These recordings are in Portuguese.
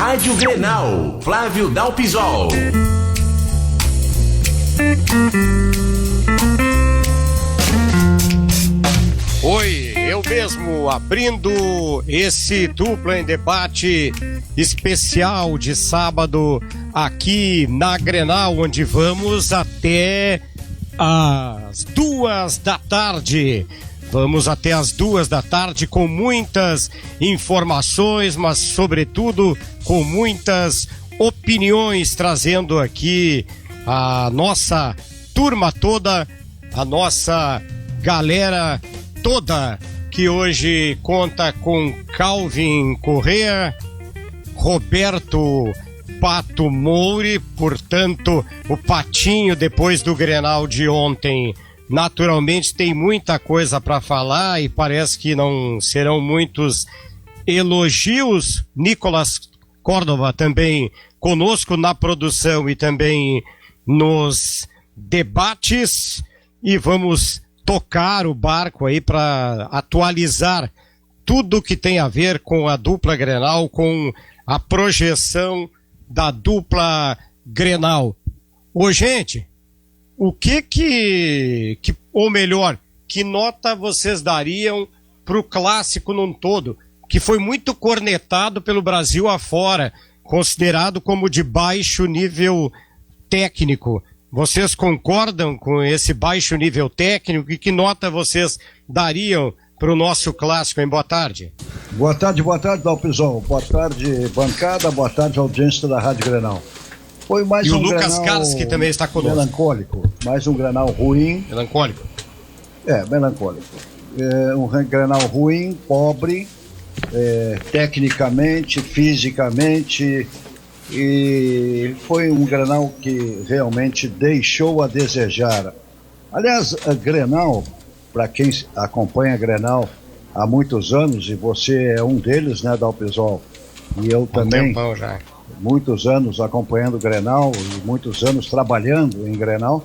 Rádio Grenal, Flávio Dalpisol. Oi, eu mesmo abrindo esse Dupla em Debate especial de sábado aqui na Grenal, onde vamos até às 2 da tarde. Vamos até às 2 da tarde com muitas informações, mas sobretudo com muitas opiniões, trazendo aqui a nossa turma toda, a nossa galera toda, que hoje conta com Calvin Correa, Roberto Pato Mouri, portanto, o Patinho, depois do Grenal de ontem. Naturalmente tem muita coisa para falar e parece que não serão muitos elogios. Nicolas Córdova também conosco na produção e também nos debates, e vamos tocar o barco aí para atualizar tudo que tem a ver com a dupla Grenal, com a projeção da dupla Grenal. Ô, gente, o ou melhor, que nota vocês dariam pro clássico num todo, que foi muito cornetado pelo Brasil afora, considerado como de baixo nível técnico? Vocês concordam com esse baixo nível técnico e que nota vocês dariam pro nosso clássico, hein? Boa tarde. Boa tarde, Dalpisol. Boa tarde, bancada. Boa tarde, audiência da Rádio Grenal. Foi mais e um o Lucas Grenal Carlos, que também está conosco. Melancólico. Mais um Grenal ruim. Melancólico? Melancólico. Um Grenal ruim, pobre, tecnicamente, fisicamente, e foi um Grenal que realmente deixou a desejar. Aliás, a Grenal, para quem acompanha a Grenal há muitos anos, e você é um deles, né, Dalpisol? E eu também. Tempão já. Muitos anos acompanhando o Grenal e muitos anos trabalhando em Grenal.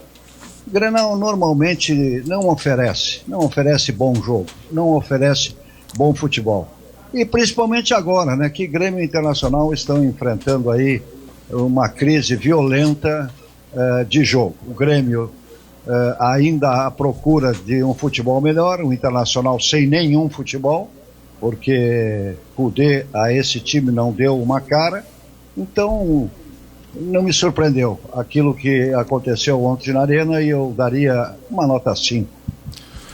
Grenal normalmente não oferece bom jogo, não oferece bom futebol. E principalmente agora, né, que Grêmio e Internacional estão enfrentando aí uma crise violenta de jogo. O Grêmio ainda à procura de um futebol melhor, o Internacional sem nenhum futebol, porque Kudê a esse time não deu uma cara. Então, não me surpreendeu aquilo que aconteceu ontem na Arena, e eu daria uma nota 5.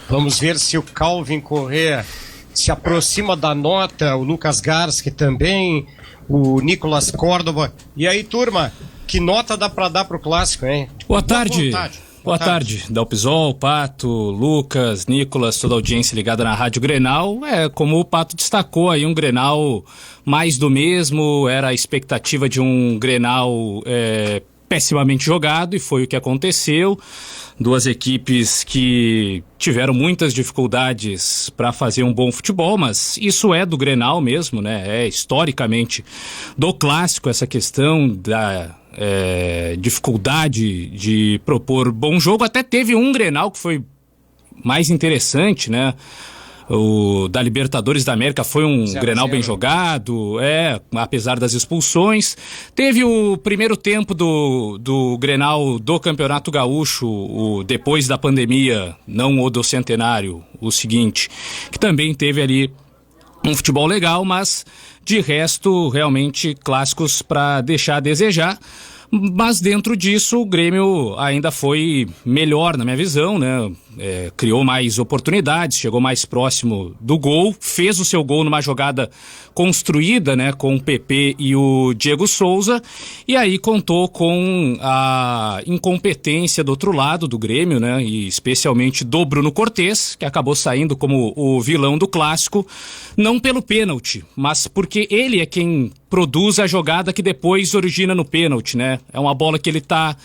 Vamos ver se o Calvin Correa se aproxima da nota, o Lucas Garski também, o Nicolas Córdova. E aí, turma, que nota dá para dar pro clássico, hein? Boa tarde. Boa tarde, Dalpisol, Pato, Lucas, Nicolas, toda a audiência ligada na Rádio Grenal. Como o Pato destacou aí, um Grenal mais do mesmo, era a expectativa de um Grenal pessimamente jogado, e foi o que aconteceu. Duas equipes que tiveram muitas dificuldades para fazer um bom futebol, mas isso é do Grenal mesmo, né? É historicamente do clássico essa questão da dificuldade de propor bom jogo. Até teve um Grenal que foi mais interessante, né? O da Libertadores da América foi um Grenal bem jogado, apesar das expulsões. Teve o primeiro tempo do Grenal do Campeonato Gaúcho, depois da pandemia, não o do Centenário, o seguinte, que também teve ali um futebol legal, mas de resto, realmente clássicos para deixar a desejar. Mas dentro disso, o Grêmio ainda foi melhor, na minha visão, né? Criou mais oportunidades, chegou mais próximo do gol, fez o seu gol numa jogada construída, né, com o PP e o Diego Souza, e aí contou com a incompetência do outro lado do Grêmio, né, e especialmente do Bruno Cortez, que acabou saindo como o vilão do clássico, não pelo pênalti, mas porque ele é quem produz a jogada que depois origina no pênalti, né? É uma bola que ele tá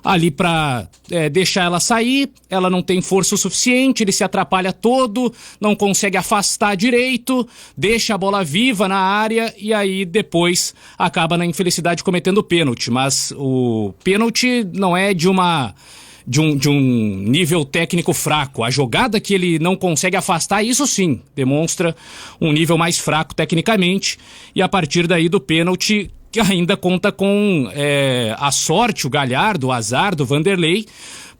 ali para deixar ela sair, ela não tem força o suficiente, ele se atrapalha todo, não consegue afastar direito, deixa a bola viva na área e aí depois acaba na infelicidade cometendo pênalti. Mas o pênalti não é de um nível técnico fraco. A jogada que ele não consegue afastar, isso sim, demonstra um nível mais fraco tecnicamente, e a partir daí do pênalti que ainda conta com a sorte, o Galhardo, o azar do Vanderlei,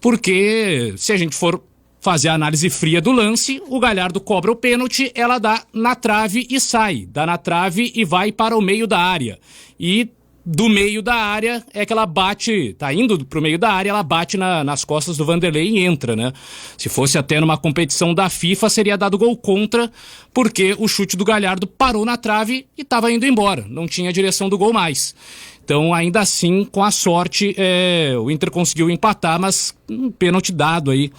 porque se a gente for fazer a análise fria do lance, o Galhardo cobra o pênalti, ela dá na trave e sai, dá na trave e vai para o meio da área. E do meio da área é que ela bate, tá indo pro meio da área, ela bate nas costas do Vanderlei e entra, né? Se fosse até numa competição da FIFA, seria dado gol contra, porque o chute do Galhardo parou na trave e tava indo embora, não tinha direção do gol mais. Então, ainda assim, com a sorte, o Inter conseguiu empatar, mas um pênalti dado aí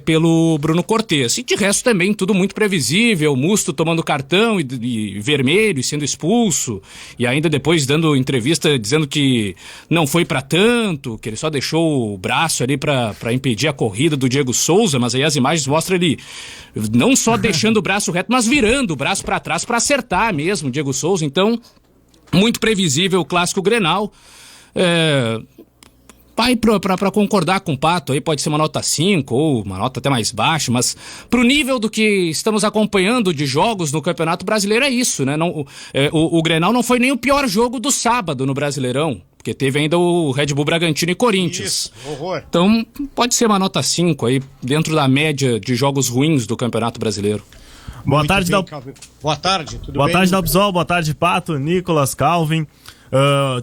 pelo Bruno Cortez. E de resto também, tudo muito previsível, o Musto tomando cartão e vermelho e sendo expulso, e ainda depois dando entrevista dizendo que não foi pra tanto, que ele só deixou o braço ali pra impedir a corrida do Diego Souza, mas aí as imagens mostram ele não só deixando o braço reto, mas virando o braço pra trás pra acertar mesmo o Diego Souza. Então, muito previsível o clássico Grenal. Vai pra concordar com o Pato, aí pode ser uma nota 5 ou uma nota até mais baixa, mas pro nível do que estamos acompanhando de jogos no Campeonato Brasileiro é isso, né? Não, o Grenal não foi nem o pior jogo do sábado no Brasileirão, porque teve ainda o Red Bull Bragantino e Corinthians. Isso, horror. Então pode ser uma nota 5 aí, dentro da média de jogos ruins do Campeonato Brasileiro. Boa tarde, Boa tarde, tudo bem? Boa tarde, Dalpizol. Boa tarde, Pato, Nicolas, Calvin,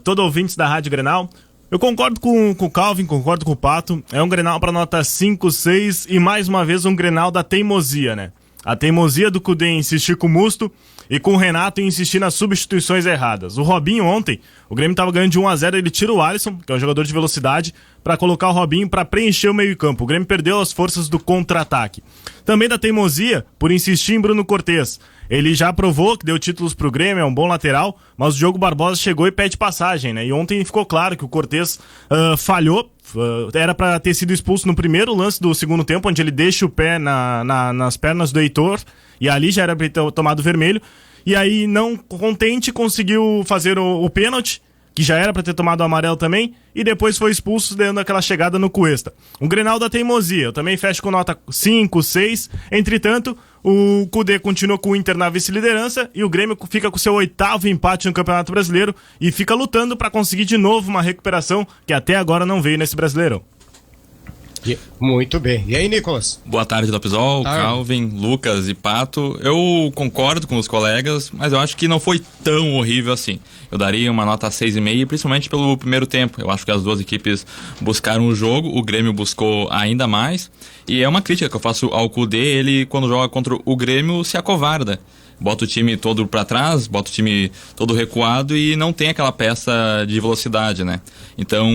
todo ouvintes da Rádio Grenal. Eu concordo com o Calvin, concordo com o Pato. É um Grenal para nota 5, 6 e mais uma vez um Grenal da teimosia, né? A teimosia do Kudê em insistir com o Musto e com o Renato em insistir nas substituições erradas. O Robinho ontem, o Grêmio estava ganhando de 1-0, ele tira o Alisson, que é um jogador de velocidade, para colocar o Robinho para preencher o meio-campo. O Grêmio perdeu as forças do contra-ataque. Também da teimosia por insistir em Bruno Cortez. Ele já provou que deu títulos pro Grêmio, é um bom lateral, mas o Diogo Barbosa chegou e pede passagem, né? E ontem ficou claro que o Cortez falhou, era para ter sido expulso no primeiro lance do segundo tempo, onde ele deixa o pé nas pernas do Heitor, e ali já era para ter tomado vermelho, e aí não contente conseguiu fazer o pênalti, que já era para ter tomado o amarelo também, e depois foi expulso dando aquela chegada no Cuesta. Um Grenal da teimosia, eu também fecho com nota 5, 6, entretanto, o Kudê continua com o Inter na vice-liderança e o Grêmio fica com seu 8º empate no Campeonato Brasileiro e fica lutando para conseguir de novo uma recuperação que até agora não veio nesse Brasileirão. Muito bem. E aí, Nicolas? Boa tarde, Dalpizol, Calvin, Lucas e Pato. Eu concordo com os colegas, mas eu acho que não foi tão horrível assim. Eu daria uma nota 6,5, principalmente pelo primeiro tempo. Eu acho que as duas equipes buscaram o jogo, o Grêmio buscou ainda mais. E é uma crítica que eu faço ao Kudê, ele quando joga contra o Grêmio se acovarda. Bota o time todo pra trás, bota o time todo recuado e não tem aquela peça de velocidade, né? Então,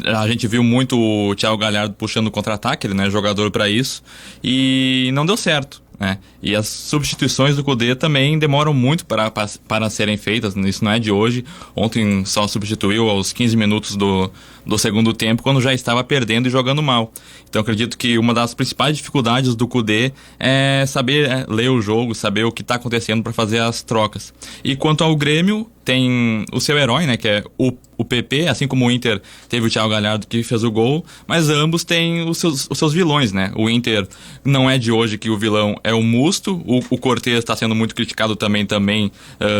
a gente viu muito o Thiago Galhardo puxando o contra-ataque, ele não é jogador pra isso, e não deu certo, né? E as substituições do Kudê também demoram muito para serem feitas, isso não é de hoje. Ontem só substituiu aos 15 minutos do segundo tempo, quando já estava perdendo e jogando mal. Então acredito que uma das principais dificuldades do Kudê é saber ler o jogo, saber o que está acontecendo para fazer as trocas. E quanto ao Grêmio, tem o seu herói, né, que é o PP, assim como o Inter teve o Thiago Galhardo que fez o gol, mas ambos têm os seus vilões, né? O Inter não é de hoje que o vilão é o Musto, o Cortez está sendo muito criticado também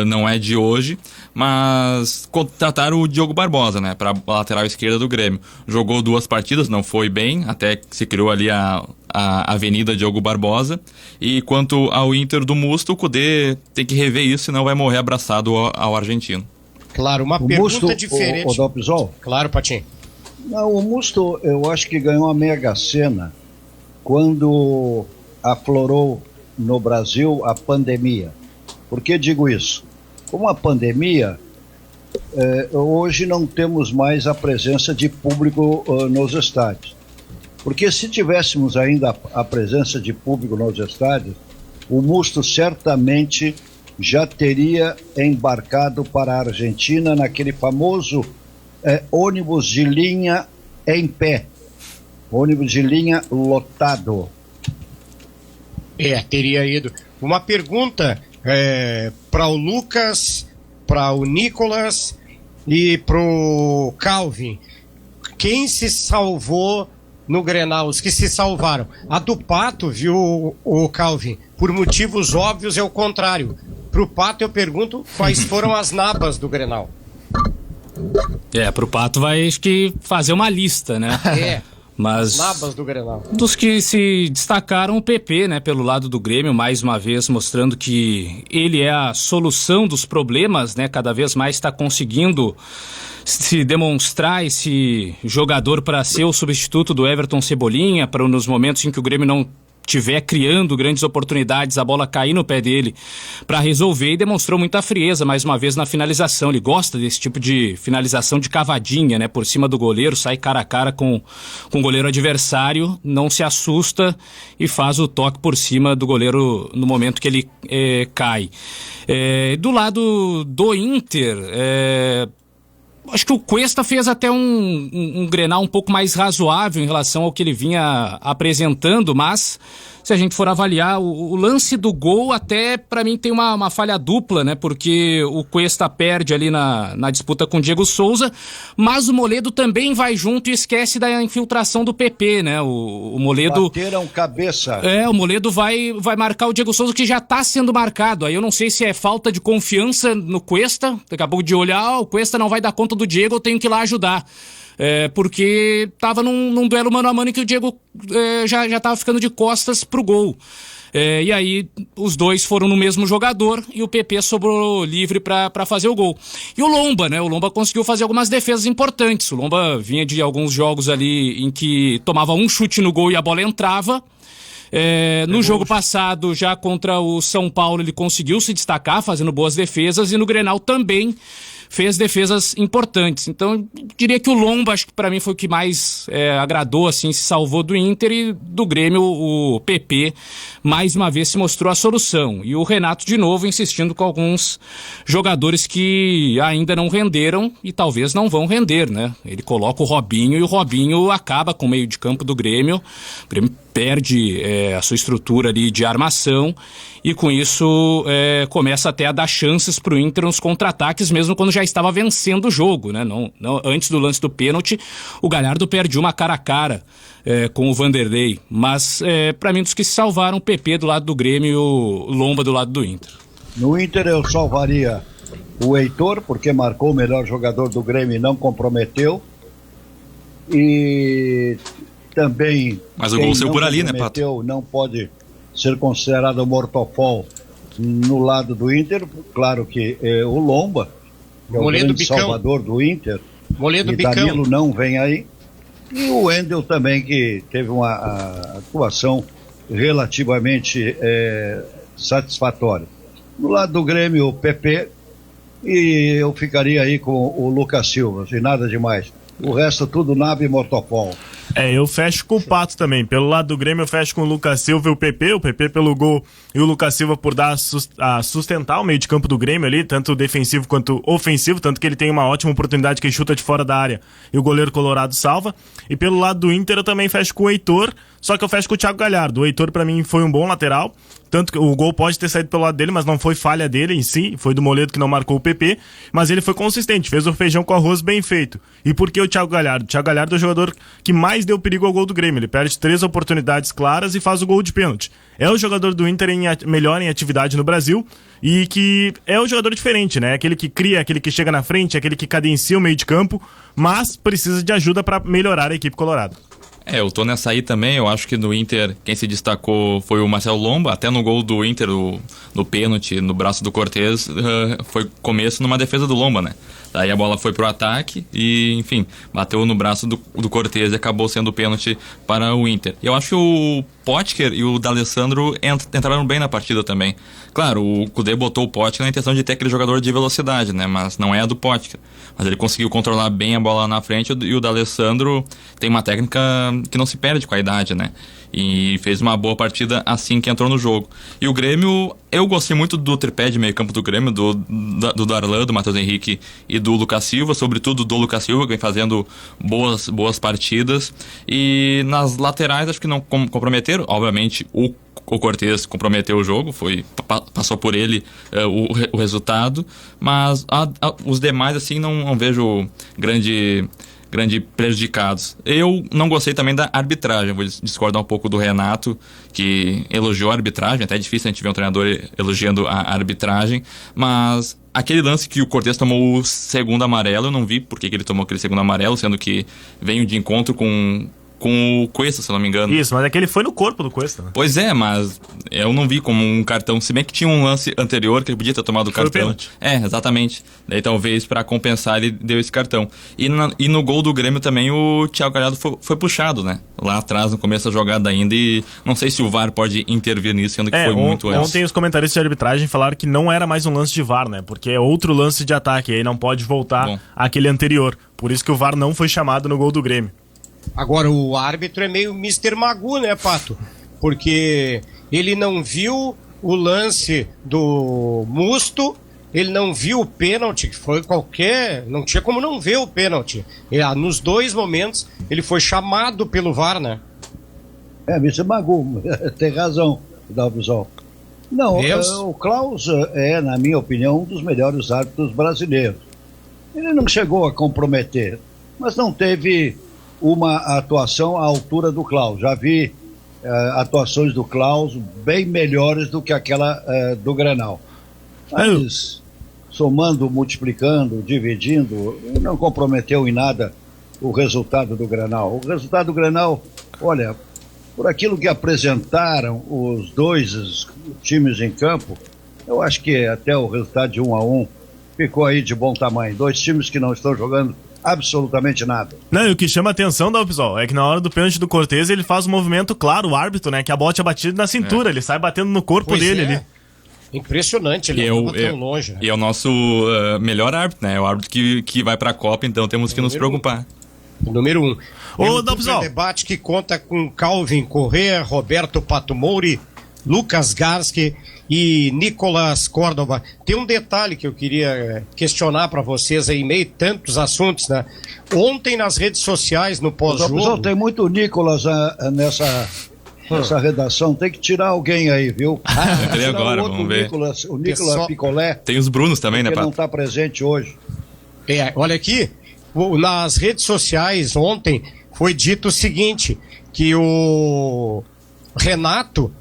não é de hoje, mas contrataram o Diogo Barbosa, né, para a lateral esquerda do Grêmio. Jogou 2 partidas, não foi bem, até que se criou ali a Avenida Diogo Barbosa. E quanto ao Inter do Musto, o Kudê tem que rever isso, senão vai morrer abraçado ao argentino. Claro, uma o pergunta Musto, diferente. O Dalpizol? Claro, Patinho. Não, o Musto, eu acho que ganhou a Mega Sena quando aflorou no Brasil a pandemia. Por que digo isso? Com a pandemia, hoje não temos mais a presença de público nos estádios. Porque se tivéssemos ainda a presença de público nos estádios, o Musto certamente já teria embarcado para a Argentina naquele famoso ônibus de linha em pé. Ônibus de linha lotado. Teria ido. Uma pergunta para o Lucas, para o Nicolas e para o Calvin. Quem se salvou no Grenal? Os que se salvaram. A do Pato, viu, o Calvin? Por motivos óbvios é o contrário. Pro Pato eu pergunto quais foram as nabas do Grenal. Pro Pato vai, acho que, fazer uma lista, né? Mas Nabas do Grenal. dos que se destacaram, o PP, né, pelo lado do Grêmio, mais uma vez mostrando que ele é a solução dos problemas, né? Cada vez mais está conseguindo se demonstrar esse jogador para ser o substituto do Everton Cebolinha, para nos momentos em que o Grêmio não tiver criando grandes oportunidades, a bola cair no pé dele para resolver, e demonstrou muita frieza mais uma vez na finalização. Ele gosta desse tipo de finalização de cavadinha, né, por cima do goleiro, sai cara a cara com o goleiro adversário, não se assusta e faz o toque por cima do goleiro no momento que ele cai. Do lado do Inter, acho que o Cuesta fez até um Grenal um pouco mais razoável em relação ao que ele vinha apresentando, mas se a gente for avaliar o lance do gol, até para mim tem uma falha dupla, né? Porque o Cuesta perde ali na disputa com o Diego Souza, mas o Moledo também vai junto e esquece da infiltração do PP, né? O Moledo... Bateram cabeça. O Moledo vai marcar o Diego Souza, que já tá sendo marcado. Aí eu não sei se é falta de confiança no Cuesta, daqui a pouco de olhar, o Cuesta não vai dar conta do Diego, eu tenho que ir lá ajudar. Porque tava num duelo mano a mano em que o Diego já tava ficando de costas pro gol. E aí os dois foram no mesmo jogador e o PP sobrou livre para fazer o gol. E o Lomba, né? O Lomba conseguiu fazer algumas defesas importantes. O Lomba vinha de alguns jogos ali em que tomava um chute no gol e a bola entrava. No jogo passado, já contra o São Paulo, ele conseguiu se destacar fazendo boas defesas, e no Grenal também fez defesas importantes. Então, eu diria que o Lomba, acho que para mim foi o que mais agradou, assim, se salvou do Inter, e do Grêmio o PP mais uma vez se mostrou a solução. E o Renato de novo insistindo com alguns jogadores que ainda não renderam e talvez não vão render, né? Ele coloca o Robinho e o Robinho acaba com o meio de campo do Grêmio. O Grêmio perde a sua estrutura ali de armação e com isso começa até a dar chances para o Inter nos contra-ataques, mesmo quando já estava vencendo o jogo, né? Não, antes do lance do pênalti, o Galhardo perde uma cara a cara com o Vanderlei, mas para mim dos que se salvaram, o PP do lado do Grêmio e o Lomba do lado do Inter. No Inter eu salvaria o Heitor, porque marcou o melhor jogador do Grêmio e não comprometeu, e também... Mas o gol saiu por ali, né, Pato? Não pode ser considerado mortofol no lado do Inter. Claro que o Lomba, que é o grande salvador do Inter, Moledo e Bicão. Danilo não vem aí. E o Wendel também, que teve uma atuação relativamente satisfatória. No lado do Grêmio, o PP, e eu ficaria aí com o Lucas Silva, assim, nada demais. O resto tudo nave mortopol. Eu fecho com o Pato também. Pelo lado do Grêmio eu fecho com o Lucas Silva e o PP pelo gol e o Lucas Silva por dar a sustentar o meio de campo do Grêmio ali, tanto defensivo quanto ofensivo, tanto que ele tem uma ótima oportunidade que ele chuta de fora da área e o goleiro colorado salva. E pelo lado do Inter eu também fecho com o Heitor, só que eu fecho com o Thiago Galhardo. O Heitor pra mim foi um bom lateral, tanto que o gol pode ter saído pelo lado dele, mas não foi falha dele em si, foi do Moledo que não marcou o PP, mas ele foi consistente, fez o feijão com arroz bem feito. E por que o Thiago Galhardo? O Thiago Galhardo é o jogador que mais deu perigo ao gol do Grêmio, ele perde 3 oportunidades claras e faz o gol de pênalti. É o jogador do Inter melhor em atividade no Brasil e que é o jogador diferente, né? Aquele que cria, aquele que chega na frente, aquele que cadencia o meio de campo, mas precisa de ajuda para melhorar a equipe colorada. Eu tô nessa aí também. Eu acho que no Inter quem se destacou foi o Marcelo Lomba. Até no gol do Inter, no pênalti, no braço do Cortez, foi começo numa defesa do Lomba, né? Daí a bola foi pro ataque e, enfim, bateu no braço do Cortez e acabou sendo o pênalti para o Inter. E eu acho que o Potker e o D'Alessandro entraram bem na partida também. Claro, o Kudê botou o Potker na intenção de ter aquele jogador de velocidade, né? Mas não é a do Potker. Mas ele conseguiu controlar bem a bola na frente e o D'Alessandro tem uma técnica que não se perde com a idade, né? E fez uma boa partida assim que entrou no jogo. E o Grêmio, eu gostei muito do tripé de meio campo do Grêmio, do Darlan, do Matheus Henrique e do Lucas Silva, sobretudo do Lucas Silva, que vem fazendo boas partidas. E nas laterais acho que não comprometeram, obviamente o Cortez comprometeu o jogo, passou por ele o resultado, mas os demais assim não vejo grande prejudicados. Eu não gostei também da arbitragem, vou discordar um pouco do Renato, que elogiou a arbitragem, até é difícil a gente ver um treinador elogiando a arbitragem, mas aquele lance que o Cortez tomou o segundo amarelo, eu não vi por que ele tomou aquele segundo amarelo, sendo que veio de encontro com o Cuesta, se eu não me engano. Isso, mas é que ele foi no corpo do Cuesta, né? Pois é, mas eu não vi como um cartão, se bem que tinha um lance anterior que ele podia ter tomado o Foi cartão. o pênalti. Exatamente. Daí talvez pra compensar ele deu esse cartão. E no gol do Grêmio também o Thiago Galhardo foi puxado, né? Lá atrás, no começo da jogada ainda, e não sei se o VAR pode intervir nisso, sendo que foi muito antes. Ontem os comentaristas de arbitragem falaram que não era mais um lance de VAR, né? Porque é outro lance de ataque, aí não pode voltar àquele anterior. Por isso que o VAR não foi chamado no gol do Grêmio. Agora, o árbitro é meio Mr. Magoo, né, Pato? Porque ele não viu o lance do Musto, ele não viu o pênalti, que foi qualquer... Não tinha como não ver o pênalti. Nos dois momentos, ele foi chamado pelo VAR, né? Mr. Magoo, tem razão, Dalvisol. Não, o Klaus é, na minha opinião, um dos melhores árbitros brasileiros. Ele não chegou a comprometer, mas não teve uma atuação à altura do Klaus. Já vi atuações do Klaus bem melhores do que aquela do Grenal. Mas, somando, multiplicando, dividindo, não comprometeu em nada o resultado do Grenal. O resultado do Grenal, olha, por aquilo que apresentaram os dois times em campo, eu acho que até o resultado de 1-1 ficou aí de bom tamanho. Dois times que não estão jogando absolutamente nada. Não, e o que chama a atenção, Dalpisol, é que na hora do pênalti do Cortez ele faz um movimento claro, o árbitro, né? Que a bola tinha batido na cintura, ele sai batendo no corpo dele ali. Impressionante, ele não estava tão longe. E é o nosso melhor árbitro, né? É o árbitro que vai pra Copa, então temos que nos preocupar. Número 1. Ô, Dalpisol. Debate que conta com Calvin Correa, Roberto Pato Mouri, Lucas Garski e Nicolas Córdova. Tem um detalhe que eu queria questionar para vocês aí, meio tantos assuntos, né? Ontem nas redes sociais, no pós-jogo... Tem muito Nicolas nessa redação, tem que tirar alguém aí, viu? Entrei agora, vamos ver. O Nicolas Picolé. Tem os Brunos também, né, Pato? Ele não está presente hoje. Olha aqui, nas redes sociais ontem foi dito o seguinte, que o Renato...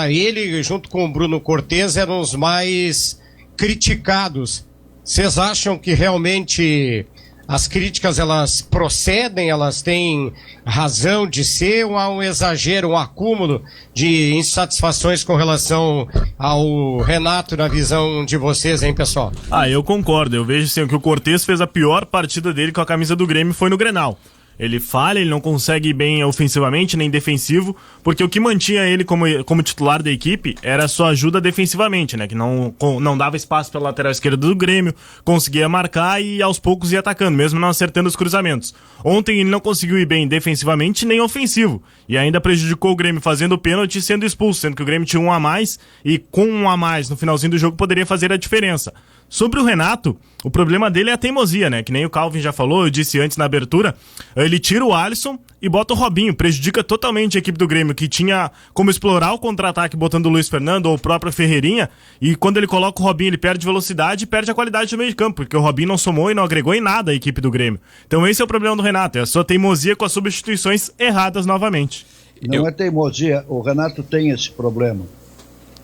ele, junto com o Bruno Cortez, eram os mais criticados. Vocês acham que realmente as críticas, elas procedem, elas têm razão de ser, ou há um exagero, um acúmulo de insatisfações com relação ao Renato na visão de vocês, hein, pessoal? Eu concordo. Eu vejo assim, que o Cortez fez a pior partida dele com a camisa do Grêmio foi no Grenal. Ele falha, ele não consegue ir bem ofensivamente, nem defensivo, porque o que mantinha ele como titular da equipe era a sua ajuda defensivamente, né? Que não dava espaço pela lateral esquerda do Grêmio, conseguia marcar e aos poucos ia atacando, mesmo não acertando os cruzamentos. Ontem ele não conseguiu ir bem defensivamente nem ofensivo, e ainda prejudicou o Grêmio fazendo o pênalti e sendo expulso, sendo que o Grêmio tinha um a mais, e com um a mais no finalzinho do jogo poderia fazer a diferença. Sobre o Renato, o problema dele é a teimosia, né? Que nem o Calvin já falou, eu disse antes na abertura, ele tira o Alisson e bota o Robinho, prejudica totalmente a equipe do Grêmio, que tinha como explorar o contra-ataque botando o Luiz Fernando ou o próprio Ferreirinha, e quando ele coloca o Robinho, ele perde velocidade e perde a qualidade do meio de campo, porque o Robinho não somou e não agregou em nada a equipe do Grêmio. Então esse é o problema do Renato, é a sua teimosia com as substituições erradas novamente. Não é teimosia, o Renato tem esse problema.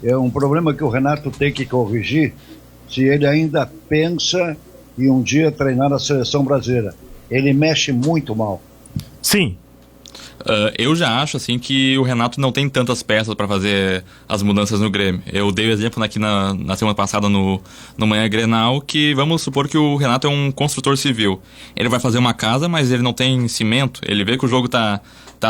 É um problema que o Renato tem que corrigir, se ele ainda pensa em um dia treinar a seleção brasileira. Ele mexe muito mal. Sim. Eu já acho assim que o Renato não tem tantas peças para fazer as mudanças no Grêmio. Eu dei o exemplo aqui na semana passada no Manhã Grenal, que vamos supor que o Renato é um construtor civil. Ele vai fazer uma casa, mas ele não tem cimento. Ele vê que o jogo tá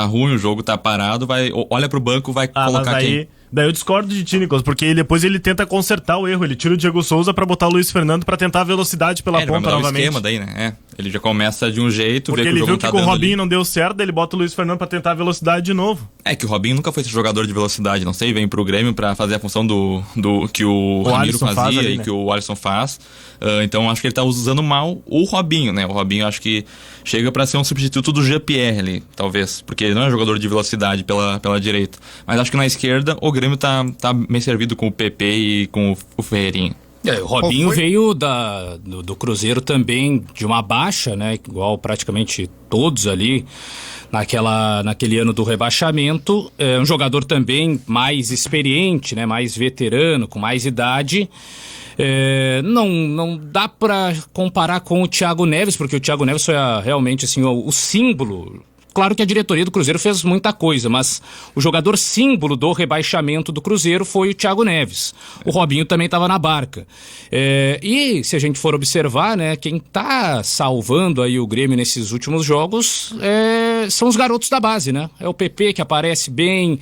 ruim, o jogo tá parado, olha pro banco, vai colocar quem? Daí eu discordo de ti, Nicolas, porque depois ele tenta consertar o erro. Ele tira o Diego Souza pra botar o Luiz Fernando pra tentar a velocidade pela ponta novamente. Esquema daí, né? Ele já começa de um jeito, porque vê que ele o jogo viu que com o Robinho não deu certo, ele bota o Luiz Fernando pra tentar a velocidade de novo. É que o Robinho nunca foi esse jogador de velocidade, não sei, vem pro Grêmio pra fazer a função do que o Ramiro fazia ali, né? Que o Alisson faz. Então acho que ele tá usando mal o Robinho, né? O Robinho acho que chega pra ser um substituto do Jean-Pierre ali, talvez, porque ele não é jogador de velocidade pela direita. Mas acho que na esquerda o Grêmio tá bem servido com o PP e com o Ferreirinha. O Robinho veio do Cruzeiro também de uma baixa, né? Igual praticamente todos ali naquele ano do rebaixamento. É um jogador também mais experiente, né? Mais veterano, com mais idade. Não dá para comparar com o Thiago Neves, porque o Thiago Neves foi realmente assim, o símbolo. Claro que a diretoria do Cruzeiro fez muita coisa, mas o jogador símbolo do rebaixamento do Cruzeiro foi o Thiago Neves. O Robinho também estava na barca. E se a gente for observar, né, quem está salvando aí o Grêmio nesses últimos jogos são os garotos da base, né? É o PP que aparece bem,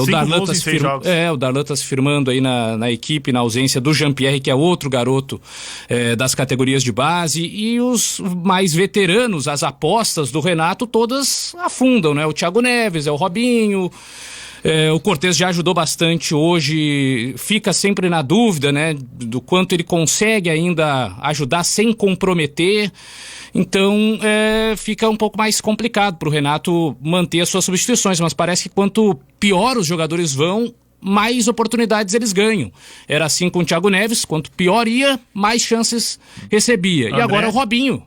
o Darlan tá se firmando aí na equipe, na ausência do Jean-Pierre, que é outro garoto das categorias de base, e os mais veteranos, as apostas do Renato, todas afundam, né? O Thiago Neves, o Robinho, o Cortez já ajudou bastante hoje, fica sempre na dúvida, né? Do quanto ele consegue ainda ajudar sem comprometer. Então fica um pouco mais complicado para o Renato manter as suas substituições, mas parece que quanto pior os jogadores vão, mais oportunidades eles ganham. Era assim com o Thiago Neves, quanto pior ia, mais chances recebia. André. E agora o Robinho.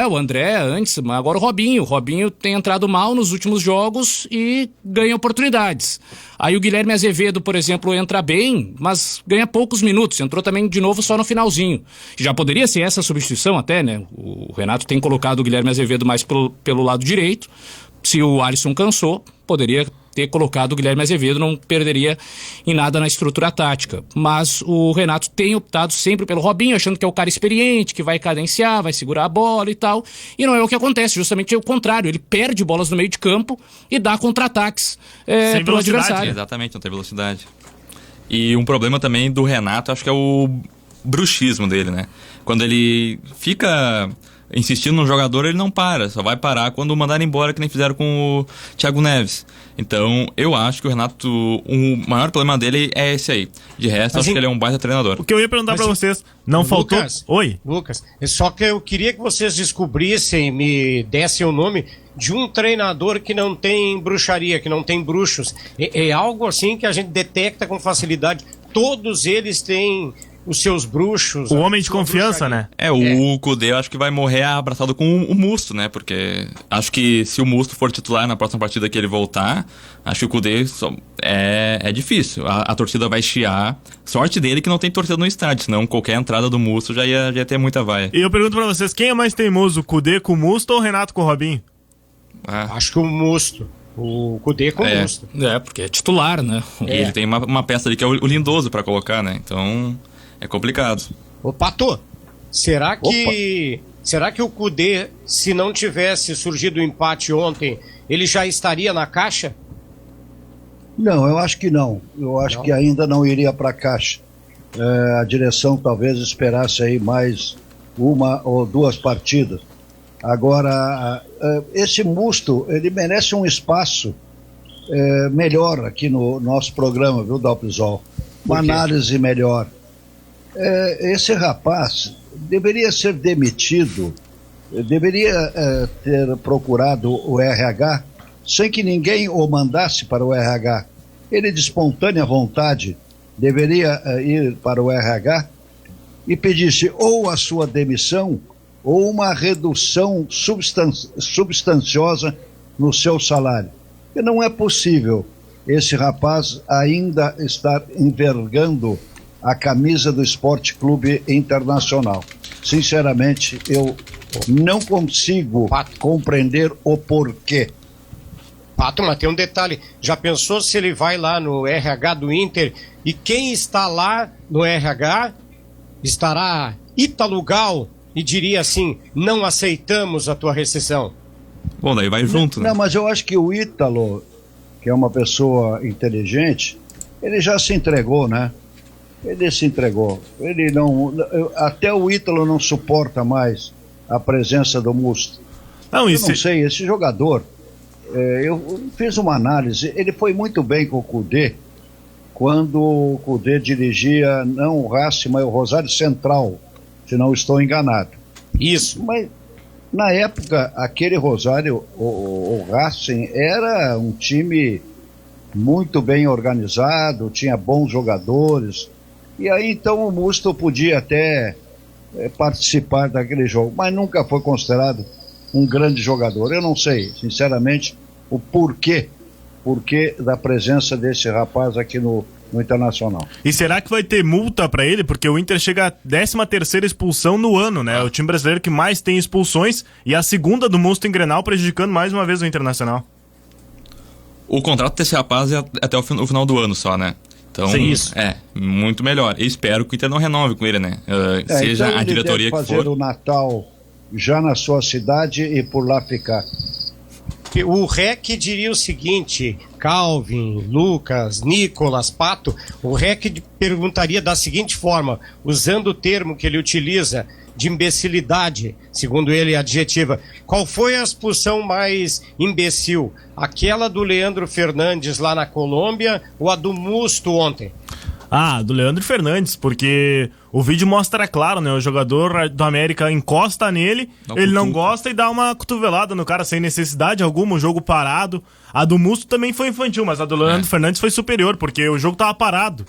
O André antes, mas agora o Robinho. O Robinho tem entrado mal nos últimos jogos e ganha oportunidades. Aí o Guilherme Azevedo, por exemplo, entra bem, mas ganha poucos minutos. Entrou também de novo só no finalzinho. Já poderia ser essa substituição até, né? O Renato tem colocado o Guilherme Azevedo mais pelo lado direito. Se o Alisson cansou, poderia ter colocado o Guilherme Azevedo, não perderia em nada na estrutura tática. Mas o Renato tem optado sempre pelo Robinho, achando que é o cara experiente, que vai cadenciar, vai segurar a bola e tal. E não é o que acontece, justamente é o contrário. Ele perde bolas no meio de campo e dá contra-ataques pro adversário. Exatamente, não tem velocidade. E um problema também do Renato, acho que é o bruxismo dele, né? Quando ele fica insistindo no jogador, ele não para, só vai parar quando mandarem embora, que nem fizeram com o Thiago Neves. Então, eu acho que o Renato, o maior problema dele é esse aí. De resto, acho que ele é um baita treinador. O que eu ia perguntar pra vocês, não faltou... Oi? Lucas, só que eu queria que vocês descobrissem, me dessem o nome de um treinador que não tem bruxaria, que não tem bruxos. É algo assim que a gente detecta com facilidade. Todos eles têm os seus bruxos. O homem de confiança, bruxaria. né? O Kudê eu acho que vai morrer abraçado com o Musto, né? Porque acho que se o Musto for titular na próxima partida que ele voltar, acho que o Kudê é difícil. A torcida vai chiar. Sorte dele que não tem torcida no estádio, senão qualquer entrada do Musto já ia ter muita vaia. E eu pergunto pra vocês, quem é mais teimoso, o Kudê com o Musto ou o Renato com o Robinho? Acho que o Musto. O Kudê com o Musto. Porque é titular, né? E ele tem uma peça ali que é o Lindoso pra colocar, né? Então é complicado. Ô Pato, será que o Kudê, se não tivesse surgido o empate ontem, ele já estaria na caixa? Não, eu acho que não. Eu acho que ainda não iria para a caixa. A direção talvez esperasse aí mais uma ou duas partidas. Agora, esse Musto, ele merece um espaço melhor aqui no nosso programa, viu, Dalpisol? Uma análise melhor. Esse rapaz deveria ser demitido, deveria ter procurado o RH sem que ninguém o mandasse para o RH. Ele, de espontânea vontade, deveria ir para o RH e pedisse ou a sua demissão ou uma redução substanciosa no seu salário. E não é possível esse rapaz ainda estar envergando a camisa do Esporte Clube Internacional. Sinceramente, eu não consigo compreender o porquê. Pato, mas tem um detalhe. Já pensou se ele vai lá no RH do Inter e quem está lá no RH estará Ítalo Gal e diria assim, não aceitamos a tua rescisão? Bom, daí vai junto, né? Não, mas eu acho que o Ítalo, que é uma pessoa inteligente, ele já se entregou, né? Ele se entregou. Ele não, até o Ítalo não suporta mais a presença do Musto. Eu não sei, esse jogador, eu fiz uma análise, ele foi muito bem com o Kudê, quando o Kudê dirigia, não o Racing, mas o Rosário Central, se não estou enganado. Isso. Mas, na época, aquele Rosário, o Racing, era um time muito bem organizado, tinha bons jogadores, E aí então o Musto podia até participar daquele jogo, mas nunca foi considerado um grande jogador. Eu não sei, sinceramente, o porquê da presença desse rapaz aqui no Internacional. E será que vai ter multa pra ele? Porque o Inter chega à 13ª expulsão no ano, né? É o time brasileiro que mais tem expulsões e a segunda do Musto em Grenal, prejudicando mais uma vez o Internacional. O contrato desse rapaz é até o final do ano só, né? Então, sim, isso. Muito melhor. Eu espero que o Inter não renove com ele, né? Seja então a diretoria que for. Fazer o Natal já na sua cidade e por lá ficar. O REC diria o seguinte, Calvin, Lucas, Nicolas, Pato, o REC perguntaria da seguinte forma, usando o termo que ele utiliza de imbecilidade, segundo ele adjetiva, qual foi a expulsão mais imbecil? Aquela do Leandro Fernandes lá na Colômbia ou a do Musto ontem? Do Leandro Fernandes, porque o vídeo mostra claro, né? O jogador do América encosta nele, ele não gosta e dá uma cotovelada no cara sem necessidade alguma, o jogo parado. A do Musto também foi infantil, mas a do Leandro Fernandes foi superior, porque o jogo tava parado.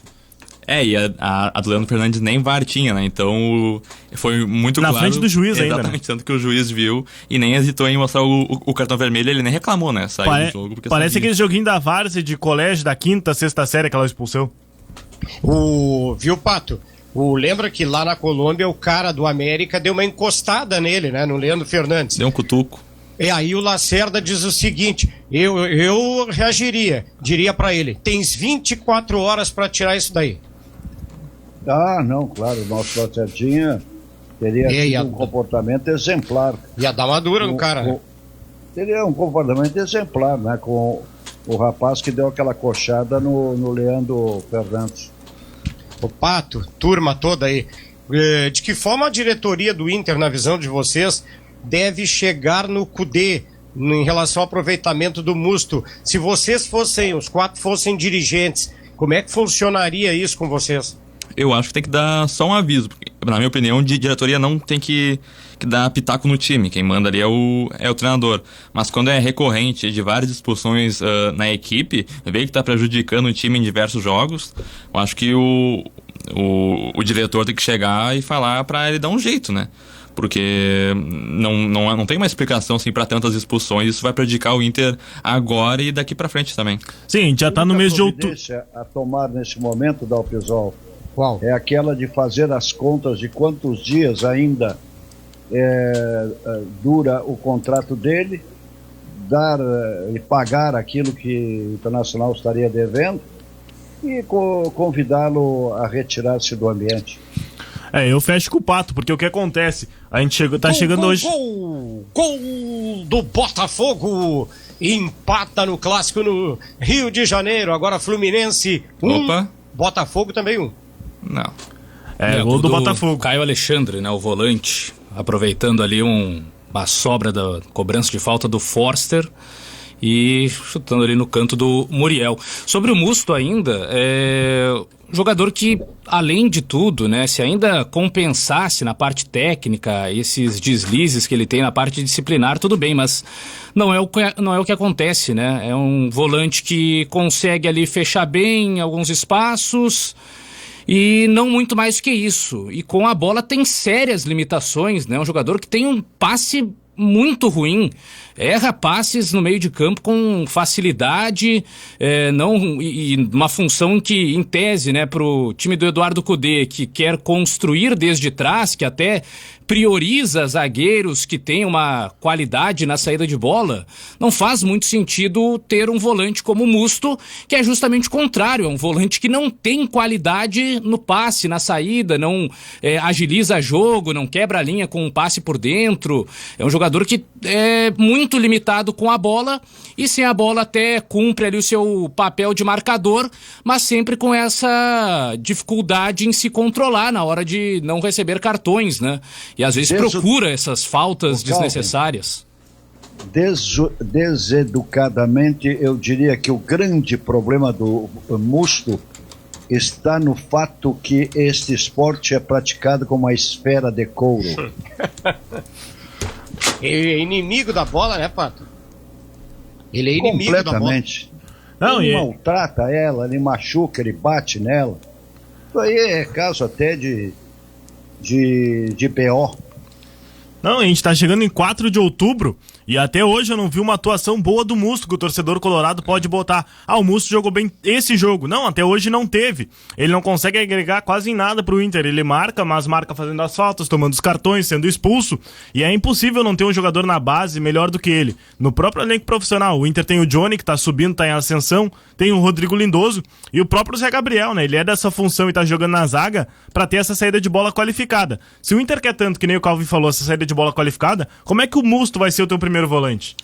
E a do Leandro Fernandes nem VAR tinha, né? Então foi muito claro. Na frente do juiz ainda, exatamente, né? Tanto que o juiz viu e nem hesitou em mostrar o cartão vermelho, ele nem reclamou, né? Saiu do jogo. Parece aquele joguinho da várzea de colégio da 5ª, 6ª série que ela expulsou. Viu, Pato? Lembra que lá na Colômbia o cara do América deu uma encostada nele, né? No Leandro Fernandes. Deu um cutuco. E aí o Lacerda diz o seguinte, eu reagiria, diria pra ele, tens 24 horas pra tirar isso daí. Não, claro, o nosso Lacerdinha teria tido um comportamento exemplar. Ia dar uma dura no cara, né? Teria um comportamento exemplar, né? Com o rapaz que deu aquela coxada no Leandro Fernandes. O Pato, turma toda aí, de que forma a diretoria do Inter, na visão de vocês, deve chegar no Cudê em relação ao aproveitamento do Musto? Se vocês os 4 fossem dirigentes, como é que funcionaria isso com vocês? Eu acho que tem que dar só um aviso, porque, na minha opinião, de diretoria não tem que dar pitaco no time, quem manda ali é o treinador. Mas quando é recorrente de várias expulsões na equipe, vê que está prejudicando o time em diversos jogos, eu acho que o diretor tem que chegar e falar para ele dar um jeito, né? Porque não tem uma explicação assim para tantas expulsões, isso vai prejudicar o Inter agora e daqui para frente também. Sim, já está no mês de outubro. A tomar nesse momento, Dalpisol, qual? É aquela de fazer as contas de quantos dias ainda dura o contrato dele, dar e pagar aquilo que o Internacional estaria devendo e convidá-lo a retirar-se do ambiente. Eu fecho com o Pato, porque o que acontece? A gente chegando hoje. Gol do Botafogo! Empata no clássico no Rio de Janeiro. Agora Fluminense 1. Opa. Botafogo também 1. Não. Gol do Botafogo. Caio Alexandre, né? O volante, aproveitando ali uma sobra da cobrança de falta do Forster e chutando ali no canto do Muriel. Sobre o Musto ainda, jogador que, além de tudo, né, se ainda compensasse na parte técnica esses deslizes que ele tem na parte disciplinar, tudo bem, mas não é o que acontece, né? É um volante que consegue ali fechar bem alguns espaços e não muito mais que isso. E com a bola tem sérias limitações, né? Um jogador que tem um passe muito ruim, erra passes no meio de campo com facilidade, e uma função que, em tese, né, pro time do Eduardo Cudê, que quer construir desde trás, que até prioriza zagueiros que têm uma qualidade na saída de bola, não faz muito sentido ter um volante como o Musto, que é justamente o contrário, é um volante que não tem qualidade no passe, na saída, não agiliza jogo, não quebra a linha com um passe por dentro, é um jogador que é muito limitado com a bola e sem a bola até cumpre ali o seu papel de marcador, mas sempre com essa dificuldade em se controlar na hora de não receber cartões, né? E às vezes procura essas faltas desnecessárias. Deseducadamente, eu diria que o grande problema do Musto está no fato que este esporte é praticado com uma esfera de couro. Ele é inimigo da bola, né, Pato? Ele é inimigo da bola. Completamente. Ele maltrata ela, ele machuca, ele bate nela. Isso aí é caso até de PO. Não, a gente tá chegando em 4 de outubro e até hoje eu não vi uma atuação boa do Musto, que o torcedor colorado pode botar. Ah, o Musto jogou bem esse jogo. Não, até hoje não teve. Ele não consegue agregar quase em nada pro Inter. Ele marca, mas marca fazendo as faltas, tomando os cartões, sendo expulso. E é impossível não ter um jogador na base melhor do que ele. No próprio elenco profissional, o Inter tem o Johnny, que tá subindo, tá em ascensão, tem o Rodrigo Lindoso e o próprio Zé Gabriel, né? Ele é dessa função e tá jogando na zaga pra ter essa saída de bola qualificada. Se o Inter quer tanto, que nem o Calvin falou, essa saída de bola qualificada, como é que o Musto vai ser o teu primeiro volante?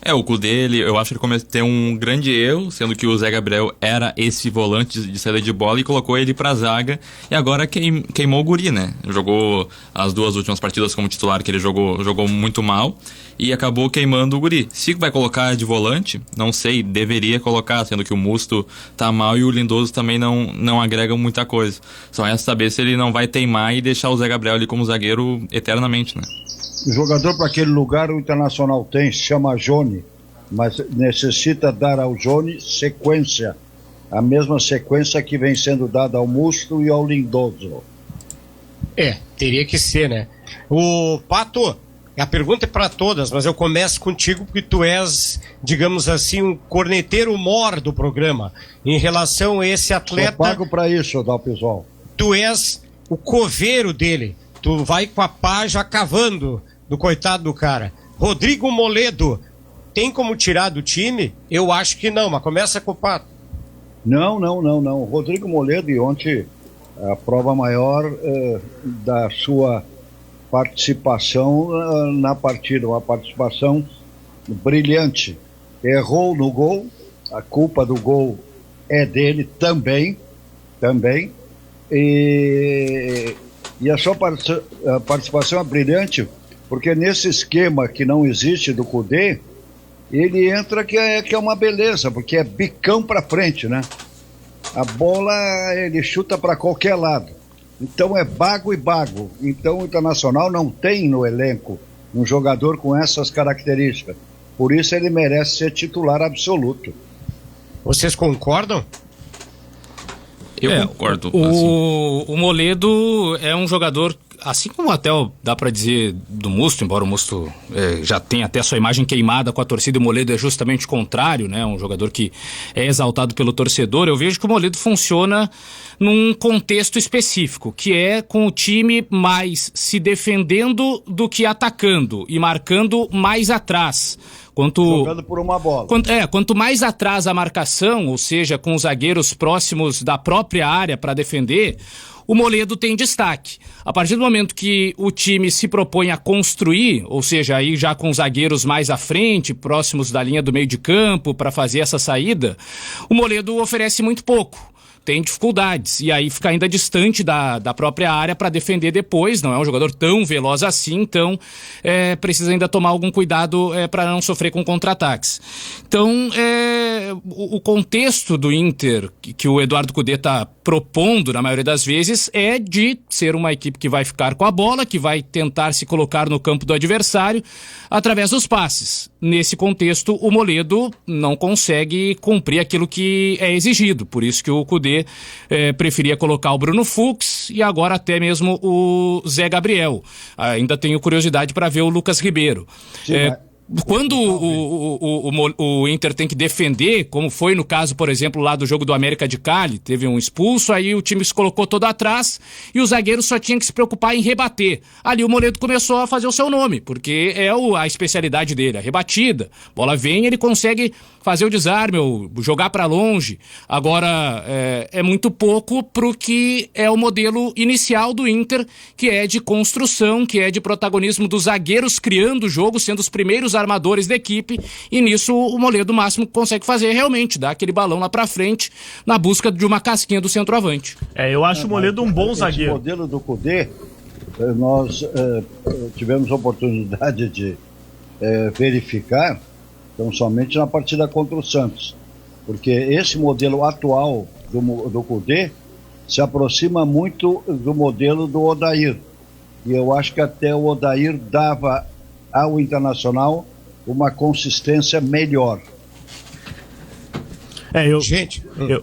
O Kudê, eu acho que ele cometeu um grande erro, sendo que o Zé Gabriel era esse volante de saída de bola e colocou ele pra zaga, e agora queimou o guri, né? Jogou as 2 últimas partidas como titular, que ele jogou muito mal, e acabou queimando o guri. Se vai colocar de volante, não sei, deveria colocar, sendo que o Musto tá mal e o Lindoso também não agrega muita coisa. Só resta saber se ele não vai teimar e deixar o Zé Gabriel ali como zagueiro eternamente, né? O jogador para aquele lugar o Internacional tem, se chama Johnny, mas necessita dar ao Johnny sequência, a mesma sequência que vem sendo dada ao Musto e ao Lindoso. Teria que ser, né? O Pato, a pergunta é para todas, mas eu começo contigo porque tu és, digamos assim, um corneteiro mor do programa. Em relação a esse atleta... Eu pago para isso, Dalpisol. Tu és o coveiro dele. Tu vai com a pá já cavando do coitado do cara. Rodrigo Moledo, tem como tirar do time? Eu acho que não, mas começa com o Pato. Não. Rodrigo Moledo, e ontem a prova maior da sua participação na partida, uma participação brilhante. Errou no gol, a culpa do gol é dele também, e a sua participação é brilhante, porque nesse esquema que não existe do Kudê, ele entra que é uma beleza, porque é bicão pra frente, né? A bola ele chuta para qualquer lado. Então é bago e bago. Então o Internacional não tem no elenco um jogador com essas características. Por isso ele merece ser titular absoluto. Vocês concordam? Eu concordo. O Moledo é um jogador, assim como até dá pra dizer do Musto, embora o Musto já tenha até sua imagem queimada com a torcida, o Moledo é justamente o contrário, né? Um jogador que é exaltado pelo torcedor. Eu vejo que o Moledo funciona num contexto específico, que é com o time mais se defendendo do que atacando e marcando mais atrás. Jogando por uma bola. Quanto mais atrás a marcação, ou seja, com os zagueiros próximos da própria área para defender, o Moledo tem destaque. A partir do momento que o time se propõe a construir, ou seja, aí já com os zagueiros mais à frente, próximos da linha do meio de campo, para fazer essa saída, o Moledo oferece muito pouco. Tem dificuldades, e aí fica ainda distante da própria área para defender depois. Não é um jogador tão veloz assim, então precisa ainda tomar algum cuidado para não sofrer com contra-ataques. Então, o contexto do Inter que o Eduardo Kudê está propondo, na maioria das vezes, é de ser uma equipe que vai ficar com a bola, que vai tentar se colocar no campo do adversário através dos passes. Nesse contexto, o Moledo não consegue cumprir aquilo que é exigido, por isso que o Kudê preferia colocar o Bruno Fux e agora até mesmo o Zé Gabriel. Ainda tenho curiosidade para ver o Lucas Ribeiro. Sim, quando o Inter tem que defender, como foi no caso, por exemplo, lá do jogo do América de Cali, teve um expulso, aí o time se colocou todo atrás e o zagueiro só tinha que se preocupar em rebater. Ali o Moledo começou a fazer o seu nome, porque é a especialidade dele, a rebatida. Bola vem, ele consegue fazer o desarme, ou jogar para longe. Agora, é muito pouco pro que é o modelo inicial do Inter, que é de construção, que é de protagonismo dos zagueiros criando o jogo, sendo os primeiros armadores da equipe, e nisso o Moledo, o máximo que consegue fazer é realmente dar aquele balão lá pra frente, na busca de uma casquinha do centroavante. Eu acho o Moledo um bom zagueiro. O modelo do Kudê, nós tivemos a oportunidade de verificar, então somente na partida contra o Santos, porque esse modelo atual do Kudê se aproxima muito do modelo do Odair, e eu acho que até o Odair dava ao Internacional uma consistência melhor.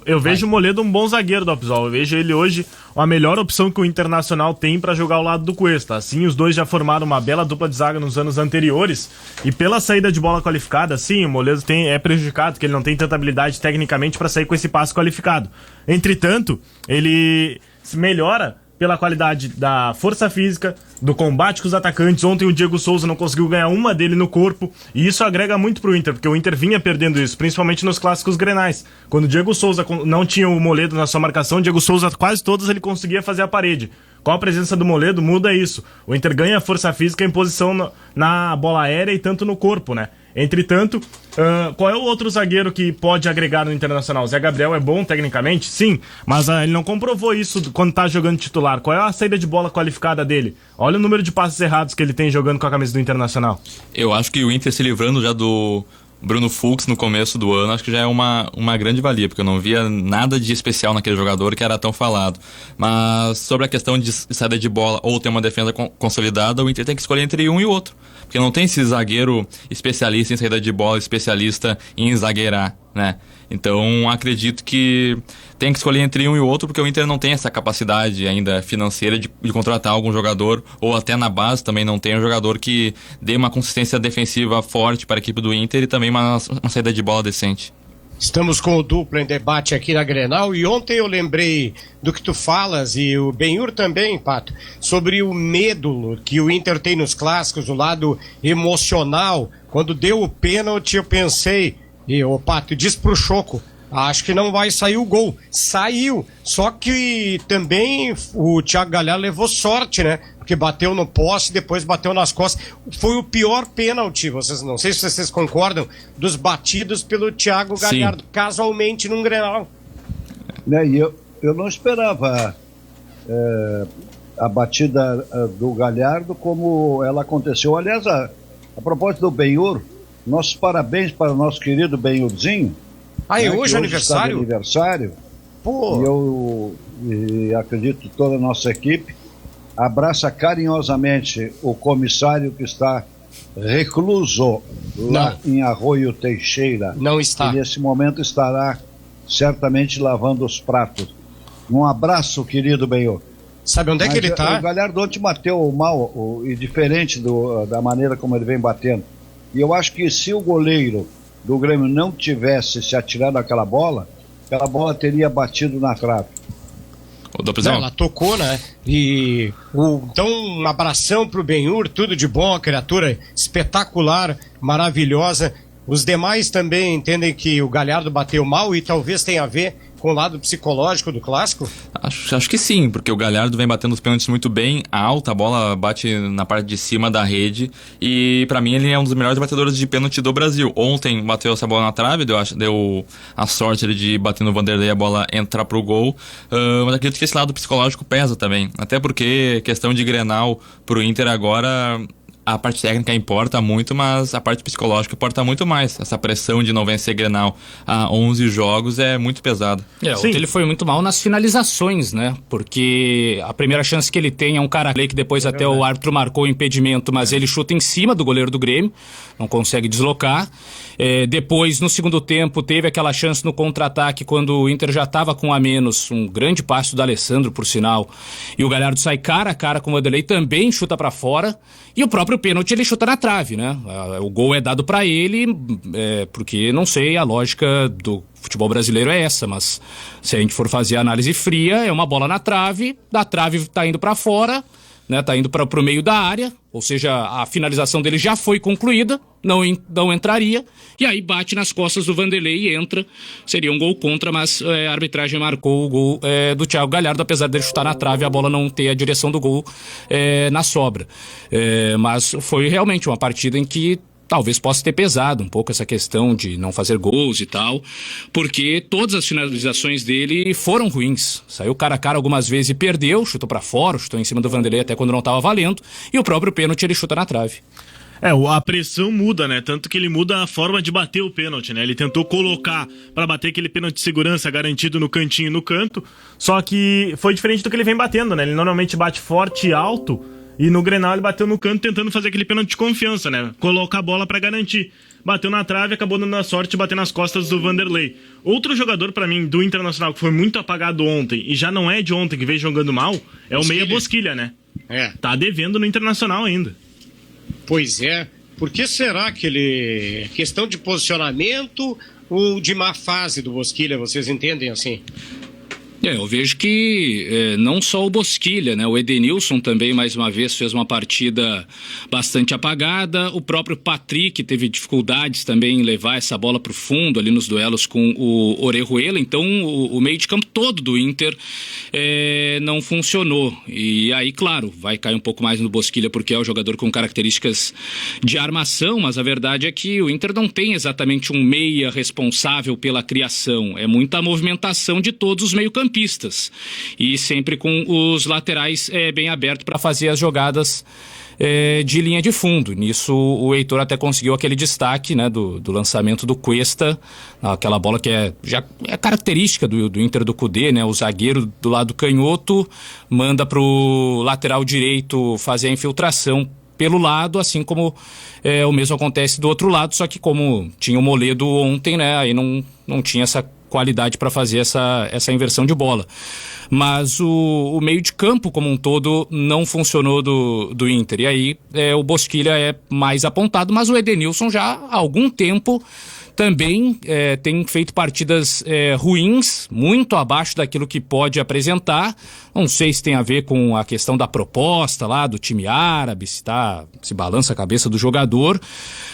Eu vejo o Moledo um bom zagueiro do Dalpisol. Eu vejo ele hoje a melhor opção que o Internacional tem para jogar ao lado do Cuesta. Assim, os dois já formaram uma bela dupla de zaga nos anos anteriores, e pela saída de bola qualificada, sim, o Moledo é prejudicado, porque ele não tem tanta habilidade tecnicamente para sair com esse passe qualificado. Entretanto, ele se melhora pela qualidade da força física, do combate com os atacantes. Ontem o Diego Souza não conseguiu ganhar uma dele no corpo, e isso agrega muito pro Inter, porque o Inter vinha perdendo isso, principalmente nos clássicos grenais. Quando o Diego Souza não tinha o Moledo na sua marcação, o Diego Souza quase todas ele conseguia fazer a parede. Com a presença do Moledo, muda isso. O Inter ganha força física em posição na bola aérea e tanto no corpo, né? Entretanto, qual é o outro zagueiro que pode agregar no Internacional? O Zé Gabriel é bom tecnicamente? Sim, mas ele não comprovou isso quando tá jogando titular. Qual é a saída de bola qualificada dele? Olha o número de passes errados que ele tem jogando com a camisa do Internacional. Eu acho que o Inter se livrando já do Bruno Fux no começo do ano, acho que já é uma grande valia, porque eu não via nada de especial naquele jogador que era tão falado. Mas sobre a questão de saída de bola ou ter uma defesa consolidada, o Inter tem que escolher entre um e outro. Porque não tem esse zagueiro especialista em saída de bola, especialista em zagueirar, né? Então acredito que tem que escolher entre um e outro, porque o Inter não tem essa capacidade ainda financeira de contratar algum jogador, ou até na base também não tem um jogador que dê uma consistência defensiva forte para a equipe do Inter e também uma saída de bola decente. Estamos com o Dupla em debate aqui na Grenal, e ontem eu lembrei do que tu falas, e o Benhur também, Pato, sobre o medo que o Inter tem nos clássicos, o lado emocional. Quando deu o pênalti, eu pensei, e o Pato disse pro Choco, acho que não vai sair o gol. Saiu, só que também o Thiago Galhardo levou sorte, né? Porque bateu no poste, depois bateu nas costas. Foi o pior pênalti, não sei se vocês concordam, dos batidos pelo Thiago Galhardo, casualmente num Grenal. E eu não esperava a batida do Galhardo como ela aconteceu. Aliás, a propósito do Benhur, nossos parabéns para o nosso querido Benhurzinho. Ah, é hoje aniversário? Aniversário. Pô. E acredito que toda a nossa equipe abraça carinhosamente o comissário que está recluso lá em Arroio Teixeira. Não está. E nesse momento estará certamente lavando os pratos. Um abraço, querido Benhur. Sabe onde é que ele está? O Galhardo ontem bateu mal e diferente da maneira como ele vem batendo. E eu acho que se o goleiro do Grêmio não tivesse se atirado aquela bola teria batido na trave. Não, ela tocou, né? Então, um abração pro Benhur, tudo de bom, a criatura espetacular, maravilhosa. Os demais também entendem que o Galhardo bateu mal e talvez tenha a ver com o lado psicológico do clássico? Acho que sim, porque o Galhardo vem batendo os pênaltis muito bem, alta, a bola bate na parte de cima da rede, e pra mim ele é um dos melhores batedores de pênalti do Brasil. Ontem bateu essa bola na trave, deu a sorte de bater no Vanderlei e a bola entrar pro gol, mas acredito que esse lado psicológico pesa também, até porque questão de Grenal pro Inter agora, a parte técnica importa muito, mas a parte psicológica importa muito mais. Essa pressão de não vencer Grenal a 11 jogos é muito pesada. Ontem ele foi muito mal nas finalizações, né? Porque a primeira chance que ele tem é um cara que depois até o árbitro marcou o impedimento, mas ele chuta em cima do goleiro do Grêmio, não consegue deslocar. Depois, no segundo tempo, teve aquela chance no contra-ataque quando o Inter já estava com a menos, um grande passe do Alessandro, por sinal, e o Galhardo sai cara a cara com o Vanderlei, também chuta pra fora, e o próprio pênalti ele chuta na trave, né? O gol é dado pra ele, porque não sei, a lógica do futebol brasileiro é essa, mas se a gente for fazer a análise fria, é uma bola na trave, da trave tá indo pra fora, né? Tá indo pro meio da área, ou seja, a finalização dele já foi concluída, não entraria, e aí bate nas costas do Vanderlei e entra, seria um gol contra, mas a arbitragem marcou o gol do Thiago Galhardo, apesar dele chutar na trave, a bola não ter a direção do gol na sobra. Mas foi realmente uma partida em que talvez possa ter pesado um pouco essa questão de não fazer gols e tal, porque todas as finalizações dele foram ruins. Saiu cara a cara algumas vezes e perdeu, chutou pra fora, chutou em cima do Vanderlei até quando não tava valendo, e o próprio pênalti ele chuta na trave. A pressão muda, né? Tanto que ele muda a forma de bater o pênalti, né? Ele tentou colocar pra bater aquele pênalti de segurança garantido no cantinho e no canto, só que foi diferente do que ele vem batendo, né? Ele normalmente bate forte e alto, E no Grenal ele bateu no canto tentando fazer aquele pênalti de confiança, né? Colocar a bola pra garantir. Bateu na trave, acabou dando a sorte de bater nas costas do Vanderlei. Outro jogador pra mim do Internacional que foi muito apagado ontem e já não é de ontem que veio jogando mal é o meia Bosquilha, né? Tá devendo no Internacional ainda. Pois é. Por que será que ele... Questão de posicionamento ou de má fase do Bosquilha, vocês entendem assim? Eu vejo que não só o Bosquilha, né? O Edenilson também, mais uma vez, fez uma partida bastante apagada. O próprio Patrick teve dificuldades também em levar essa bola para o fundo ali nos duelos com o Orejuela. Então, o meio de campo todo do Inter não funcionou. E aí, claro, vai cair um pouco mais no Bosquilha porque é o jogador com características de armação, mas a verdade é que o Inter não tem exatamente um meia responsável pela criação. É muita movimentação de todos os meio-campistas. E sempre com os laterais bem abertos para fazer as jogadas de linha de fundo. Nisso o Heitor até conseguiu aquele destaque, né, do lançamento do Cuesta, aquela bola que já é característica do Inter do Kudê, né? O zagueiro do lado canhoto manda pro lateral direito fazer a infiltração pelo lado, assim como o mesmo acontece do outro lado, só que como tinha o Moledo ontem, né, aí não tinha essa qualidade para fazer essa inversão de bola. Mas o meio de campo como um todo não funcionou do Inter. E aí o Bosquilha é mais apontado, mas o Edenilson já há algum tempo também tem feito partidas ruins, muito abaixo daquilo que pode apresentar. Não sei se tem a ver com a questão da proposta lá do time árabe, se balança a cabeça do jogador.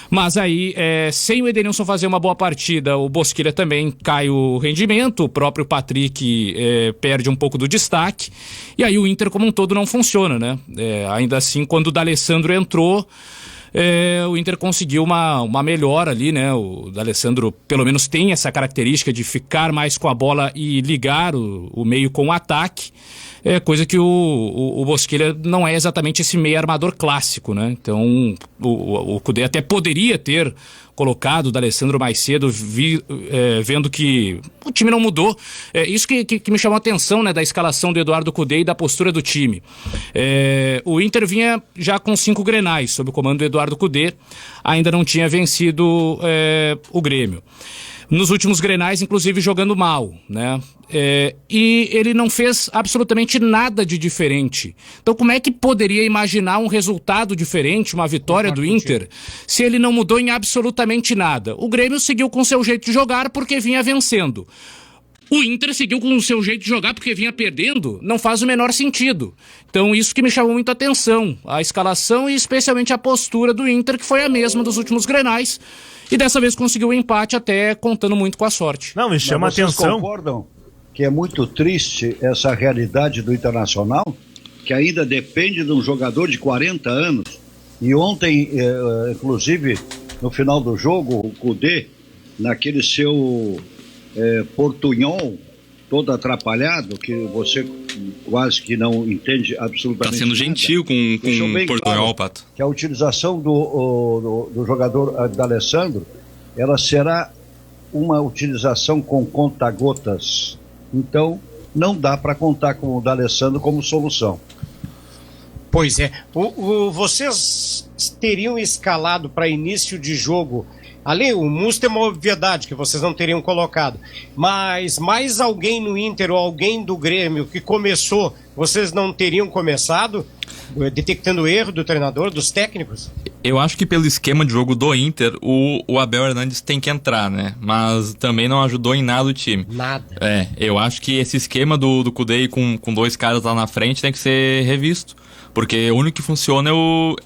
Mas aí, sem o Edenilson fazer uma boa partida, o Bosquilha também cai o rendimento, o próprio Patrick perde um pouco do destaque, e aí o Inter como um todo não funciona, né? Ainda assim, quando o D'Alessandro entrou, o Inter conseguiu uma melhora ali, né? O D'Alessandro pelo menos tem essa característica de ficar mais com a bola e ligar o meio com o ataque, coisa que o Bosquilha não é exatamente esse meio armador clássico, né? Então o Kudê até poderia ter colocado o D'Alessandro mais cedo, vendo que o time não mudou. Isso que me chamou a atenção, né, da escalação do Eduardo Kudê e da postura do time. O Inter vinha já com 5 grenais, sob o comando do Eduardo Kudê, ainda não tinha vencido o Grêmio. Nos últimos grenais, inclusive, jogando mal, né? E ele não fez absolutamente nada de diferente. Então, como é que poderia imaginar um resultado diferente, uma vitória do Inter, se ele não mudou em absolutamente nada? O Grêmio seguiu com seu jeito de jogar porque vinha vencendo. O Inter seguiu com o seu jeito de jogar porque vinha perdendo, não faz o menor sentido. Então isso que me chamou muito a atenção, a escalação e especialmente a postura do Inter, que foi a mesma dos últimos grenais, e dessa vez conseguiu o empate até contando muito com a sorte. Não, me chama a atenção. Vocês concordam que é muito triste essa realidade do Internacional, que ainda depende de um jogador de 40 anos, e ontem, inclusive, no final do jogo, o Kudê, naquele seu... portunhol, todo atrapalhado, que você quase que não entende absolutamente Tá sendo nada. gentil com o portunhol, Pato. Que a utilização do jogador D'Alessandro, ela será uma utilização com conta-gotas. Então, não dá para contar com o D'Alessandro como solução. Pois é. Vocês teriam escalado para início de jogo... Ali, o Musto é uma obviedade que vocês não teriam colocado. Mas mais alguém no Inter ou alguém do Grêmio que começou, vocês não teriam começado? Detectando erro do treinador, dos técnicos? Eu acho que pelo esquema de jogo do Inter, o Abel Hernandes tem que entrar, né? Mas também não ajudou em nada o time. Nada. Eu acho que esse esquema do Kudê com 2 caras lá na frente tem que ser revisto. Porque o único que funciona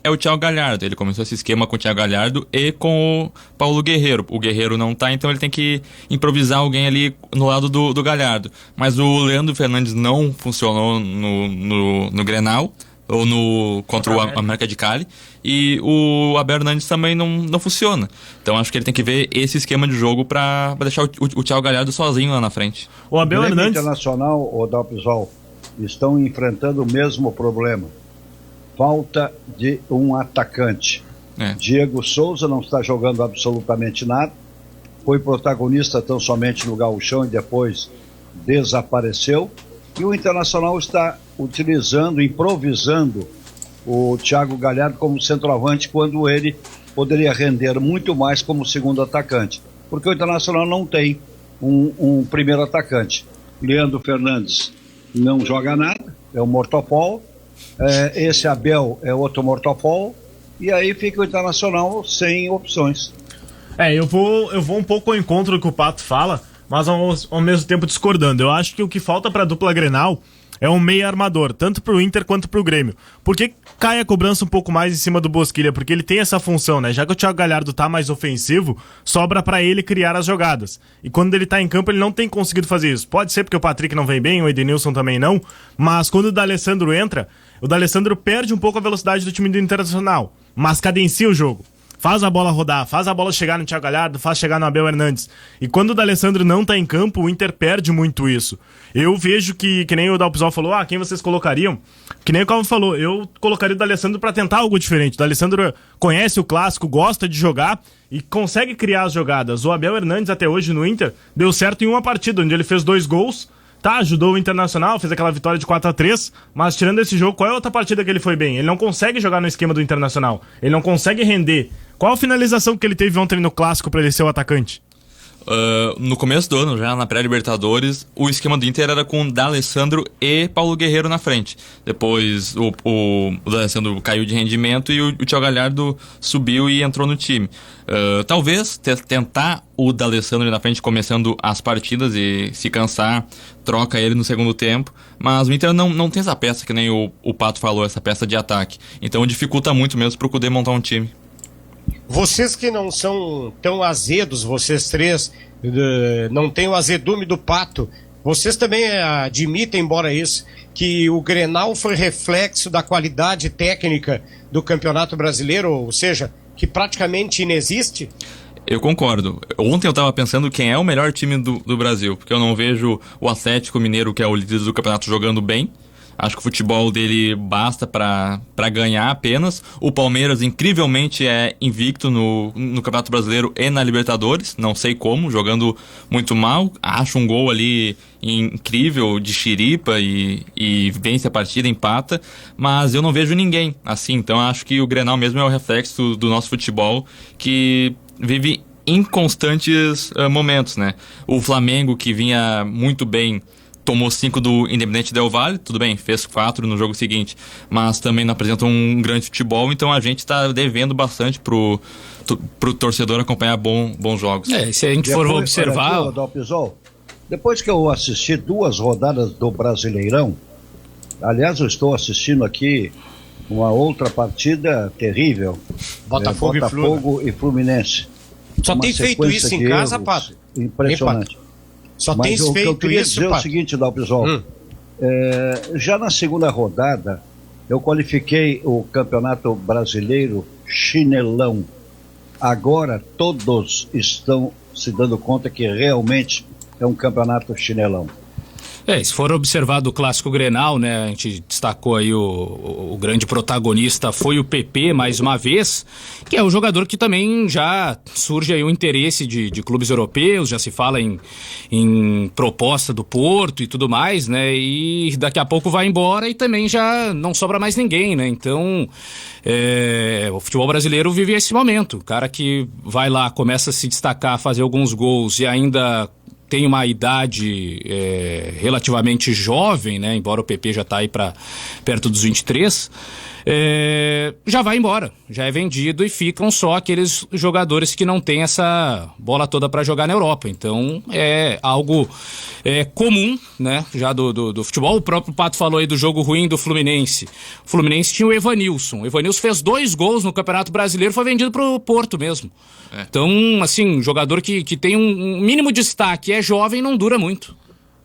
é o Thiago Galhardo. Ele começou esse esquema com o Thiago Galhardo e com o Paulo Guerreiro. O Guerreiro não tá, então ele tem que improvisar alguém ali no lado do Galhardo. Mas o Leandro Fernandes não funcionou no Grenal, ou contra o América de Cali. E o Abel Hernandes também não funciona. Então acho que ele tem que ver esse esquema de jogo para deixar o Thiago Galhardo sozinho lá na frente. O Abel Hernandes... Internacional, o Dalpisol, estão enfrentando o mesmo problema. Falta de um atacante. Diego Souza não está jogando absolutamente nada. Foi protagonista tão somente no Gauchão e depois desapareceu. E o Internacional está improvisando o Thiago Galhardo como centroavante, quando ele poderia render muito mais como segundo atacante. Porque o Internacional não tem um primeiro atacante. Leandro Fernandes não joga nada, é um mortopol. Esse Abel é outro mortopol. E aí fica o Internacional sem opções. Eu vou um pouco ao encontro do que o Pato fala, mas ao mesmo tempo discordando. Eu acho que o que falta para a dupla Grenal é um meia armador, tanto pro Inter quanto pro Grêmio. Por que cai a cobrança um pouco mais em cima do Bosquilha? Porque ele tem essa função, né? Já que o Thiago Galhardo tá mais ofensivo, sobra pra ele criar as jogadas. E quando ele tá em campo, ele não tem conseguido fazer isso. Pode ser porque o Patrick não vem bem, o Edenilson também não, mas quando o D'Alessandro entra, o D'Alessandro perde um pouco a velocidade do time do Internacional, mas cadencia o jogo. Faz a bola rodar, faz a bola chegar no Thiago Galhardo, faz chegar no Abel Hernandes. E quando o D'Alessandro não tá em campo, o Inter perde muito isso. Eu vejo que nem o Dalpisol falou, quem vocês colocariam? Que nem o Calvin falou, eu colocaria o D'Alessandro pra tentar algo diferente. O D'Alessandro conhece o clássico, gosta de jogar e consegue criar as jogadas. O Abel Hernandes até hoje no Inter deu certo em uma partida, onde ele fez 2 gols, ajudou o Internacional, fez aquela vitória de 4-3, mas tirando esse jogo, qual é a outra partida que ele foi bem? Ele não consegue jogar no esquema do Internacional, ele não consegue render. Qual a finalização que ele teve ontem no Clássico para ele ser o atacante? No começo do ano, já na pré-Libertadores, o esquema do Inter era com D'Alessandro e Paulo Guerreiro na frente. Depois o D'Alessandro caiu de rendimento e o Thiago Galhardo subiu e entrou no time. Talvez tentar o D'Alessandro na frente começando as partidas e se cansar, troca ele no segundo tempo. Mas o Inter não tem essa peça, que nem o Pato falou, essa peça de ataque. Então dificulta muito mesmo para poder montar um time. Vocês que não são tão azedos, vocês três, não tem o azedume do Pato, vocês também admitem, embora isso, que o Grenal foi reflexo da qualidade técnica do Campeonato Brasileiro, ou seja, que praticamente inexiste? Eu concordo. Ontem eu tava pensando quem é o melhor time do Brasil, porque eu não vejo o Atlético Mineiro, que é o líder do campeonato, jogando bem. Acho que o futebol dele basta para ganhar apenas. O Palmeiras, incrivelmente, é invicto no Campeonato Brasileiro e na Libertadores. Não sei como, jogando muito mal. Acho um gol ali incrível de chiripa e vence a partida, empata. Mas eu não vejo ninguém assim. Então acho que o Grenal mesmo é o reflexo do nosso futebol, que vive inconstantes momentos, né? O Flamengo, que vinha muito bem, tomou 5 do Independente Del Valle, tudo bem, fez 4 no jogo seguinte, mas também não apresenta um grande futebol, então a gente está devendo bastante pro torcedor acompanhar bons jogos. Se a gente for observar... Depois que eu assisti 2 rodadas do Brasileirão, aliás, eu estou assistindo aqui uma outra partida terrível, Botafogo e Fluminense. Só tem feito isso em casa, Pato? Impressionante. Só tem feito isso, Pato. Mas o que eu queria dizer é o seguinte, Dalpisol. Já na segunda rodada, eu qualifiquei o Campeonato Brasileiro chinelão. Agora todos estão se dando conta que realmente é um campeonato chinelão. Se for observar do Clássico Grenal, né, a gente destacou aí o grande protagonista foi o PP, mais uma vez, que é o jogador que também já surge aí o interesse de clubes europeus, já se fala em proposta do Porto e tudo mais, né, e daqui a pouco vai embora e também já não sobra mais ninguém, né, então o futebol brasileiro vive esse momento, o cara que vai lá, começa a se destacar, fazer alguns gols e ainda tem uma idade relativamente jovem, né? Embora o PP já está aí para perto dos 23, já vai embora, já é vendido e ficam só aqueles jogadores que não têm essa bola toda para jogar na Europa. Então é algo comum, né? Já do futebol. O próprio Pato falou aí do jogo ruim do Fluminense. O Fluminense tinha o Evanilson. O Evanilson fez 2 gols no Campeonato Brasileiro, foi vendido pro Porto mesmo. Então, assim, jogador que tem um mínimo destaque, é jovem, não dura muito.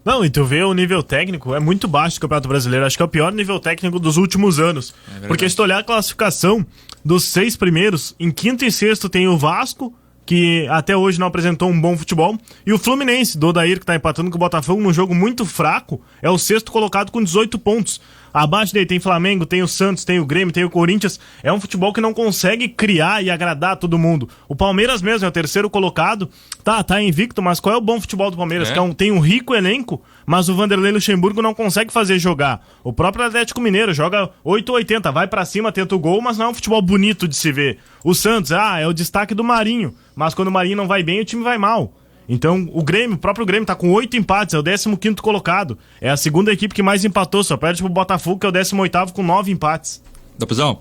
Não, e tu vê o nível técnico, é muito baixo do Campeonato Brasileiro. Acho que é o pior nível técnico dos últimos anos. Porque se tu olhar a classificação dos 6 primeiros, em 5º e 6º tem o Vasco, que até hoje não apresentou um bom futebol, e o Fluminense, do Odair, que tá empatando com o Botafogo num jogo muito fraco, é o 6º colocado com 18 pontos. Abaixo dele tem Flamengo, tem o Santos, tem o Grêmio, tem o Corinthians. É um futebol que não consegue criar e agradar todo mundo. O Palmeiras mesmo é o terceiro colocado. Tá invicto, mas qual é o bom futebol do Palmeiras? Tem um rico elenco, mas o Vanderlei Luxemburgo não consegue fazer jogar. O próprio Atlético Mineiro joga 8-80, vai pra cima, tenta o gol, mas não é um futebol bonito de se ver. O Santos, é o destaque do Marinho, mas quando o Marinho não vai bem, o time vai mal. Então o próprio Grêmio tá com 8 empates, é o 15º colocado. É a segunda equipe que mais empatou, só perde pro Botafogo, que é o 18º com 9 empates. Dopizão.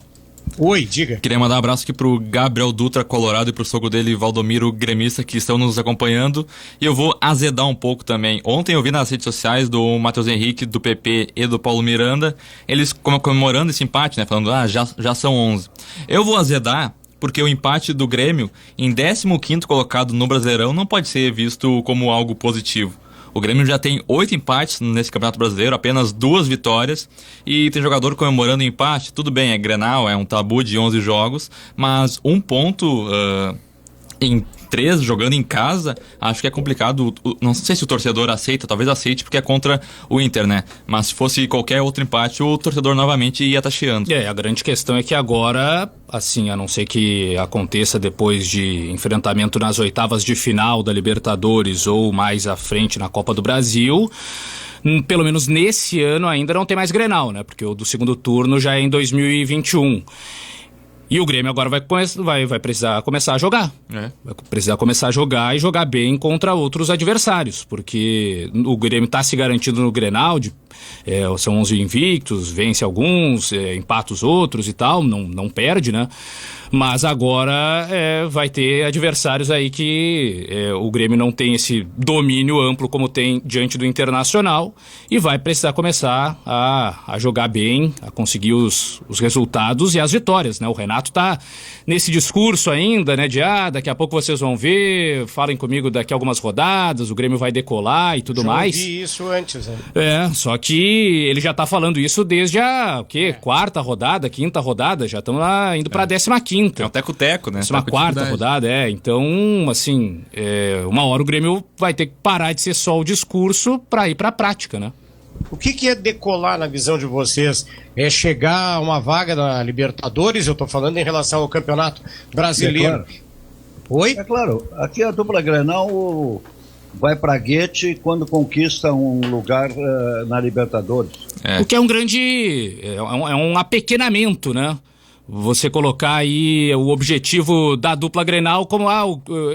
Oi, diga. Queria mandar um abraço aqui pro Gabriel Dutra, colorado, e pro sogro dele, Valdomiro, gremista, que estão nos acompanhando. E eu vou azedar um pouco também. Ontem eu vi nas redes sociais do Matheus Henrique, do PP e do Paulo Miranda, eles comemorando esse empate, né? Falando, já são 11. Eu vou azedar porque o empate do Grêmio em 15º colocado no Brasileirão não pode ser visto como algo positivo. O Grêmio já tem 8 empates nesse Campeonato Brasileiro, apenas 2 vitórias, e tem jogador comemorando o empate. Tudo bem, é Grenal, é um tabu de 11 jogos, mas um ponto em 3 jogando em casa, acho que é complicado. Não sei se o torcedor aceita, talvez aceite porque é contra o Inter, né? Mas se fosse qualquer outro empate, o torcedor novamente ia estar chiando. A grande questão é que agora, assim, a não ser que aconteça depois de enfrentamento nas oitavas de final da Libertadores ou mais à frente na Copa do Brasil, pelo menos nesse ano ainda não tem mais Grenal, né? Porque o do segundo turno já é em 2021. E o Grêmio agora vai precisar começar a jogar. Vai precisar começar a jogar e jogar bem contra outros adversários. Porque o Grêmio está se garantindo no Grenal, são 11 invictos, vence alguns, empata os outros e tal, não perde, né? Mas agora vai ter adversários aí que o Grêmio não tem esse domínio amplo como tem diante do Internacional e vai precisar começar a jogar bem, a conseguir os resultados e as vitórias, né? O Renato tá nesse discurso ainda, né? Daqui a pouco vocês vão ver, falem comigo daqui a algumas rodadas, o Grêmio vai decolar e tudo mais. Eu vi isso antes, né? Só que ele já tá falando isso desde a quarta rodada, quinta rodada, já estão lá indo pra 15ª. É um teco-teco, né? Uma quarta rodada, Então, assim, uma hora o Grêmio vai ter que parar de ser só o discurso pra ir pra prática, né? O que é decolar na visão de vocês? É chegar a uma vaga na Libertadores? Eu tô falando em relação ao Campeonato Brasileiro. Claro. Oi? É claro, aqui a dupla Grenal vai pra guete quando conquista um lugar na Libertadores. O que é um grande... é um apequenamento, né? Você colocar aí o objetivo da dupla Grenal como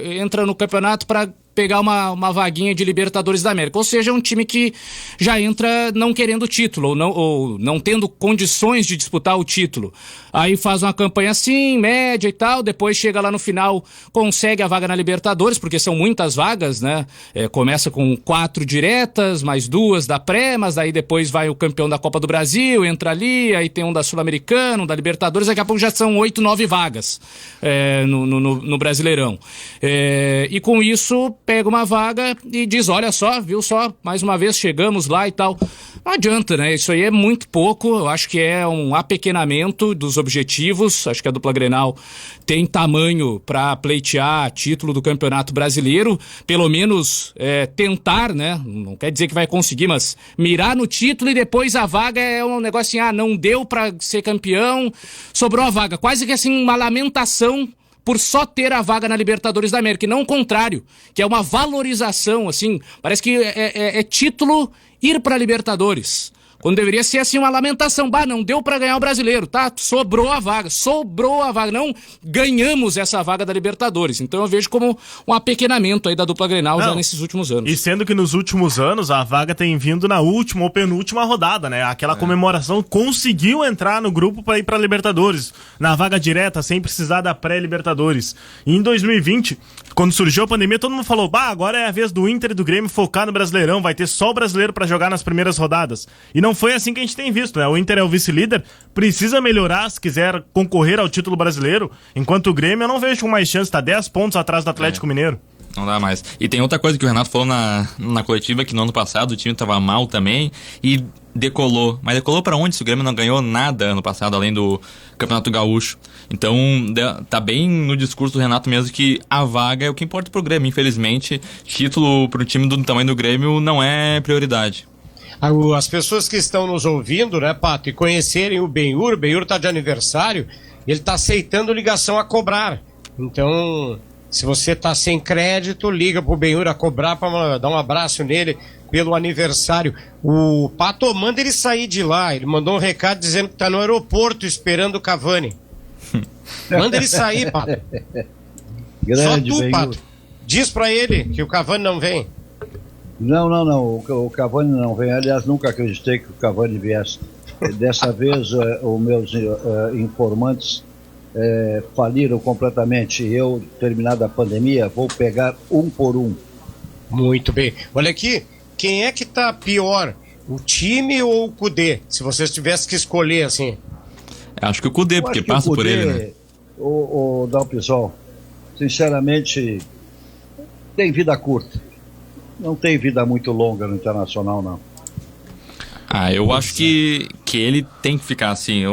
entra no campeonato para pegar uma vaguinha de Libertadores da América. Ou seja, é um time que já entra não querendo o título, ou não tendo condições de disputar o título. Aí faz uma campanha assim, média e tal, depois chega lá no final, consegue a vaga na Libertadores, porque são muitas vagas, né? Começa com 4 diretas, mais 2 da pré, mas daí depois vai o campeão da Copa do Brasil, entra ali, aí tem um da Sul-Americana, um da Libertadores, daqui a pouco já são 8, 9 vagas no Brasileirão. E com isso pega uma vaga e diz, olha só, viu só, mais uma vez chegamos lá e tal. Não adianta, né? Isso aí é muito pouco, eu acho que é um apequenamento dos objetivos, acho que a dupla Grenal tem tamanho para pleitear título do Campeonato Brasileiro, pelo menos tentar, né? Não quer dizer que vai conseguir, mas mirar no título e depois a vaga é um negócio assim, não deu para ser campeão, sobrou a vaga, quase que assim uma lamentação por só ter a vaga na Libertadores da América, e não o contrário, que é uma valorização, assim, parece que é título ir para Libertadores, quando deveria ser assim uma lamentação, não deu pra ganhar o Brasileiro, tá? Sobrou a vaga, não ganhamos essa vaga da Libertadores, então eu vejo como um apequenamento aí da dupla Grenal já nesses últimos anos. E sendo que nos últimos anos a vaga tem vindo na última ou penúltima rodada, né? Aquela comemoração conseguiu entrar no grupo pra ir pra Libertadores, na vaga direta, sem precisar da pré-Libertadores. E em 2020, quando surgiu a pandemia, todo mundo falou, agora é a vez do Inter e do Grêmio focar no Brasileirão, vai ter só o Brasileiro pra jogar nas primeiras rodadas. E não foi assim que a gente tem visto, né? O Inter é o vice-líder, precisa melhorar se quiser concorrer ao título brasileiro, enquanto o Grêmio eu não vejo com mais chance, tá 10 pontos atrás do Atlético Mineiro. Não dá mais. E tem outra coisa que o Renato falou na coletiva, que no ano passado o time tava mal também e decolou. Mas decolou pra onde se o Grêmio não ganhou nada ano passado, além do Campeonato Gaúcho? Então tá bem no discurso do Renato mesmo que a vaga é o que importa pro Grêmio. Infelizmente, título pro time do tamanho do Grêmio não é prioridade. As pessoas que estão nos ouvindo, né, Pato, e conhecerem o Benhur tá de aniversário, ele tá aceitando ligação a cobrar. Então, se você tá sem crédito, liga pro Benhur a cobrar para dar um abraço nele pelo aniversário. O Pato manda ele sair de lá, ele mandou um recado dizendo que tá no aeroporto esperando o Cavani. Manda ele sair, Pato. Grande, só tu, Benhur. Pato. Diz pra ele que o Cavani não vem. Não. O Cavani não vem. Aliás, nunca acreditei que o Cavani viesse. Dessa vez, os meus informantes faliram completamente. Eu, terminada a pandemia, vou pegar um por um. Muito bem. Olha aqui, quem é que tá pior? O time ou o Cudê? Se vocês tivessem que escolher, assim. Acho que o Cudê, porque passa por ele, né? O Dalpisol, sinceramente, tem vida curta. Não tem vida muito longa no Internacional, não. Eu acho que ele tem que ficar assim.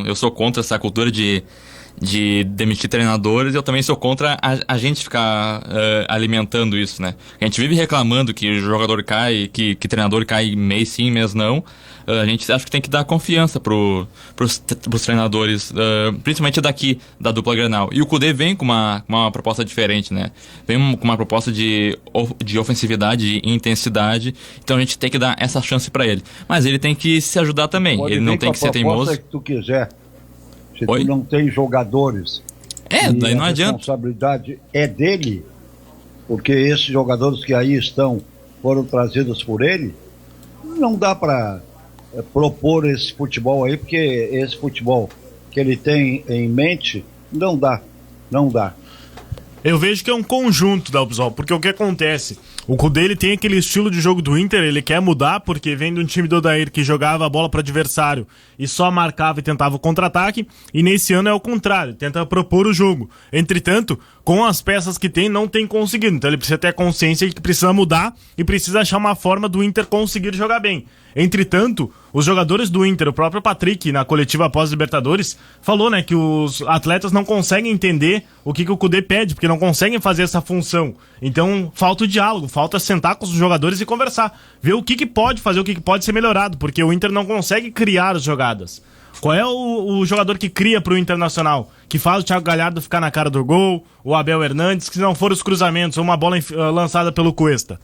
Eu sou contra essa cultura de demitir treinadores. Eu também sou contra a gente ficar alimentando isso, né? A gente vive reclamando que o jogador cai, que treinador cai mês sim, mês não. A gente acha que tem que dar confiança pros treinadores, principalmente daqui, da dupla Grenal. E o Cudê vem com uma proposta diferente, né? Vem com uma proposta de ofensividade e intensidade. Então a gente tem que dar essa chance pra ele. Mas ele tem que se ajudar também. Ele não tem que ser teimoso. Que tu quiser. Se Oi? tu não tem jogadores, daí não a adianta. A responsabilidade é dele, porque esses jogadores que aí estão foram trazidos por ele. Não dá para propor esse futebol aí, porque esse futebol que ele tem em mente não dá. Eu vejo que é um conjunto da Dalpisol, porque o que acontece? O Cudê, ele tem aquele estilo de jogo do Inter, ele quer mudar porque vem de um time do Odair que jogava a bola para o adversário e só marcava e tentava o contra-ataque, e nesse ano é o contrário, tenta propor o jogo. Entretanto, com as peças que tem, não tem conseguido, então ele precisa ter a consciência de que precisa mudar e precisa achar uma forma do Inter conseguir jogar bem. Entretanto, os jogadores do Inter, o próprio Patrick, na coletiva pós-Libertadores, falou, né, que os atletas não conseguem entender o que o Cudê pede, porque não conseguem fazer essa função. Então, falta o diálogo, falta sentar com os jogadores e conversar, ver o que pode fazer, o que pode ser melhorado, porque o Inter não consegue criar as jogadas. Qual é o jogador que cria pro Internacional? Que faz o Thiago Galhardo ficar na cara do gol, o Abel Hernandes, que não for os cruzamentos ou uma bola lançada pelo Cuesta?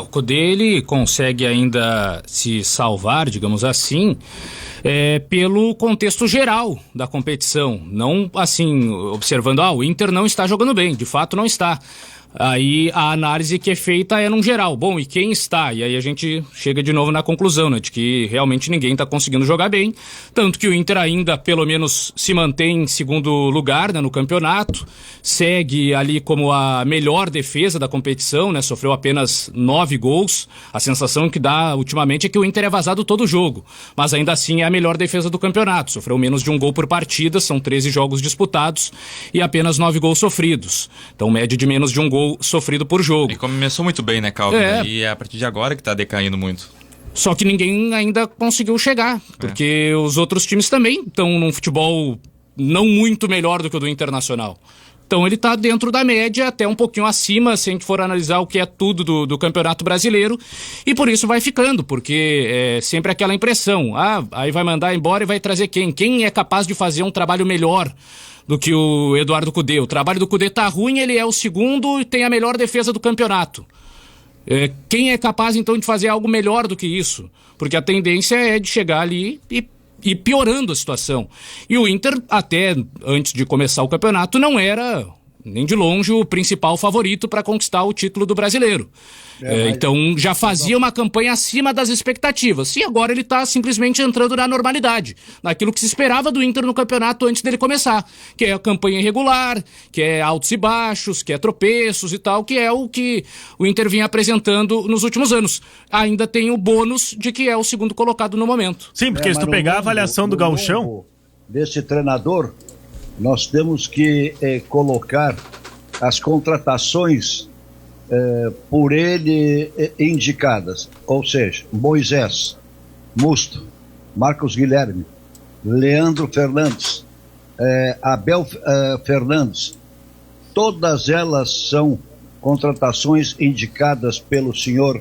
O Cudê, ele consegue ainda se salvar, digamos assim, pelo contexto geral da competição. Não, assim, observando, o Inter não está jogando bem, de fato não está. Aí a análise que é feita é num geral. Bom, e quem está? E aí a gente chega de novo na conclusão, né? De que realmente ninguém está conseguindo jogar bem. Tanto que o Inter ainda, pelo menos, se mantém em segundo lugar, né, no campeonato. Segue ali como a melhor defesa da competição, né? Sofreu apenas 9 gols. A sensação que dá ultimamente é que o Inter é vazado todo o jogo. Mas ainda assim é a melhor defesa do campeonato. Sofreu menos de um gol por partida, são 13 jogos disputados e apenas 9 gols sofridos. Então, média de menos de um gol sofrido por jogo. E começou muito bem, né, Calvin? E é a partir de agora que tá decaindo muito. Só que ninguém ainda conseguiu chegar, porque os outros times também estão num futebol não muito melhor do que o do Internacional. Então ele tá dentro da média, até um pouquinho acima, se a gente for analisar o que é tudo do Campeonato Brasileiro, e por isso vai ficando, porque é sempre aquela impressão, aí vai mandar embora e vai trazer quem? Quem é capaz de fazer um trabalho melhor do que o Eduardo Cudê? O trabalho do Cudê tá ruim, ele é o segundo e tem a melhor defesa do campeonato. Quem é capaz então de fazer algo melhor do que isso? Porque a tendência é de chegar ali e piorando a situação. E o Inter, até antes de começar o campeonato, não era nem de longe o principal favorito para conquistar o título do Brasileiro. Então já fazia uma campanha acima das expectativas. E agora ele está simplesmente entrando na normalidade, naquilo que se esperava do Inter no campeonato antes dele começar, que é a campanha irregular, que é altos e baixos, que é tropeços e tal, que é o que o Inter vinha apresentando nos últimos anos. Ainda tem o bônus de que é o segundo colocado no momento. Sim, porque se tu pegar a avaliação do Gauchão desse treinador, nós temos que colocar as contratações por ele indicadas, ou seja, Moisés, Musto, Marcos Guilherme, Leandro Fernandes, Abel Fernandes, todas elas são contratações indicadas pelo senhor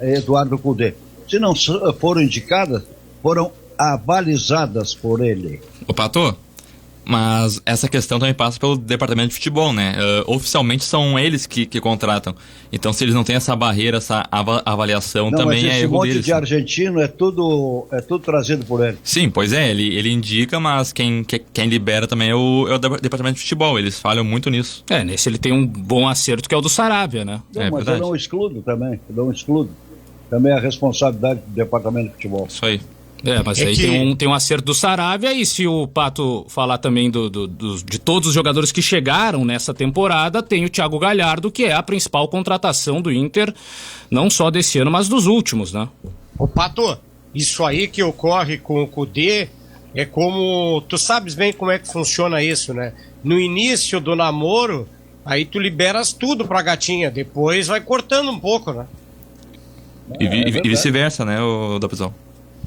Eduardo Cudê. Se não foram indicadas, foram avalizadas por ele. Ô, Pato, mas essa questão também passa pelo departamento de futebol, né? Oficialmente são eles que contratam. Então, se eles não têm essa barreira, essa avaliação, não, também é erro deles. Esse monte de argentino é tudo trazido por ele. Sim, pois é, ele indica, mas quem libera também é o departamento de futebol. Eles falham muito nisso. Nesse ele tem um bom acerto, que é o do Saravia, né? Não, mas verdade. Eu não excludo também. Também é a responsabilidade do departamento de futebol. Isso aí. Mas aí tem um acerto do Saravia, e se o Pato falar também de todos os jogadores que chegaram nessa temporada, tem o Thiago Galhardo, que é a principal contratação do Inter, não só desse ano, mas dos últimos, né? Ô, Pato, isso aí que ocorre com o Cudê é como... Tu sabes bem como é que funciona isso, né? No início do namoro, aí tu liberas tudo pra gatinha, depois vai cortando um pouco, né? E vice-versa, né, o Dapizão?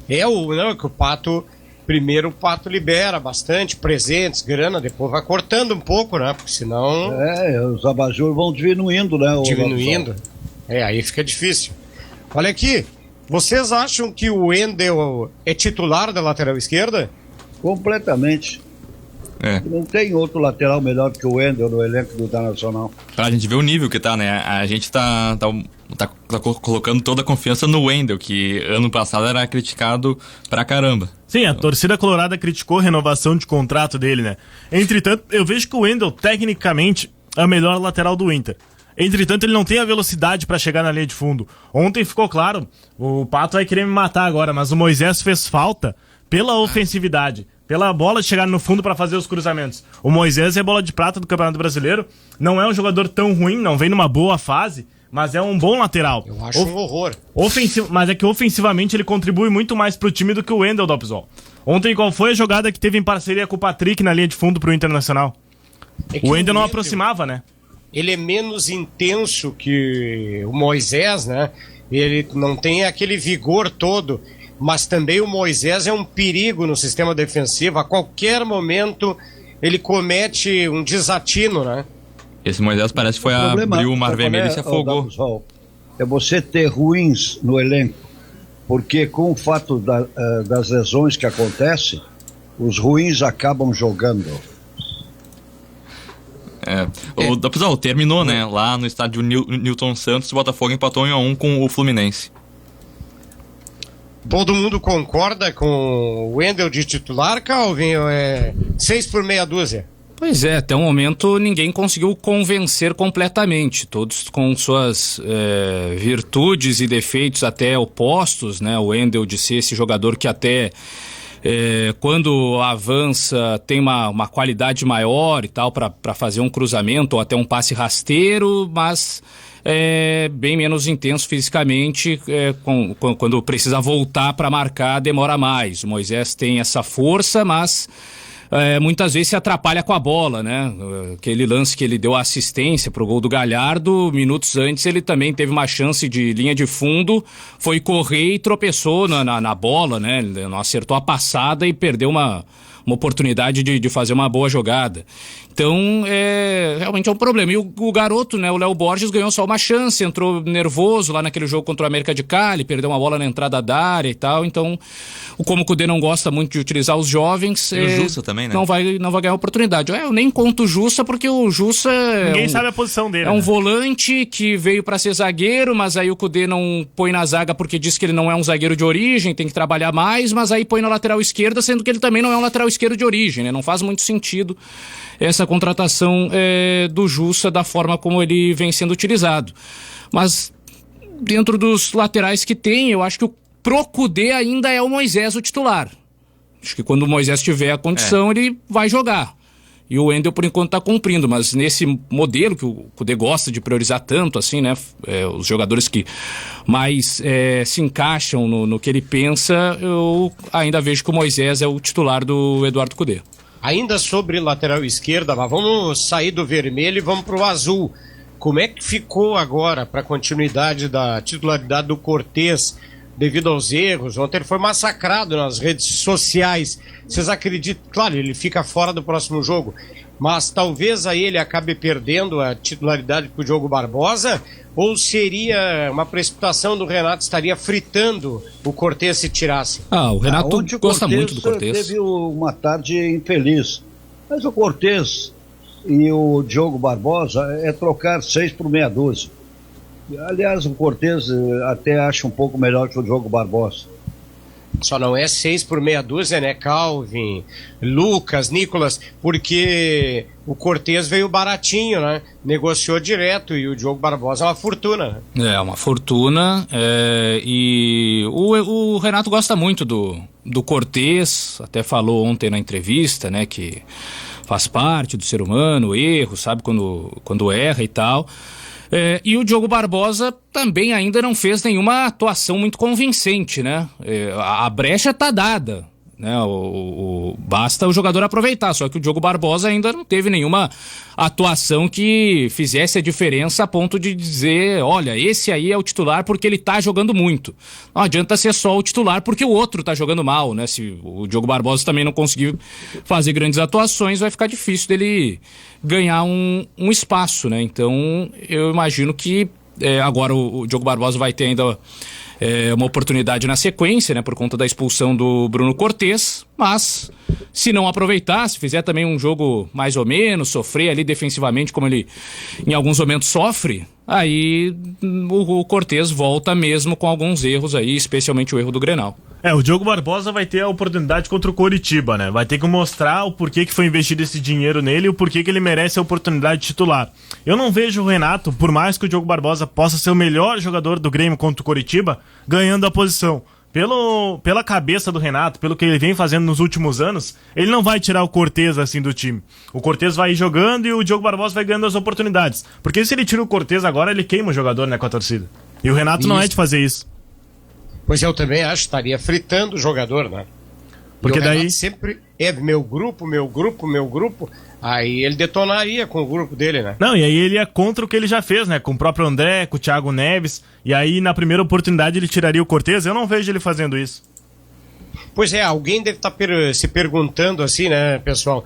Não, é que o Pato Primeiro o libera bastante, presentes, grana, depois vai cortando um pouco, né? Porque senão... os abajur vão diminuindo, né? Diminuindo. Aí fica difícil. Olha aqui, vocês acham que o Wendel é titular da lateral esquerda? Completamente. Não tem outro lateral melhor que o Wendel no elenco do Internacional. A gente vê o nível que tá, né? A gente tá colocando toda a confiança no Wendel, que ano passado era criticado pra caramba. Sim, a torcida colorada criticou a renovação de contrato dele, né? Entretanto, eu vejo que o Wendel, tecnicamente, é o melhor lateral do Inter. Entretanto, ele não tem a velocidade pra chegar na linha de fundo. Ontem ficou claro, o Pato vai querer me matar agora, mas o Moisés fez falta pela ofensividade, pela bola de chegar no fundo pra fazer os cruzamentos. O Moisés é bola de prata do Campeonato Brasileiro, não é um jogador tão ruim, não vem numa boa fase, mas é um bom lateral. Eu acho um horror. Mas é que ofensivamente ele contribui muito mais pro time do que o Wendel Dopzol. Ontem qual foi a jogada que teve em parceria com o Patrick na linha de fundo pro Internacional? O Wendel não aproximava, né? Ele é menos intenso que o Moisés, né? Ele não tem aquele vigor todo, mas também o Moisés é um perigo no sistema defensivo. A qualquer momento ele comete um desatino, né? Esse Moisés parece que foi abrir o Mar Vermelho e se afogou. É você ter ruins no elenco, porque com o fato das lesões que acontecem, os ruins acabam jogando. O terminou, né? Lá no estádio Newton Santos, o Botafogo empatou 1-1 com o Fluminense. Todo mundo concorda com o Wendel de titular, Calvin? 6 por meia dúzia? Pois é, até o momento ninguém conseguiu convencer completamente, todos com suas virtudes e defeitos até opostos, né? O Wendel de ser esse jogador que até quando avança tem uma qualidade maior e tal para fazer um cruzamento ou até um passe rasteiro, mas bem menos intenso fisicamente, quando precisa voltar para marcar demora mais. O Moisés tem essa força, mas muitas vezes se atrapalha com a bola, né? Aquele lance que ele deu a assistência pro gol do Galhardo, minutos antes ele também teve uma chance de linha de fundo, foi correr e tropeçou na bola, né? Ele não acertou a passada e perdeu uma oportunidade de fazer uma boa jogada. Então, realmente é um problema. E o garoto, né, o Léo Borges, ganhou só uma chance, entrou nervoso lá naquele jogo contra o América de Cali, perdeu uma bola na entrada da área e tal. Então, como o Cudê não gosta muito de utilizar os jovens... E o Jussa também, né? Não vai ganhar oportunidade. Eu nem conto o Jussa, porque o Jussa... Ninguém sabe a posição dele. É um volante que veio para ser zagueiro, mas aí o Cudê não põe na zaga porque diz que ele não é um zagueiro de origem, tem que trabalhar mais, mas aí põe na lateral esquerda, sendo que ele também não é um lateral esquerdo de origem, né? Não faz muito sentido essa contratação do Jussa da forma como ele vem sendo utilizado. Mas dentro dos laterais que tem, eu acho que pro Cudê ainda é o Moisés o titular. Acho que quando o Moisés tiver a condição, ele vai jogar. E o Wendel, por enquanto, está cumprindo, mas nesse modelo que o Cudê gosta de priorizar tanto, assim, né? Os jogadores que mais se encaixam no que ele pensa, eu ainda vejo que o Moisés é o titular do Eduardo Cudê. Ainda sobre lateral esquerda, mas vamos sair do vermelho e vamos pro azul. Como é que ficou agora para a continuidade da titularidade do Cortez devido aos erros. Ontem ele foi massacrado nas redes sociais. Vocês acreditam? Claro, ele fica fora do próximo jogo, mas talvez aí ele acabe perdendo a titularidade para o Diogo Barbosa, ou seria uma precipitação do Renato, estaria fritando o Cortez se tirasse? O Renato gosta muito do Cortez. Teve uma tarde infeliz, mas o Cortez e o Diogo Barbosa é trocar 6 por meia dúzia. Aliás, o Cortez até acha um pouco melhor que o Diogo Barbosa. Só não é 6 por meia dúzia, né, Calvin, Lucas, Nicolas, porque o Cortez veio baratinho, né? Negociou direto, e o Diogo Barbosa é uma fortuna, né? É uma fortuna, e o Renato gosta muito do Cortez, até falou ontem na entrevista, né, que faz parte do ser humano, o erro, sabe, quando erra e tal. E o Diogo Barbosa também ainda não fez nenhuma atuação muito convincente, né? A brecha tá dada, né? Basta o jogador aproveitar, só que o Diogo Barbosa ainda não teve nenhuma atuação que fizesse a diferença a ponto de dizer, olha, esse aí é o titular porque ele tá jogando muito. Não adianta ser só o titular porque o outro tá jogando mal, né? Se o Diogo Barbosa também não conseguir fazer grandes atuações, vai ficar difícil dele ganhar um espaço, né? Então, eu imagino que agora o Diogo Barbosa vai ter ainda uma oportunidade na sequência, né, por conta da expulsão do Bruno Cortez, mas se não aproveitar, se fizer também um jogo mais ou menos, sofrer ali defensivamente como ele em alguns momentos sofre, aí o Cortez volta mesmo com alguns erros aí, especialmente o erro do Grenal. O Diogo Barbosa vai ter a oportunidade contra o Coritiba, né? Vai ter que mostrar o porquê que foi investido esse dinheiro nele e o porquê que ele merece a oportunidade de titular. Eu não vejo o Renato, por mais que o Diogo Barbosa possa ser o melhor jogador do Grêmio contra o Coritiba, ganhando a posição. Pela cabeça do Renato, pelo que ele vem fazendo nos últimos anos, ele não vai tirar o Cortez assim do time. O Cortez vai ir jogando e o Diogo Barbosa vai ganhando as oportunidades. Porque se ele tira o Cortez agora, ele queima o jogador, né, com a torcida. E o Renato não é de fazer isso. Pois eu também acho, estaria fritando o jogador, né? Porque daí sempre meu grupo, aí ele detonaria com o grupo dele, né? Não, e aí ele é contra o que ele já fez, né? Com o próprio André, com o Thiago Neves, e aí na primeira oportunidade ele tiraria o Cortez. Eu não vejo ele fazendo isso. Pois alguém deve estar se perguntando assim, né, pessoal?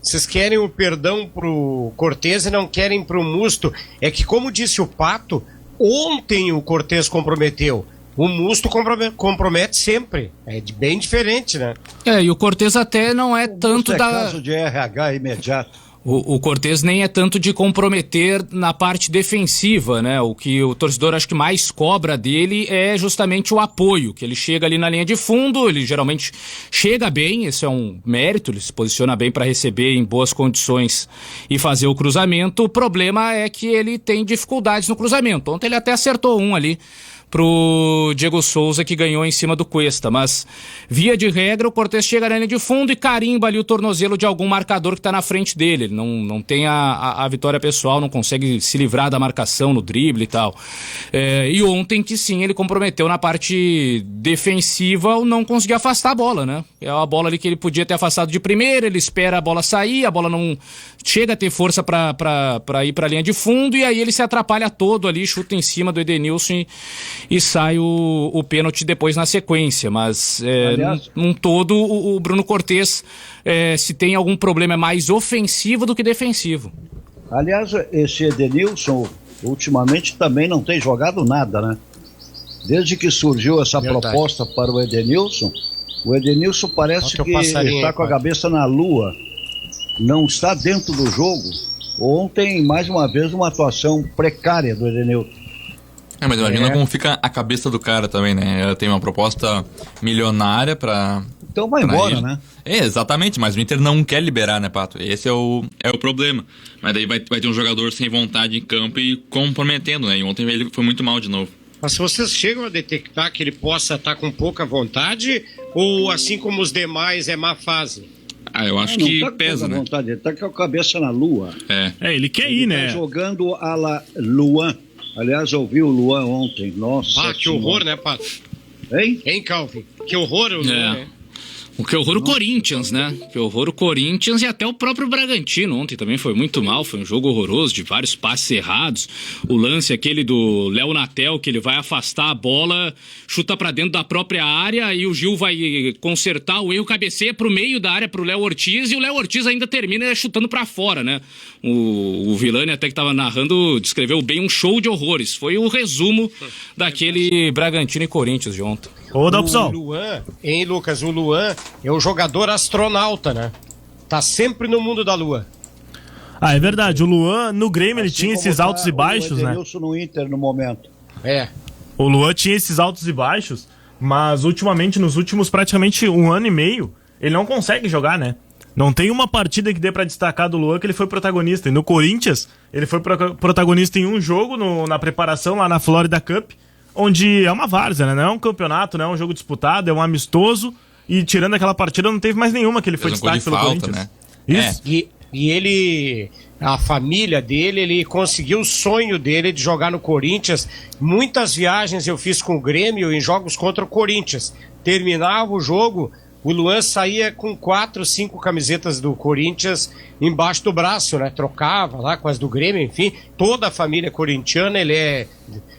Vocês querem o perdão pro Cortez e não querem pro Musto? É que, como disse o Pato, ontem o Cortez comprometeu. O Musto compromete sempre. É bem diferente, né? E o Cortez até não é tanto caso de RH imediato. O Cortez nem é tanto de comprometer na parte defensiva, né? O que o torcedor acho que mais cobra dele é justamente o apoio, que ele chega ali na linha de fundo, ele geralmente chega bem, esse é um mérito, ele se posiciona bem para receber em boas condições e fazer o cruzamento. O problema é que ele tem dificuldades no cruzamento. Ontem ele até acertou um ali pro Diego Souza, que ganhou em cima do Cuesta, mas via de regra o Cortez chega na linha de fundo e carimba ali o tornozelo de algum marcador que tá na frente dele. Ele não tem a vitória pessoal, não consegue se livrar da marcação no drible e tal. E ontem que sim, ele comprometeu na parte defensiva ao não conseguir afastar a bola, né? É uma bola ali que ele podia ter afastado de primeira, ele espera a bola sair, a bola não chega a ter força pra ir pra linha de fundo, e aí ele se atrapalha todo ali, chuta em cima do Edenilson e sai o pênalti depois na sequência, mas num todo o Bruno Cortez, se tem algum problema, é mais ofensivo do que defensivo. Aliás, esse Edenilson ultimamente também não tem jogado nada, né? Desde que surgiu essa proposta para o Edenilson parece que está com a cabeça na lua, não está dentro do jogo. Ontem, mais uma vez, uma atuação precária do Edenilson. Mas imagina como fica a cabeça do cara também, né? Tem uma proposta milionária pra... Então vai embora, né? Exatamente, mas o Inter não quer liberar, né, Pato? Esse é o problema. Mas daí vai ter um jogador sem vontade em campo e comprometendo, né? E ontem ele foi muito mal de novo. Mas se vocês chegam a detectar que ele possa estar com pouca vontade, ou assim como os demais é má fase? Eu acho que tá pesa, né? Vontade, ele tá com a cabeça na lua. Ele quer ir, né? Tá jogando a la Luan. Aliás, eu vi o Luan ontem. Nossa. Que horror, né, Pato? Hein? Hein, Calvin? Que horror o Luan, né? Que horror o Corinthians, né? Que horror o Corinthians e até o próprio Bragantino. Ontem também foi muito mal, foi um jogo horroroso, de vários passes errados. O lance aquele do Léo Natel, que ele vai afastar a bola, chuta pra dentro da própria área e o Gil vai consertar o erro, cabeceia pro meio da área pro Léo Ortiz e o Léo Ortiz ainda termina chutando pra fora, né? O Vilani até que tava narrando, descreveu bem um show de horrores. Foi o resumo daquele Bragantino e Corinthians de ontem. Ô, Dalpson. O Luan, hein, Lucas? O Luan é o jogador astronauta, né? Tá sempre no mundo da lua. Ah, é verdade. O Luan, no Grêmio, ele tinha esses altos e O baixos, né? Edenilson no Inter no momento. É. O Luan tinha esses altos e baixos, mas ultimamente, nos últimos praticamente 1 ano e meio, ele não consegue jogar, né? Não tem uma partida que dê pra destacar do Luan que ele foi protagonista. E no Corinthians, ele foi protagonista em um jogo na preparação lá na Florida Cup, onde é uma várzea, né? Não é um campeonato, não é um jogo disputado, é um amistoso. E tirando aquela partida, não teve mais nenhuma que ele foi destaque pelo Corinthians. Né? Isso. E ele, a família dele, ele conseguiu o sonho dele de jogar no Corinthians. Muitas viagens eu fiz com o Grêmio em jogos contra o Corinthians. Terminava o jogo, o Luan saía com 4, 5 camisetas do Corinthians embaixo do braço, né? Trocava lá com as do Grêmio, enfim. Toda a família corintiana, ele é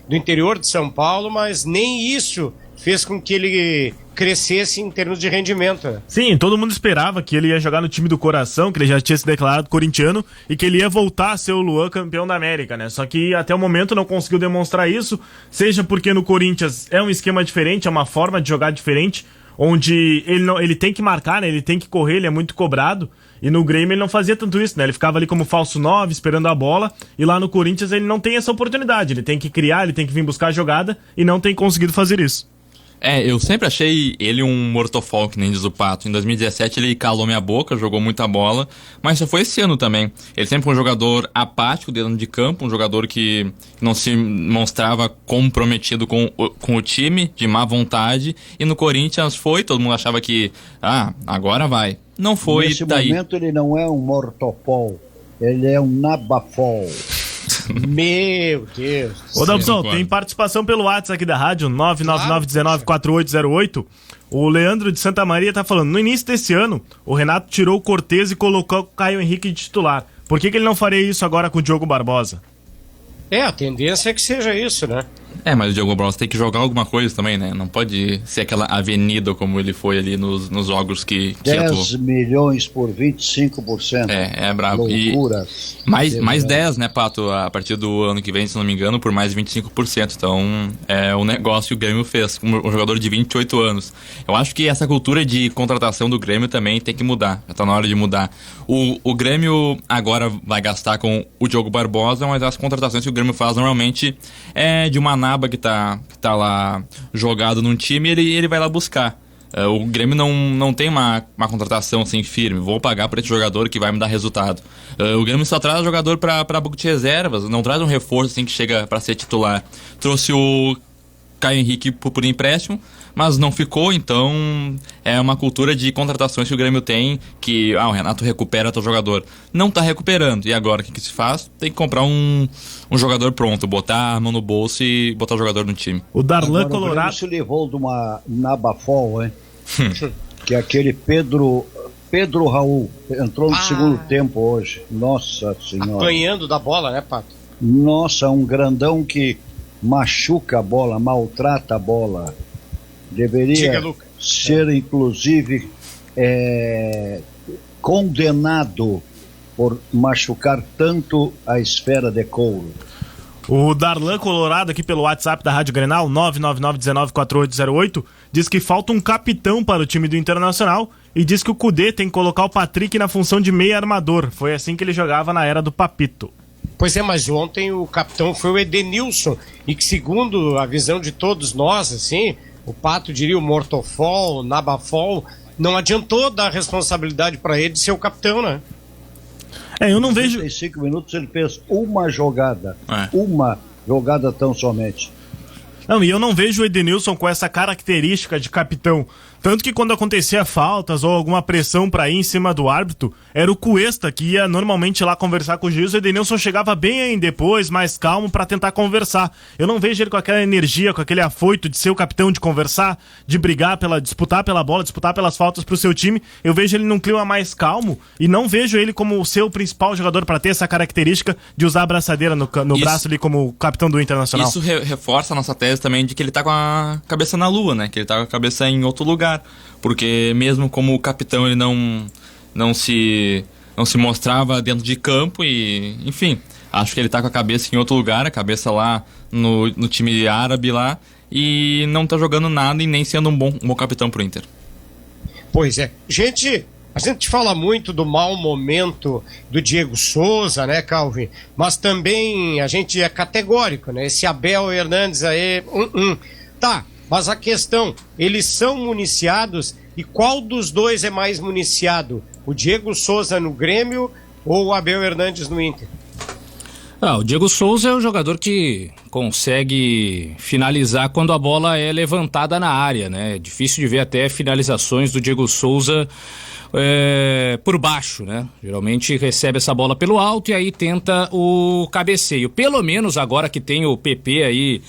do interior de São Paulo, mas nem isso fez com que ele crescesse em termos de rendimento. Né? Sim, todo mundo esperava que ele ia jogar no time do coração, que ele já tinha se declarado corintiano e que ele ia voltar a ser o Luan campeão da América, né? Só que até o momento não conseguiu demonstrar isso, seja porque no Corinthians é um esquema diferente, é uma forma de jogar diferente, onde ele tem que marcar, né? Ele tem que correr, ele é muito cobrado. E no Grêmio ele não fazia tanto isso, né? Ele ficava ali como falso 9, esperando a bola. E lá no Corinthians ele não tem essa oportunidade. Ele tem que criar, ele tem que vir buscar a jogada e não tem conseguido fazer isso. Eu sempre achei ele um mortofol, que nem diz o Pato. Em 2017 ele calou minha boca, jogou muita bola, mas só foi esse ano também. Ele sempre foi um jogador apático dentro de campo, um jogador que não se mostrava comprometido com o time, de má vontade. E no Corinthians foi, todo mundo achava que, agora vai. Não foi, Nesse daí. momento ele não é um mortopol, ele é um nabafol. Meu Deus. Ô, Dalpson, tem participação pelo WhatsApp aqui da rádio, 999194808. O Leandro de Santa Maria tá falando, no início desse ano, o Renato tirou o Cortez e colocou o Caio Henrique de titular. Por que ele não faria isso agora com o Diogo Barbosa? A tendência é que seja isso, né? Mas o Diogo Barbosa tem que jogar alguma coisa também, né? Não pode ser aquela avenida como ele foi ali nos jogos que 10 atuou. milhões por 25%. É brabo. Loucuras. Mais 10, né, Pato? A partir do ano que vem, se não me engano, por mais 25%. Então, é um negócio que o Grêmio fez com um jogador de 28 anos. Eu acho que essa cultura de contratação do Grêmio também tem que mudar. Já tá na hora de mudar. O Grêmio agora vai gastar com o Diogo Barbosa, mas as contratações que o Grêmio faz normalmente é de uma naba que tá lá jogado num time e ele vai lá buscar. O Grêmio não tem uma contratação assim firme. Vou pagar por esse jogador que vai me dar resultado. O Grêmio só traz jogador pra banco de reservas, não traz um reforço assim que chega pra ser titular. Trouxe o Caio Henrique por empréstimo, mas não ficou, então é uma cultura de contratações que o Grêmio tem, que o Renato recupera teu jogador. Não tá recuperando, e agora o que se faz? Tem que comprar um jogador pronto, botar a mão no bolso e botar o jogador no time. O Darlan Agora, Colorado... O Grêmio se livrou de uma nabafol, hein? Que é aquele Pedro Raul, entrou no segundo tempo hoje. Nossa Senhora. Apanhando da bola, né, Pato? Nossa, um grandão que machuca a bola, maltrata a bola. Deveria ser, inclusive, condenado por machucar tanto a esfera de couro. O Darlan Colorado, aqui pelo WhatsApp da Rádio Grenal, 999194808, diz que falta um capitão para o time do Internacional e diz que o Kudê tem que colocar o Patrick na função de meia armador. Foi assim que ele jogava na era do Papito. Pois é, mas ontem o capitão foi o Edenilson, e que segundo a visão de todos nós, assim, o Pato diria o mortofol, o nabafol, não adiantou dar responsabilidade para ele de ser o capitão, né? Eu não vejo... Em 5 minutos ele fez uma jogada tão somente. Não, e eu não vejo o Edenilson com essa característica de capitão. Tanto que quando acontecia faltas ou alguma pressão pra ir em cima do árbitro, era o Cuesta que ia normalmente lá conversar com o juiz, e o Edenilson chegava bem aí depois, mais calmo, pra tentar conversar. Eu não vejo ele com aquela energia, com aquele afoito de ser o capitão, de conversar, de brigar, disputar pela bola, disputar pelas faltas pro seu time. Eu vejo ele num clima mais calmo e não vejo ele como o seu principal jogador pra ter essa característica de usar a abraçadeira no braço ali como capitão do Internacional. Isso reforça a nossa tese também de que ele tá com a cabeça na lua, né? Que ele tá com a cabeça em outro lugar. Porque mesmo como capitão ele não se mostrava dentro de campo e, enfim, acho que ele tá com a cabeça em outro lugar, a cabeça lá no time árabe lá, e não tá jogando nada e nem sendo um bom capitão pro Inter. Pois é. A gente fala muito do mau momento do Diego Souza, né, Calvin? Mas também a gente é categórico, né? Esse Abel Hernandes aí... Tá, mas a questão, eles são municiados e qual dos dois é mais municiado? O Diego Souza no Grêmio ou o Abel Hernandes no Inter? O Diego Souza é o jogador que consegue finalizar quando a bola é levantada na área, né? É difícil de ver até finalizações do Diego Souza por baixo, né? Geralmente recebe essa bola pelo alto e aí tenta o cabeceio. Pelo menos agora que tem o PP aí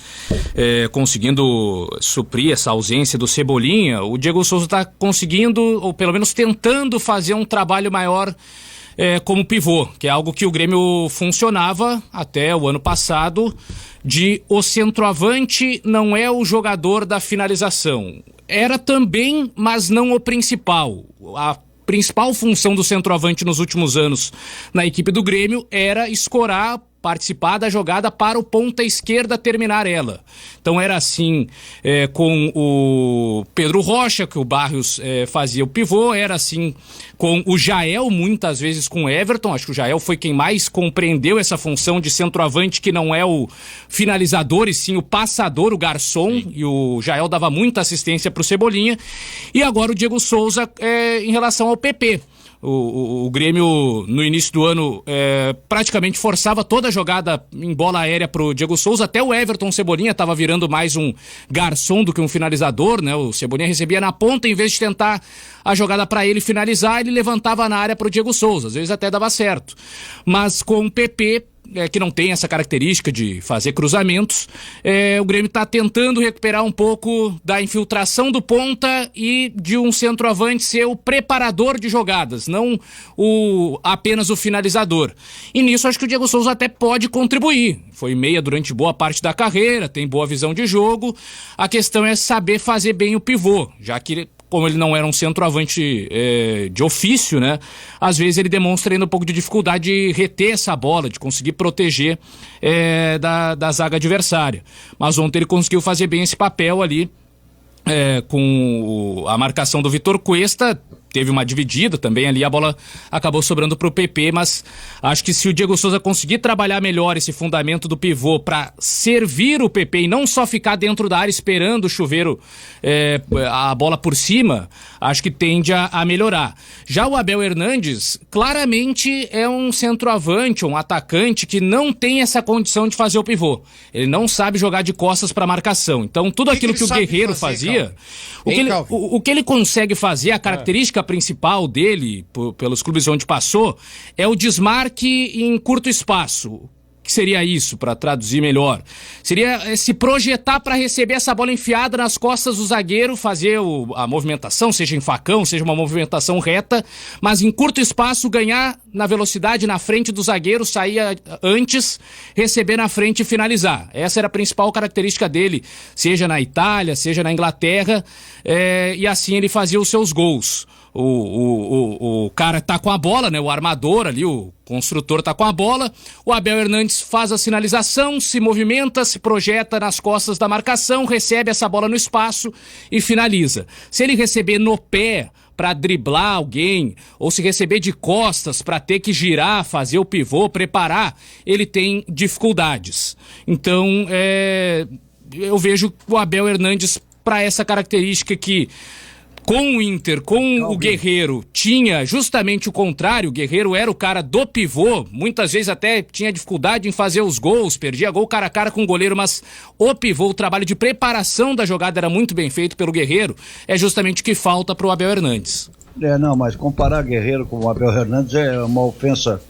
conseguindo suprir essa ausência do Cebolinha, o Diego Souza está conseguindo, ou pelo menos tentando fazer um trabalho maior como pivô, que é algo que o Grêmio funcionava até o ano passado, de o centroavante não é o jogador da finalização. Era também, mas não o principal. A principal função do centroavante nos últimos anos na equipe do Grêmio era escorar, participar da jogada para o ponta esquerda terminar ela. Então era assim com o Pedro Rocha, que o Barrios fazia o pivô, era assim com o Jael, muitas vezes com o Everton. Acho que o Jael foi quem mais compreendeu essa função de centroavante, que não é o finalizador e sim o passador, o garçom. Sim. E o Jael dava muita assistência para o Cebolinha. E agora o Diego Souza em relação ao PP. O Grêmio, no início do ano, praticamente forçava toda a jogada em bola aérea pro Diego Souza. Até o Everton Cebolinha estava virando mais um garçom do que um finalizador, né? O Cebolinha recebia na ponta, em vez de tentar a jogada para ele finalizar, ele levantava na área pro Diego Souza. Às vezes até dava certo. Mas com o PP, que não tem essa característica de fazer cruzamentos, o Grêmio está tentando recuperar um pouco da infiltração do ponta e de um centroavante ser o preparador de jogadas, não apenas o finalizador. E nisso acho que o Diego Souza até pode contribuir. Foi meia durante boa parte da carreira, tem boa visão de jogo. A questão é saber fazer bem o pivô, já que como ele não era um centroavante de ofício, né? Às vezes ele demonstra ainda um pouco de dificuldade de reter essa bola, de conseguir proteger da zaga adversária. Mas ontem ele conseguiu fazer bem esse papel ali, com a marcação do Vitor Cuesta. Teve uma dividida também ali, a bola acabou sobrando pro PP, mas acho que se o Diego Souza conseguir trabalhar melhor esse fundamento do pivô para servir o PP e não só ficar dentro da área esperando o chuveiro, a bola por cima, acho que tende a melhorar. Já o Abel Hernandes, claramente é um centroavante, um atacante que não tem essa condição de fazer o pivô. Ele não sabe jogar de costas para marcação. Então tudo aquilo que o Guerreiro fazia, o que ele consegue fazer, a característica principal dele, pelos clubes onde passou, é o desmarque em curto espaço. O que seria isso, para traduzir melhor? Seria se projetar para receber essa bola enfiada nas costas do zagueiro, fazer a movimentação, seja em facão, seja uma movimentação reta, mas em curto espaço ganhar na velocidade na frente do zagueiro, sair antes, receber na frente e finalizar. Essa era a principal característica dele, seja na Itália, seja na Inglaterra, e assim ele fazia os seus gols. O cara tá com a bola, né? O armador ali, o construtor tá com a bola. O Abel Hernandes faz a sinalização, se movimenta, se projeta nas costas da marcação, recebe essa bola no espaço e finaliza. Se ele receber no pé para driblar alguém, ou se receber de costas para ter que girar, fazer o pivô, preparar, ele tem dificuldades. Então, eu vejo o Abel Hernandes para essa característica que com o Inter, com o Guerreiro, tinha justamente o contrário. O Guerreiro era o cara do pivô, muitas vezes até tinha dificuldade em fazer os gols, perdia gol cara a cara com o goleiro, mas o pivô, o trabalho de preparação da jogada era muito bem feito pelo Guerreiro, é justamente o que falta pro Abel Hernandes. Não, mas comparar Guerreiro com o Abel Hernandes é uma ofensa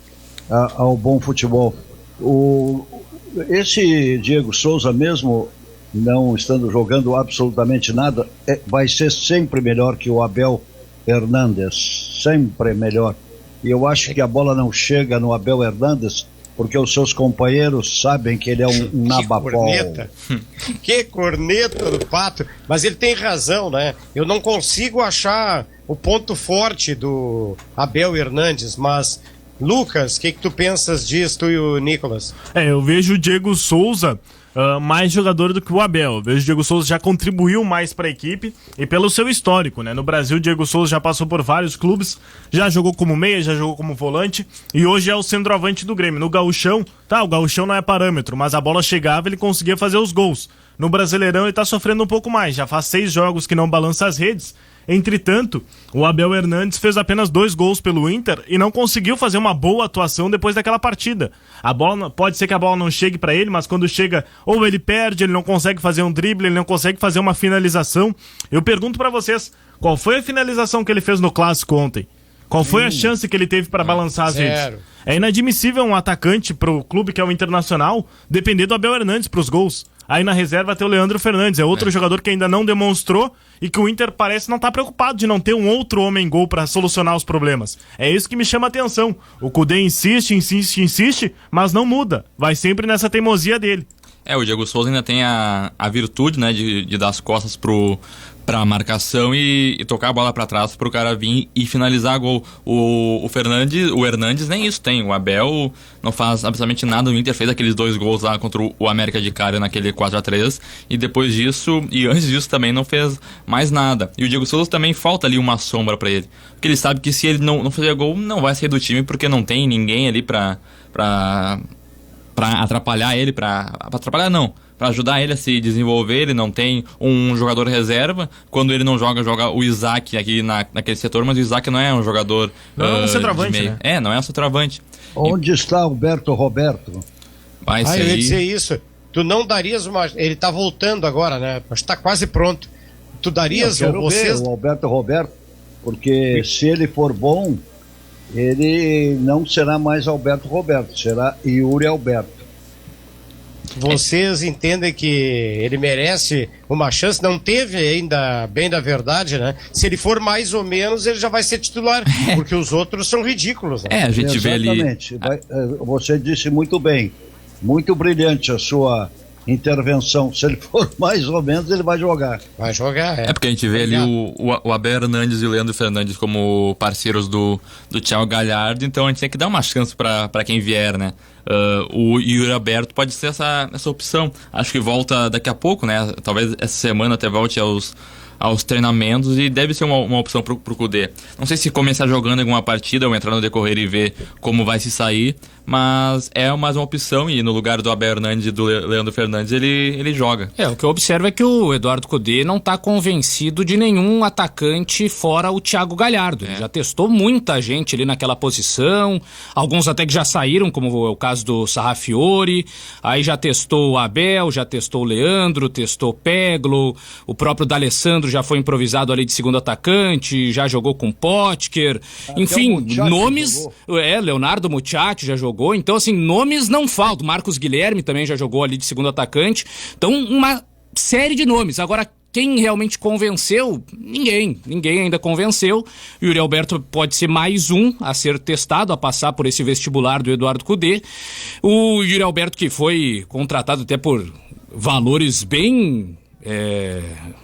ao bom futebol. Esse Diego Souza mesmo, não estando jogando absolutamente nada, vai ser sempre melhor que o Abel Hernandes, sempre melhor. E eu acho que a bola não chega no Abel Hernandes porque os seus companheiros sabem que ele é um nababol. Que corneta do Pato. Mas ele tem razão, né? Eu não consigo achar o ponto forte do Abel Hernandes, mas... Lucas, o que tu pensas disso, tu e o Nicolas? Eu vejo o Diego Souza mais jogador do que o Abel. Eu vejo o Diego Souza já contribuiu mais para a equipe e pelo seu histórico, né? No Brasil, o Diego Souza já passou por vários clubes, já jogou como meia, já jogou como volante e hoje é o centroavante do Grêmio. No Gauchão, o Gauchão não é parâmetro, mas a bola chegava e ele conseguia fazer os gols. No Brasileirão ele tá sofrendo um pouco mais, já faz 6 jogos que não balança as redes. Entretanto, o Abel Hernandes fez apenas 2 gols pelo Inter e não conseguiu fazer uma boa atuação depois daquela partida. A bola, pode ser que a bola não chegue para ele, mas quando chega, ou ele perde, ele não consegue fazer um drible, ele não consegue fazer uma finalização. Eu pergunto para vocês, qual foi a finalização que ele fez no Clássico ontem? Qual foi a chance que ele teve para balançar as redes? É inadmissível um atacante pro clube que é o Internacional depender do Abel Hernandes pros gols. Aí na reserva tem o Leandro Fernandes, é outro jogador que ainda não demonstrou e que o Inter parece não estar preocupado de não ter um outro homem-gol para solucionar os problemas. É isso que me chama a atenção. O Kudê insiste, mas não muda. Vai sempre nessa teimosia dele. O Diego Souza ainda tem a virtude, né, de dar as costas pra marcação e tocar a bola pra trás pro cara vir e finalizar gol. O Hernandes nem isso tem. O Abel não faz absolutamente nada. O Inter fez aqueles 2 gols lá contra o América de Cali naquele 4-3 e depois disso, e antes disso também não fez mais nada. E o Diego Souza também falta ali uma sombra pra ele. Porque ele sabe que se ele não fizer gol, não vai sair do time porque não tem ninguém ali pra atrapalhar ele, pra ajudar ele a se desenvolver. Ele não tem um jogador reserva. Quando ele não joga o Isaac aqui naquele setor, mas o Isaac não é um jogador... Não é um centroavante, né? Não é um centroavante. Onde está Alberto Roberto? Eu ia dizer isso. Tu não darias uma... Ele tá voltando agora, né? Mas tá quase pronto. Tu darias... Eu quero ver o Alberto Roberto, porque se ele for bom, ele não será mais Alberto Roberto, será Yuri Alberto. Vocês entendem que ele merece uma chance? Não teve ainda, bem da verdade, né? Se ele for mais ou menos, ele já vai ser titular, porque os outros são ridículos, né? A gente vê ali... Exatamente. Você disse muito bem, muito brilhante a sua intervenção. Se ele for mais ou menos, ele vai jogar. Vai jogar, porque a gente vê ali o Abel Hernandes e o Leandro Fernandes como parceiros do Thiago Galhardo, então a gente tem que dar uma chance pra quem vier, né? O Yuri Alberto pode ser essa opção. Acho que volta daqui a pouco, né? Talvez essa semana até volte aos treinamentos e deve ser uma opção pro Kudê. Não sei se começar jogando alguma partida ou entrar no decorrer e ver como vai se sair, mas é mais uma opção e no lugar do Abel Hernandes e do Leandro Fernandes ele joga. O que eu observo é que o Eduardo Kudê não está convencido de nenhum atacante fora o Thiago Galhardo. Ele já testou muita gente ali naquela posição, alguns até que já saíram, como é o caso do Sarrafiori, aí já testou o Abel, já testou o Leandro, testou o Peglo, o próprio D'Alessandro já foi improvisado ali de segundo atacante, já jogou com Potker, enfim, nomes... Leonardo Mucciati já jogou, então assim, nomes não faltam. Marcos Guilherme também já jogou ali de segundo atacante, então uma série de nomes. Agora, quem realmente convenceu? Ninguém ainda convenceu. O Yuri Alberto pode ser mais um a ser testado, a passar por esse vestibular do Eduardo Kudê. O Yuri Alberto, que foi contratado até por valores bem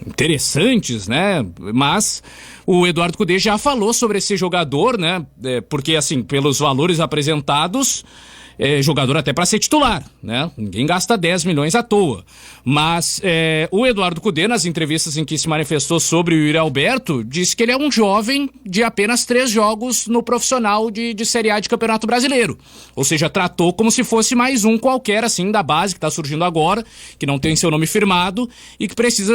interessantes, né? Mas o Eduardo Kudê já falou sobre esse jogador, né? Porque, assim, pelos valores apresentados, jogador até para ser titular, né? Ninguém gasta 10 milhões à toa. Mas o Eduardo Cudê, nas entrevistas em que se manifestou sobre o Yuri Alberto, disse que ele é um jovem de apenas 3 jogos no profissional de Série A de Campeonato Brasileiro. Ou seja, tratou como se fosse mais um qualquer, assim, da base que está surgindo agora, que não tem seu nome firmado e que precisa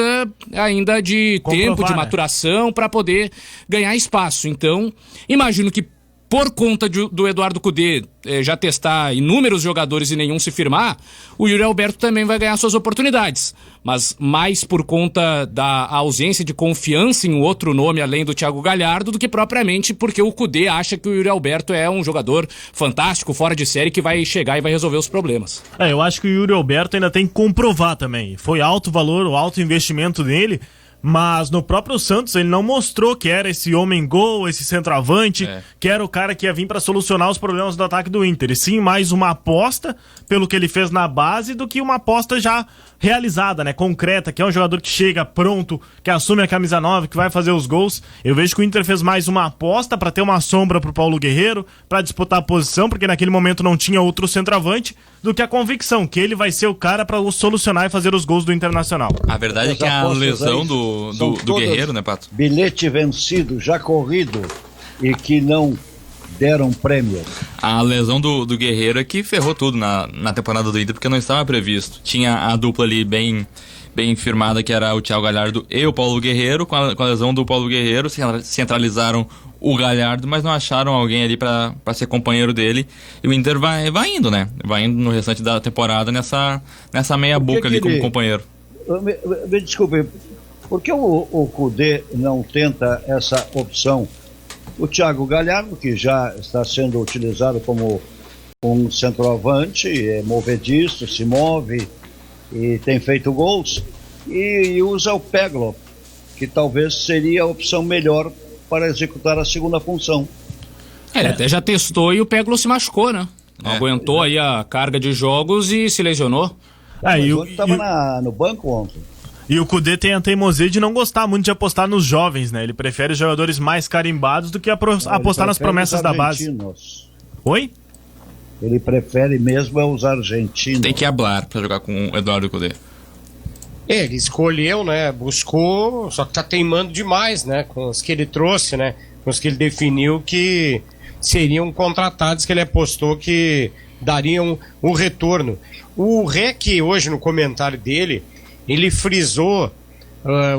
ainda de tempo, de maturação para poder ganhar espaço. Então, imagino que por conta do Eduardo Cudê já testar inúmeros jogadores e nenhum se firmar, o Yuri Alberto também vai ganhar suas oportunidades. Mas mais por conta da ausência de confiança em outro nome além do Thiago Galhardo do que propriamente porque o Cudê acha que o Yuri Alberto é um jogador fantástico, fora de série, que vai chegar e vai resolver os problemas. Eu acho que o Yuri Alberto ainda tem que comprovar também. Foi alto valor, o alto investimento dele. Mas no próprio Santos ele não mostrou que era esse homem-gol, esse centroavante, que era o cara que ia vir para solucionar os problemas do ataque do Inter. E sim, mais uma aposta pelo que ele fez na base do que uma aposta já realizada, né, concreta, que é um jogador que chega pronto, que assume a camisa 9, que vai fazer os gols. Eu vejo que o Inter fez mais uma aposta para ter uma sombra pro Paulo Guerreiro, para disputar a posição, porque naquele momento não tinha outro centroavante, do que a convicção que ele vai ser o cara para solucionar e fazer os gols do Internacional. A verdade é que a lesão do Guerreiro, né, Pato? Bilhete vencido, já corrido, e que não deram prêmio. A lesão do Guerreiro é que ferrou tudo na temporada do Inter, porque não estava previsto. Tinha a dupla ali bem firmada, que era o Thiago Galhardo e o Paulo Guerreiro. Com a lesão do Paulo Guerreiro, centralizaram o Galhardo, mas não acharam alguém ali para ser companheiro dele. E o Inter vai indo, né? Vai indo no restante da temporada nessa meia boca ali como companheiro. Me desculpe, por que o Cudê não tenta essa opção? O Thiago Galhardo, que já está sendo utilizado como um centroavante, é movediço, se move e tem feito gols, e usa o Peglo, que talvez seria a opção melhor para executar a segunda função. Ele até já testou e o Peglo se machucou, né? Não aguentou aí a carga de jogos e se lesionou. Ele estava no banco ontem. E o Cudê tem a teimosia de não gostar muito de apostar nos jovens, né? Ele prefere jogadores mais carimbados do que apostar nas promessas da base. Oi? Ele prefere mesmo os argentinos. Tem que hablar para jogar com o Eduardo Cudê. Ele escolheu, né? Buscou, só que tá teimando demais, né? Com os que ele trouxe, né? Com os que ele definiu que seriam contratados, que ele apostou que dariam o retorno. O Rec, hoje, no comentário dele, ele frisou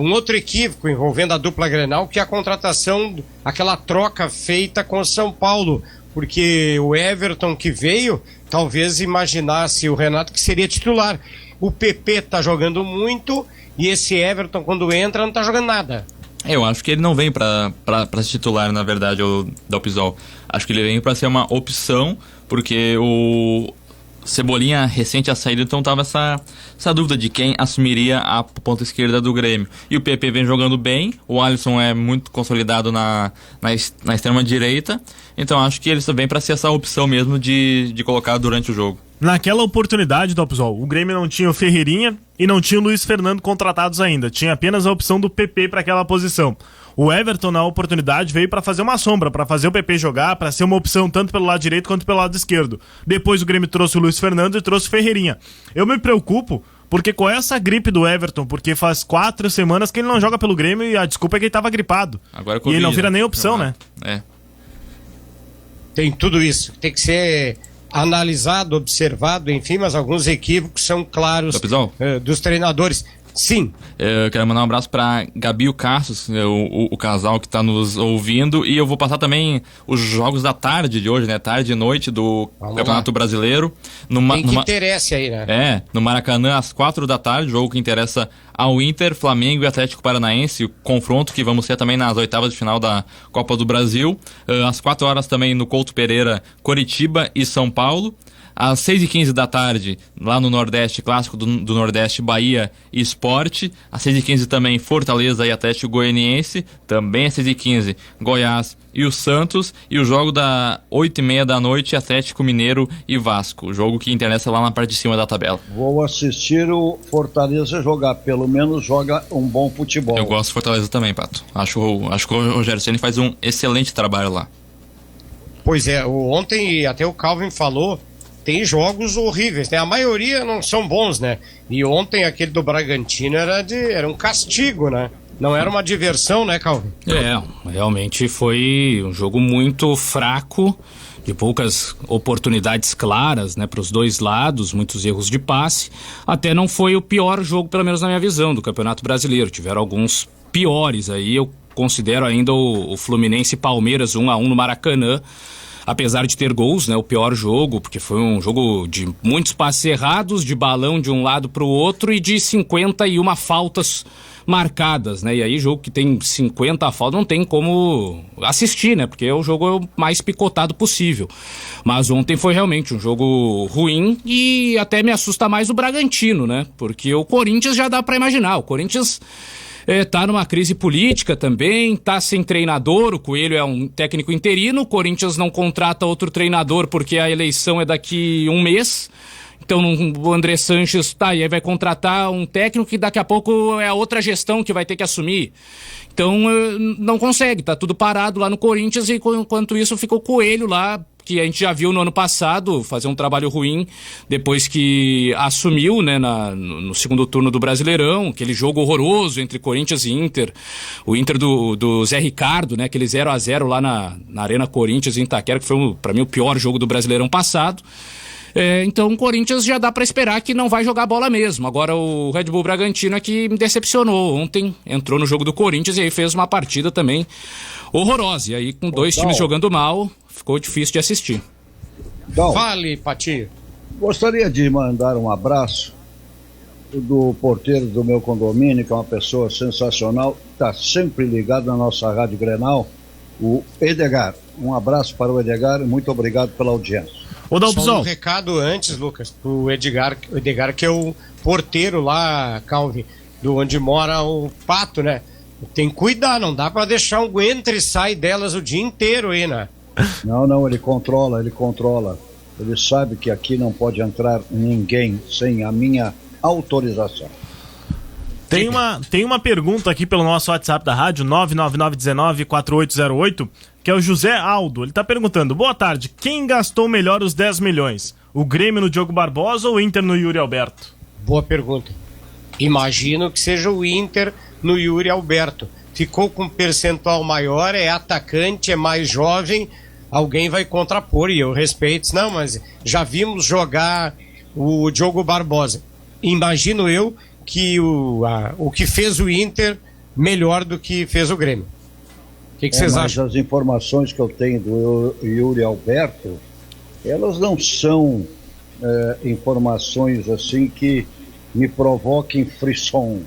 um outro equívoco envolvendo a dupla Grenal, que é a contratação, aquela troca feita com o São Paulo, porque o Everton que veio, talvez imaginasse o Renato que seria titular. O PP tá jogando muito e esse Everton, quando entra, não tá jogando nada. Eu acho que ele não vem pra ser titular, na verdade, o Dalpisol. Acho que ele vem pra ser uma opção, porque o Cebolinha recente a saída, então tava essa dúvida de quem assumiria a ponta esquerda do Grêmio. E o PP vem jogando bem, o Alisson é muito consolidado na extrema direita, então acho que ele só vem para ser essa opção mesmo de colocar durante o jogo. Naquela oportunidade, Dalpisol, o Grêmio não tinha o Ferreirinha e não tinha o Luiz Fernando contratados ainda, tinha apenas a opção do PP para aquela posição. O Everton, na oportunidade, veio para fazer uma sombra, para fazer o PP jogar, para ser uma opção tanto pelo lado direito quanto pelo lado esquerdo. Depois o Grêmio trouxe o Luiz Fernando e trouxe o Ferreirinha. Eu me preocupo porque com essa gripe do Everton, porque faz 4 semanas que ele não joga pelo Grêmio e a desculpa é que ele estava gripado. Agora e ele não vira nem opção, né? Tem tudo isso, tem que ser analisado, observado, enfim, mas alguns equívocos são claros dos treinadores. Sim. Eu quero mandar um abraço pra Gabi e o Cassius, o casal que tá nos ouvindo, e eu vou passar também os jogos da tarde de hoje, né? Tarde e noite do Campeonato Brasileiro. Tem que interesse aí, né? No Maracanã, às 4 da tarde, jogo que interessa ao Inter, Flamengo e Atlético Paranaense, o confronto que vamos ter também nas oitavas de final da Copa do Brasil. Às 4 horas também no Couto Pereira, Coritiba e São Paulo. Às 6h15 da tarde, lá no Nordeste, clássico do Nordeste, Bahia e Sport. Às 6h15 também, Fortaleza e Atlético Goianiense. Também às 6h15, Goiás e o Santos. E o jogo da 8h30 da noite, Atlético Mineiro e Vasco. O jogo que interessa lá na parte de cima da tabela. Vou assistir o Fortaleza jogar, pelo menos joga um bom futebol. Eu gosto do Fortaleza também, Pato. Acho que o Rogério Ceni faz um excelente trabalho lá. Pois é, ontem até o Calvin falou tem jogos horríveis, né? A maioria não são bons, né? E ontem aquele do Bragantino era um castigo, né? Não era uma diversão, né, Calvin? Realmente foi um jogo muito fraco, de poucas oportunidades claras, né, para os dois lados, muitos erros de passe. Até não foi o pior jogo, pelo menos na minha visão, do Campeonato Brasileiro. Tiveram alguns piores aí. Eu considero ainda o Fluminense e Palmeiras 1-1 no Maracanã, apesar de ter gols, né, o pior jogo, porque foi um jogo de muitos passes errados, de balão de um lado para o outro e de 51 faltas marcadas, né? E aí jogo que tem 50 faltas não tem como assistir, né? Porque o jogo é o mais picotado possível. Mas ontem foi realmente um jogo ruim e até me assusta mais o Bragantino, né? Porque o Corinthians já dá para imaginar. O Corinthians tá numa crise política também, tá sem treinador, o Coelho é um técnico interino, o Corinthians não contrata outro treinador porque a eleição é daqui um mês. Então o André Sanches e aí vai contratar um técnico que daqui a pouco é a outra gestão que vai ter que assumir. Então não consegue, tá tudo parado lá no Corinthians e enquanto isso fica o Coelho lá, que a gente já viu no ano passado fazer um trabalho ruim depois que assumiu, né, no segundo turno do Brasileirão, aquele jogo horroroso entre Corinthians e Inter, o Inter do Zé Ricardo, né, aquele 0-0 lá na Arena Corinthians em Itaquera, que foi para mim o pior jogo do Brasileirão passado. Então o Corinthians já dá para esperar que não vai jogar bola mesmo. Agora o Red Bull Bragantino é que me decepcionou. Ontem entrou no jogo do Corinthians e aí fez uma partida também horrorosa. E aí com dois times jogando mal, ficou difícil de assistir. Fale, Patinho. Gostaria de mandar um abraço do porteiro do meu condomínio, que é uma pessoa sensacional, está sempre ligado na nossa Rádio Grenal, o Edgar. Um abraço para o Edgar e muito obrigado pela audiência. Só um recado antes, Lucas, pro Edgar, que é o porteiro lá, Calvin, do onde mora o Pato, né? Tem que cuidar, não dá pra deixar um entra e sai delas o dia inteiro aí, né? Não, ele controla. Ele sabe que aqui não pode entrar ninguém sem a minha autorização. Tem uma pergunta aqui pelo nosso WhatsApp da rádio, 999194808, que é o José Aldo. Ele tá perguntando: boa tarde, quem gastou melhor os 10 milhões? O Grêmio no Diogo Barbosa ou o Inter no Yuri Alberto? Boa pergunta. Imagino que seja o Inter no Yuri Alberto. Ficou com um percentual maior, é atacante, é mais jovem, alguém vai contrapor, e eu respeito. Não, mas já vimos jogar o Diogo Barbosa. Imagino eu que o que fez o Inter melhor do que fez o Grêmio. O que vocês acham? As informações que eu tenho do Yuri Alberto, elas não são informações assim que me provoquem frisson.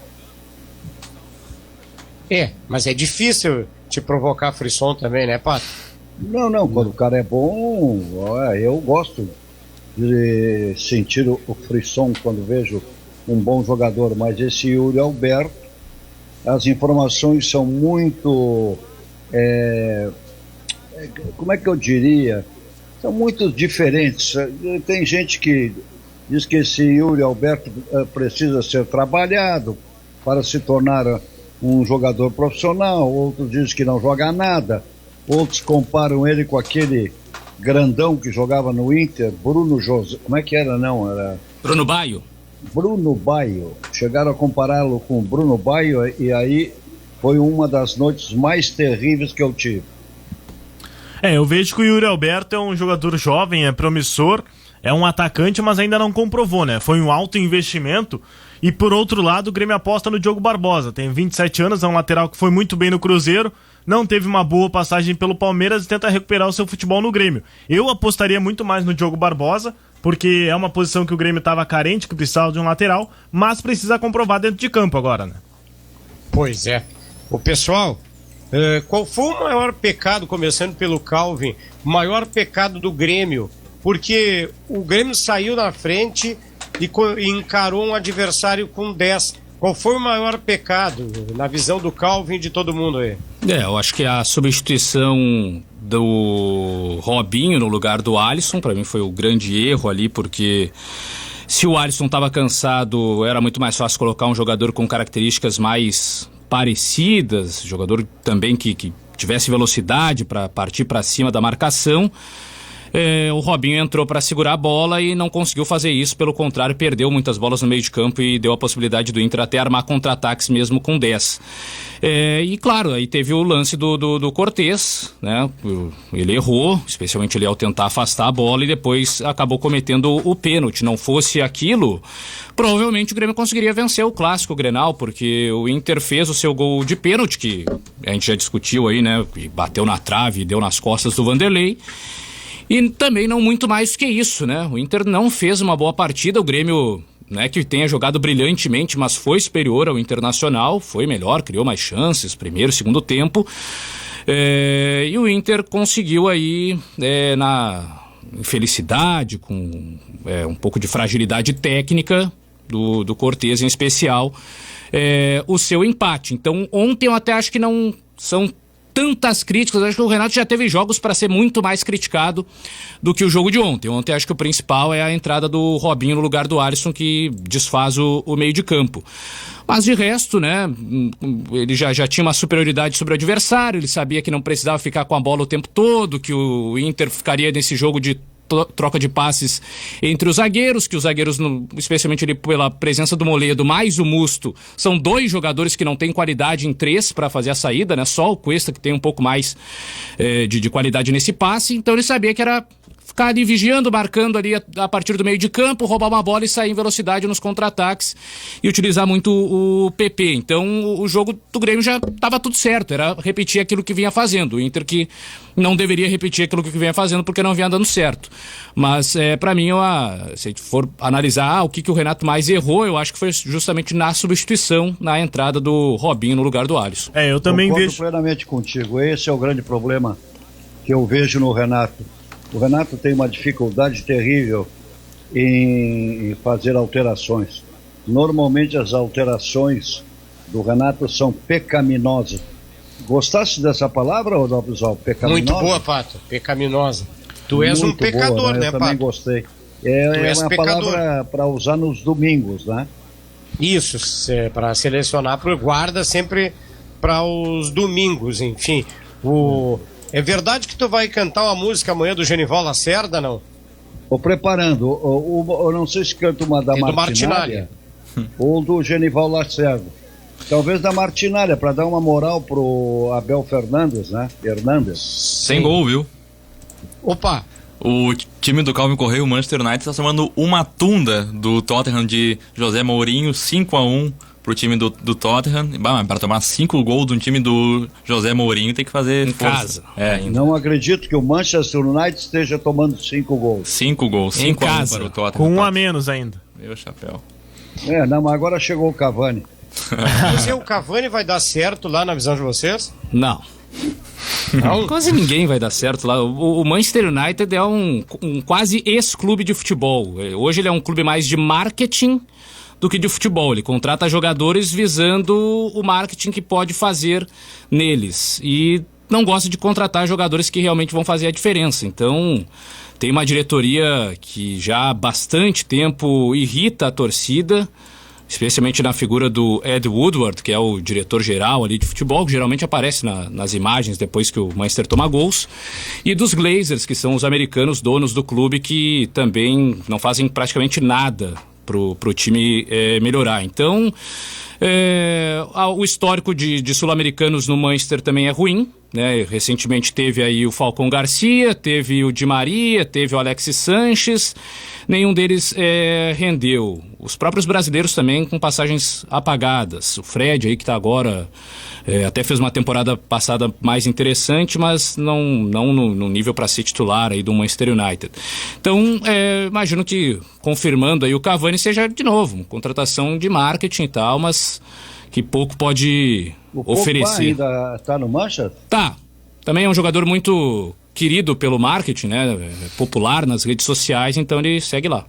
Mas é difícil te provocar frisson também, né, Pato? Não, quando o cara é bom, eu gosto de sentir o frisson quando vejo um bom jogador, mas esse Yuri Alberto, as informações são muito, como é que eu diria, são muito diferentes. Tem gente que diz que esse Yuri Alberto precisa ser trabalhado para se tornar um jogador profissional, outros dizem que não joga nada, outros comparam ele com aquele grandão que jogava no Inter, Bruno José, como é que era, não? Era Bruno Baio. Bruno Baio, chegaram a compará-lo com o Bruno Baio e aí foi uma das noites mais terríveis que eu tive. Eu vejo que o Yuri Alberto é um jogador jovem, é promissor, é um atacante, mas ainda não comprovou, né? Foi um alto investimento. E por outro lado, o Grêmio aposta no Diogo Barbosa, tem 27 anos, é um lateral que foi muito bem no Cruzeiro, não teve uma boa passagem pelo Palmeiras e tenta recuperar o seu futebol no Grêmio. Eu apostaria muito mais no Diogo Barbosa, porque é uma posição que o Grêmio estava carente, que precisava de um lateral, mas precisa comprovar dentro de campo agora, né? Pois é. O pessoal, qual foi o maior pecado, começando pelo Calvin, o maior pecado do Grêmio? Porque o Grêmio saiu na frente e encarou um adversário com 10. Qual foi o maior pecado, na visão do Calvin e de todo mundo aí? Eu acho que a substituição do Robinho no lugar do Alisson, para mim foi o grande erro ali, porque se o Alisson estava cansado, era muito mais fácil colocar um jogador com características mais parecidas, jogador também que tivesse velocidade para partir para cima da marcação. o Robinho entrou para segurar a bola e não conseguiu fazer isso, pelo contrário, perdeu muitas bolas no meio de campo e deu a possibilidade do Inter até armar contra-ataques mesmo com 10. E claro, aí teve o lance do Cortez, né? Ele errou, especialmente ele ao tentar afastar a bola, e depois acabou cometendo o pênalti. Não fosse aquilo, provavelmente o Grêmio conseguiria vencer o clássico Grenal, porque o Inter fez o seu gol de pênalti, que a gente já discutiu aí, né? Bateu na trave e deu nas costas do Vanderlei. E também não muito mais que isso, né? O Inter não fez uma boa partida, o Grêmio, não é que tenha jogado brilhantemente, mas foi superior ao Internacional, foi melhor, criou mais chances, primeiro, segundo tempo. E o Inter conseguiu aí, na infelicidade, com um pouco de fragilidade técnica do Cortez em especial, o seu empate. Então ontem eu até acho que não são tantas críticas, acho que o Renato já teve jogos para ser muito mais criticado do que o jogo de ontem. Ontem acho que o principal é a entrada do Robinho no lugar do Alisson, que desfaz o meio de campo. Mas de resto, né, ele já tinha uma superioridade sobre o adversário, ele sabia que não precisava ficar com a bola o tempo todo, que o Inter ficaria nesse jogo de troca de passes entre os zagueiros, que os zagueiros, especialmente ali pela presença do Moledo mais o Musto, são 2 jogadores que não têm qualidade em 3 para fazer a saída, né? Só o Cuesta que tem um pouco mais de qualidade nesse passe. Então ele sabia que era ficar ali vigiando, marcando ali a partir do meio de campo, roubar uma bola e sair em velocidade nos contra-ataques e utilizar muito o PP. Então o jogo do Grêmio já estava tudo certo, era repetir aquilo que vinha fazendo. O Inter que não deveria repetir aquilo que vinha fazendo porque não vinha dando certo. Mas para mim, se a gente for analisar o que o Renato mais errou, eu acho que foi justamente na substituição, na entrada do Robinho no lugar do Alisson. Eu também Concordo plenamente contigo. Esse é o grande problema que eu vejo no Renato. O Renato tem uma dificuldade terrível em fazer alterações. Normalmente as alterações do Renato são pecaminosas. Gostasse dessa palavra, Rodolfo Zol? Pecaminosa? Muito boa, Pato. Pecaminosa. Tu és muito um pecador, boa, né, Pato? Eu também gostei. É uma palavra para usar nos domingos, né? Isso, para selecionar, guarda sempre para os domingos, enfim. É verdade que tu vai cantar uma música amanhã do Genival Lacerda, não? Estou preparando. Eu não sei se canto uma da Martinália ou do Genival Lacerda. Talvez da Martinália, para dar uma moral pro Abel Fernandes, né? Sem gol, viu? Opa! O time do Calvin Correia, o Manchester United, está tomando uma tunda do Tottenham de José Mourinho, 5-1 pro time do Tottenham. Para tomar 5 gols de um time do José Mourinho tem que fazer em força. casa. Não acredito que o Manchester United esteja tomando 5 gols. 5 gols, 5 para o Tottenham. Com um a menos ainda. Meu chapéu. Mas agora chegou o Cavani. O Cavani vai dar certo lá na visão de vocês? Não. Quase ninguém vai dar certo lá. O Manchester United é um quase ex-clube de futebol. Hoje ele é um clube mais de marketing do que de futebol. Ele contrata jogadores visando o marketing que pode fazer neles. E não gosta de contratar jogadores que realmente vão fazer a diferença. Então, tem uma diretoria que já há bastante tempo irrita a torcida, especialmente na figura do Ed Woodward, que é o diretor-geral ali de futebol, que geralmente aparece nas imagens depois que o Manchester toma gols, e dos Glazers, que são os americanos donos do clube, que também não fazem praticamente nada pro time melhorar. Então, o histórico de sul-americanos no Manchester também é ruim, né? Recentemente teve aí o Falcão Garcia, teve o Di Maria, teve o Alexis Sanches, nenhum deles rendeu. Os próprios brasileiros também com passagens apagadas. O Fred aí que tá agora, até fez uma temporada passada mais interessante, mas não no nível para ser titular aí do Manchester United. Então, imagino que, confirmando aí o Cavani, seja de novo uma contratação de marketing e tal, mas que pouco pode oferecer. Ainda tá no Manchester? Tá. Também é um jogador muito querido pelo marketing, né? Popular nas redes sociais, então ele segue lá.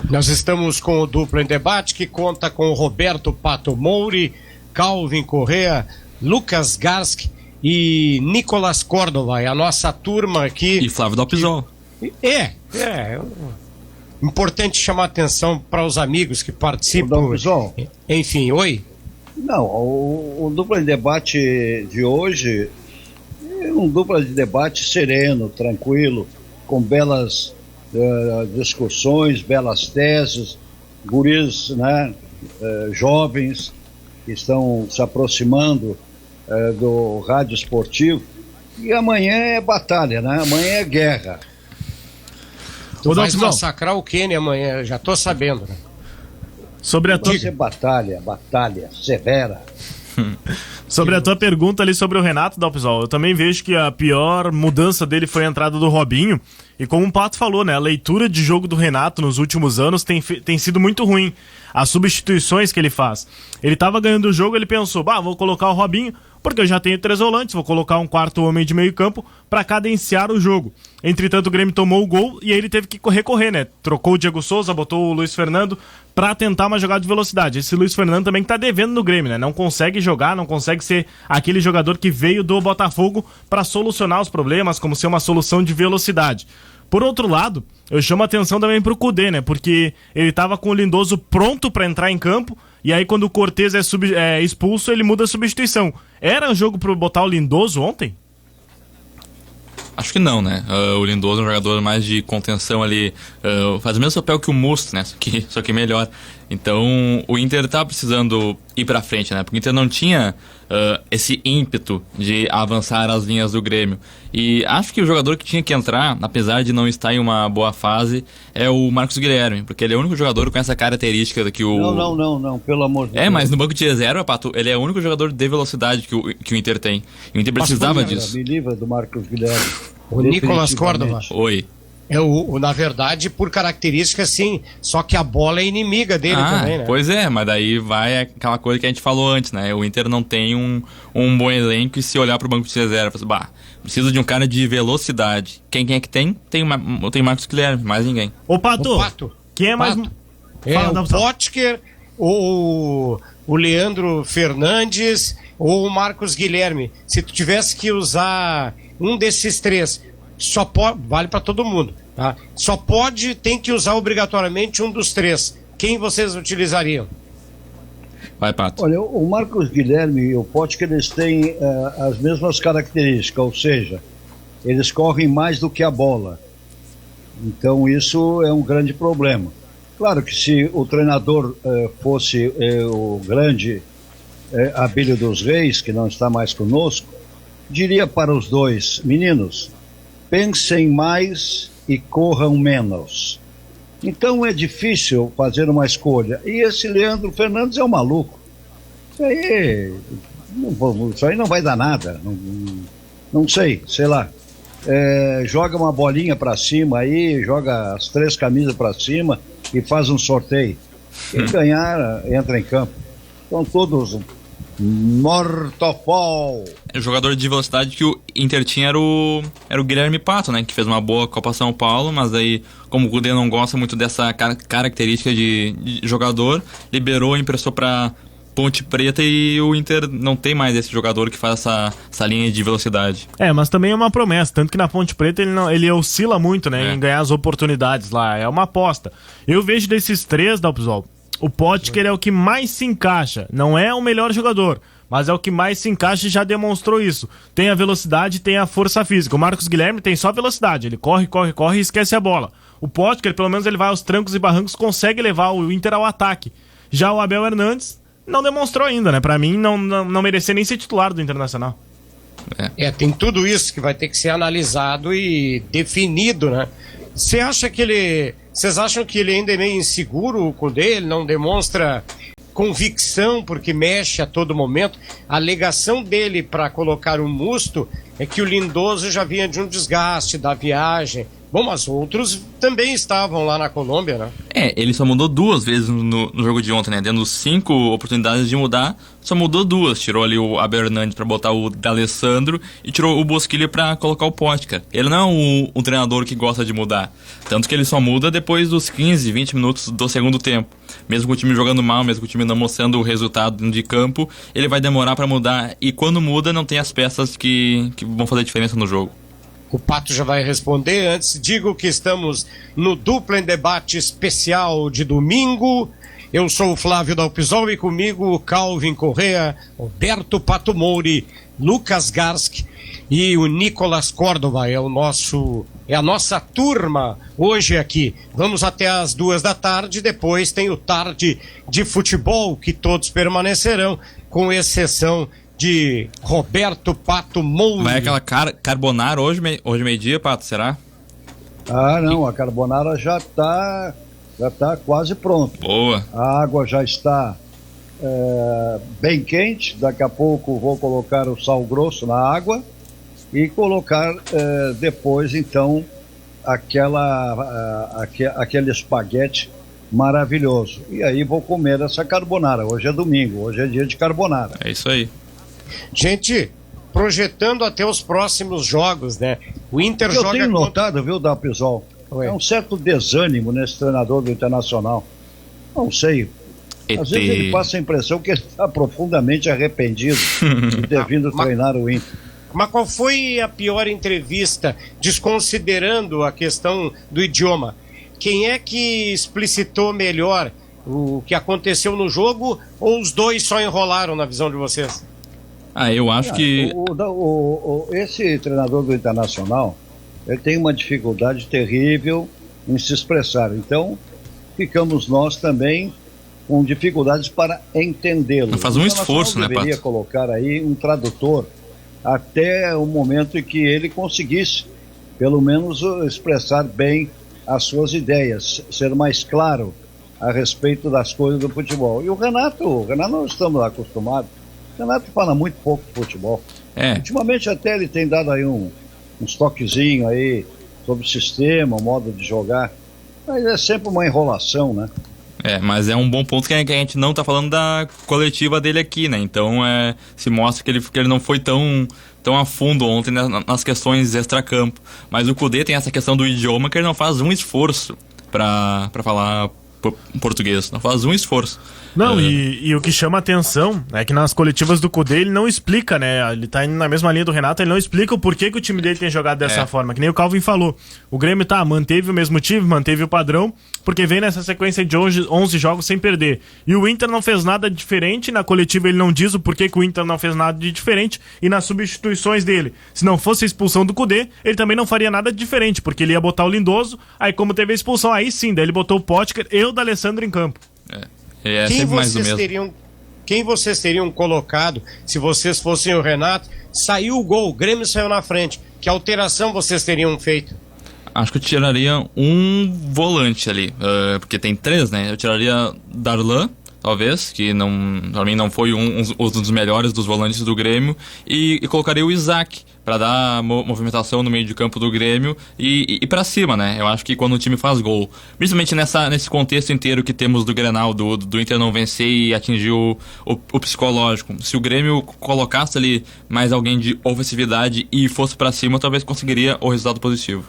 Nós estamos com o Duplo em Debate, que conta com o Roberto Pato Mouri, Calvin Correa, Lucas Garski e Nicolas Córdova. É a nossa turma aqui. E Flávio Dalpisol. Importante chamar atenção para os amigos que participam. Dalpisol. Enfim, oi? Não, o Duplo em Debate de hoje é um duplo de debate sereno, tranquilo, com belas discussões, belas teses, guris, né, jovens que estão se aproximando do rádio esportivo. E amanhã é batalha, né? Amanhã é guerra. Tu vais massacrar o Kenny amanhã, já tô sabendo, né? Sobre a tua... Vai ser batalha severa. Sobre a tua pergunta ali sobre o Renato Dalpisol, eu também vejo que a pior mudança dele foi a entrada do Robinho. E como o Pato falou, né, a leitura de jogo do Renato nos últimos anos tem sido muito ruim. As substituições que ele faz. Ele tava ganhando o jogo, ele pensou, vou colocar o Robinho, porque eu já tenho 3 volantes, vou colocar um quarto homem de meio campo para cadenciar o jogo. Entretanto, o Grêmio tomou o gol e aí ele teve que recorrer, né? Trocou o Diego Souza, botou o Luiz Fernando para tentar uma jogada de velocidade. Esse Luiz Fernando também que tá devendo no Grêmio, né? Não consegue jogar, não consegue ser aquele jogador que veio do Botafogo para solucionar os problemas, como ser uma solução de velocidade. Por outro lado, eu chamo a atenção também pro Kudê, né? Porque ele tava com o Lindoso pronto para entrar em campo, e aí quando o Cortez é expulso, ele muda a substituição. Era um jogo para botar o Lindoso ontem? Acho que não, né? O Lindoso é um jogador mais de contenção ali, faz o mesmo papel que o Musto, né? Só que melhor. Então, o Inter tá precisando ir pra frente, né? Porque o Inter não tinha esse ímpeto de avançar as linhas do Grêmio. E acho que o jogador que tinha que entrar, apesar de não estar em uma boa fase, é o Marcos Guilherme, porque ele é o único jogador com essa característica que o... Não, pelo amor de Deus. Mas no banco de reserva, Pato, ele é o único jogador de velocidade que o Inter tem. E o Inter precisava disso. Me livra do Marcos Guilherme. O Nicolas Córdova. Oi. Na verdade, por característica, sim. Só que a bola é inimiga dele também, né? Pois é, mas daí vai aquela coisa que a gente falou antes, né? O Inter não tem um bom elenco e se olhar pro banco de reserva, precisa de um cara de velocidade. Quem é que tem? Tem Marcos Guilherme, mais ninguém. Ô, Pato. Quem é mais... o Potker, o Leandro Fernandes ou o Marcos Guilherme. Se tu tivesse que usar um desses três, só pode, vale para todo mundo, tá? Tem que usar obrigatoriamente um dos três. Quem vocês utilizariam? Vai, Pato. Olha, o Marcos Guilherme e o Potker, eles têm as mesmas características, ou seja, eles correm mais do que a bola. Então isso é um grande problema. Claro que se o treinador fosse o grande Abílio dos Reis, que não está mais conosco, diria para os dois meninos: pensem mais e corram menos. Então é difícil fazer uma escolha. E esse Leandro Fernandes é um maluco. Isso aí não vai dar nada. Não sei lá. Joga uma bolinha para cima aí, joga as 3 camisas para cima e faz um sorteio. Quem ganhar, entra em campo. Estão todos mortofol. O jogador de velocidade que o Inter tinha era o Guilherme Pato, né? Que fez uma boa Copa São Paulo, mas aí, como o Kudê não gosta muito dessa característica de jogador, liberou, emprestou pra Ponte Preta e o Inter não tem mais esse jogador que faz essa linha de velocidade. Mas também é uma promessa, tanto que na Ponte Preta ele oscila muito, né? Em ganhar as oportunidades lá, é uma aposta. Eu vejo desses 3, Dalpisol, o Potker é o que mais se encaixa. Não é o melhor jogador, mas é o que mais se encaixa e já demonstrou isso. Tem a velocidade, tem a força física. O Marcos Guilherme tem só velocidade. Ele corre e esquece a bola. O Potker, pelo menos, ele vai aos trancos e barrancos, consegue levar o Inter ao ataque. Já o Abel Hernandes não demonstrou ainda, né? Pra mim, não merecia nem ser titular do Internacional. Tem tudo isso que vai ter que ser analisado e definido, né? Vocês acham que ele ainda é meio inseguro, o Kudê? Ele não demonstra convicção porque mexe a todo momento? A alegação dele para colocar o Musto é que o Lindoso já vinha de um desgaste da viagem. Bom, mas outros também estavam lá na Colômbia, né? Ele só mudou 2 vezes no jogo de ontem, né? Dando 5 oportunidades de mudar, só mudou 2. Tirou ali o Abel Hernandes pra botar o D'Alessandro e tirou o Bosquilha pra colocar o Potker. Ele não é um treinador que gosta de mudar. Tanto que ele só muda depois dos 15, 20 minutos do segundo tempo. Mesmo com o time jogando mal, mesmo com o time não mostrando o resultado de campo, ele vai demorar pra mudar. E quando muda, não tem as peças que vão fazer diferença no jogo. O Pato já vai responder. Antes, digo que estamos no Dupla em Debate especial de domingo. Eu sou o Flávio Dalpisol e comigo o Calvin Correa, Roberto Pato Mouri, Lucas Garski e o Nicolas Córdova. É o nosso é a nossa turma hoje aqui. Vamos até as 14h, depois tem o Tarde de Futebol, que todos permanecerão, com exceção de Roberto Pato Moura. Vai aquela carbonara hoje meio-dia, Pato, será? Ah, não, a carbonara já tá quase pronta. Boa. A água já está bem quente, daqui a pouco vou colocar o sal grosso na água e colocar depois, então, aquele espaguete maravilhoso. E aí vou comer essa carbonara. Hoje é domingo, hoje é dia de carbonara. É isso aí. Gente, projetando até os próximos jogos, né? O Inter Eu joga tenho notado, viu, Dalpisol? Oi. É um certo desânimo nesse treinador do Internacional. Não sei. Às vezes ele passa a impressão que ele está profundamente arrependido de ter vindo treinar o Inter. Mas qual foi a pior entrevista, desconsiderando a questão do idioma? Quem é que explicitou melhor o que aconteceu no jogo, ou os dois só enrolaram na visão de vocês? Eu acho que... Esse treinador do Internacional, ele tem uma dificuldade terrível em se expressar. Então, ficamos nós também com dificuldades para entendê-lo. Faz um esforço, né, Pato? Deveria colocar aí um tradutor até o momento em que ele conseguisse, pelo menos, expressar bem as suas ideias, ser mais claro a respeito das coisas do futebol. E o Renato não estamos acostumados. O Renato fala muito pouco de futebol. Ultimamente até ele tem dado aí uns toquezinhos aí sobre o sistema, o modo de jogar. Mas é sempre uma enrolação, né? Mas é um bom ponto que a gente não tá falando da coletiva dele aqui, né? Então se mostra que ele não foi tão a fundo ontem nas questões extracampo. Mas o Kudê tem essa questão do idioma que ele não faz um esforço pra falar português, não faz um esforço. Não, e o que chama atenção é que nas coletivas do Kudê ele não explica, né? Ele tá indo na mesma linha do Renato, ele não explica o porquê que o time dele tem jogado dessa forma, que nem o Calvin falou. O Grêmio manteve o mesmo time, manteve o padrão, porque vem nessa sequência de 11 jogos sem perder. E o Inter não fez nada diferente, na coletiva ele não diz o porquê que o Inter não fez nada de diferente, e nas substituições dele, se não fosse a expulsão do Kudê, ele também não faria nada de diferente, porque ele ia botar o Lindoso, aí como teve a expulsão, aí sim, daí ele botou o Potker e o D'Alessandro em campo. Quem vocês teriam colocado se vocês fossem o Renato? Saiu o gol, o Grêmio saiu na frente. Que alteração vocês teriam feito? Acho que eu tiraria um volante ali, porque tem 3, né? Eu tiraria Darlan, talvez, que pra mim não foi um dos melhores dos volantes do Grêmio, e colocaria o Isaac para dar movimentação no meio de campo do Grêmio e para cima, né? Eu acho que quando o time faz gol, principalmente nesse contexto inteiro que temos do Grenal, do Inter não vencer e atingir o psicológico, se o Grêmio colocasse ali mais alguém de ofensividade e fosse para cima, talvez conseguiria o resultado positivo.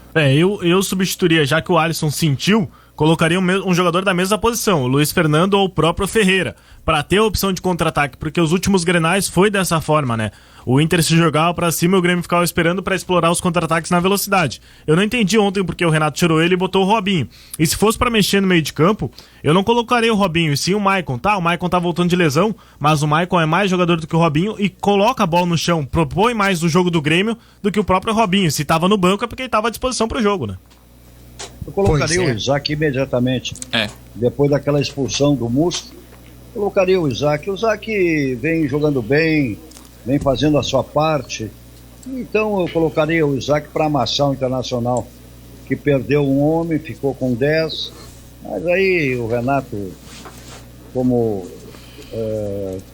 Eu substituiria, já que o Alisson sentiu, colocaria um jogador da mesma posição, o Luiz Fernando ou o próprio Ferreira, para ter a opção de contra-ataque, porque os últimos Grenais foi dessa forma, né? O Inter se jogava pra cima e o Grêmio ficava esperando pra explorar os contra-ataques na velocidade. Eu não entendi ontem porque o Renato tirou ele e botou o Robinho. E se fosse pra mexer no meio de campo, eu não colocaria o Robinho, e sim o Maicon, tá? O Maicon tá voltando de lesão, mas o Maicon é mais jogador do que o Robinho e coloca a bola no chão, propõe mais o jogo do Grêmio do que o próprio Robinho. Se tava no banco é porque ele tava à disposição pro jogo, né? Eu colocaria o Isaac imediatamente. Depois daquela expulsão do Musto, colocaria o Isaac. O Isaac vem jogando bem, vem fazendo a sua parte. Então eu colocaria o Isaac para amassar o Internacional, que perdeu um homem, ficou com 10. Mas aí o Renato, como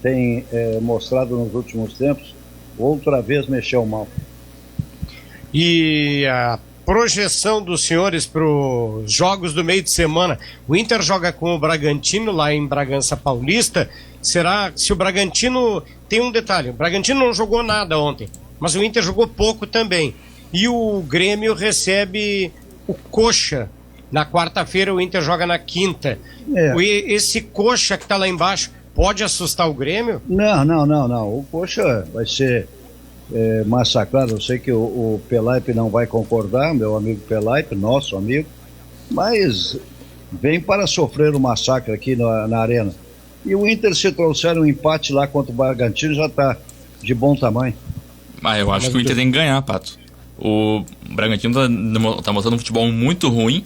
tem mostrado nos últimos tempos, outra vez mexeu mal. E a projeção dos senhores para os jogos do meio de semana: o Inter joga com o Bragantino lá em Bragança Paulista. Será se o Bragantino... Tem um detalhe, o Bragantino não jogou nada ontem, mas o Inter jogou pouco também. E o Grêmio recebe o Coxa na quarta-feira, o Inter joga na quinta. Esse Coxa que está lá embaixo pode assustar o Grêmio? Não. O Coxa vai ser massacrado. Eu sei que o Pelaipe não vai concordar, meu amigo Pelaipe, nosso amigo, mas vem para sofrer um massacre aqui na arena. E o Inter, se trouxer um empate lá contra o Bragantino, já está de bom tamanho. Eu acho que o Inter tem que ganhar, Pato. O Bragantino tá mostrando um futebol muito ruim,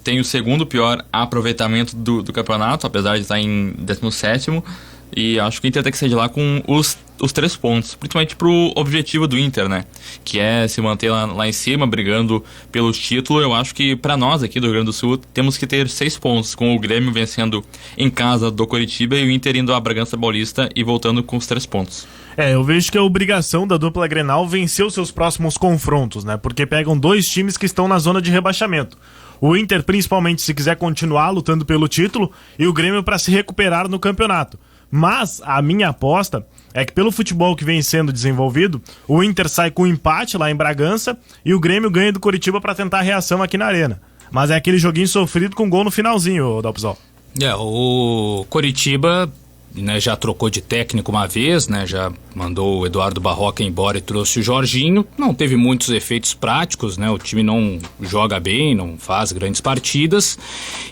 tem o segundo pior aproveitamento do campeonato, apesar de estar em 17º, e acho que o Inter tem que sair de lá com os 3 pontos, principalmente pro objetivo do Inter, né? Que é se manter lá em cima, brigando pelo título. Eu acho que para nós aqui do Rio Grande do Sul temos que ter 6 pontos, com o Grêmio vencendo em casa do Coritiba e o Inter indo a Bragança Paulista e voltando com os 3 pontos. Eu vejo que é obrigação da dupla Grenal vencer os seus próximos confrontos, né? Porque pegam 2 times que estão na zona de rebaixamento. O Inter, principalmente, se quiser continuar lutando pelo título, e o Grêmio para se recuperar no campeonato. Mas a minha aposta é que pelo futebol que vem sendo desenvolvido, o Inter sai com um empate lá em Bragança e o Grêmio ganha do Coritiba para tentar a reação aqui na Arena. Mas é aquele joguinho sofrido com gol no finalzinho, Dalpizol. O Coritiba, né, já trocou de técnico uma vez, né, já mandou o Eduardo Barroca embora e trouxe o Jorginho. Não teve muitos efeitos práticos, né, o time não joga bem, não faz grandes partidas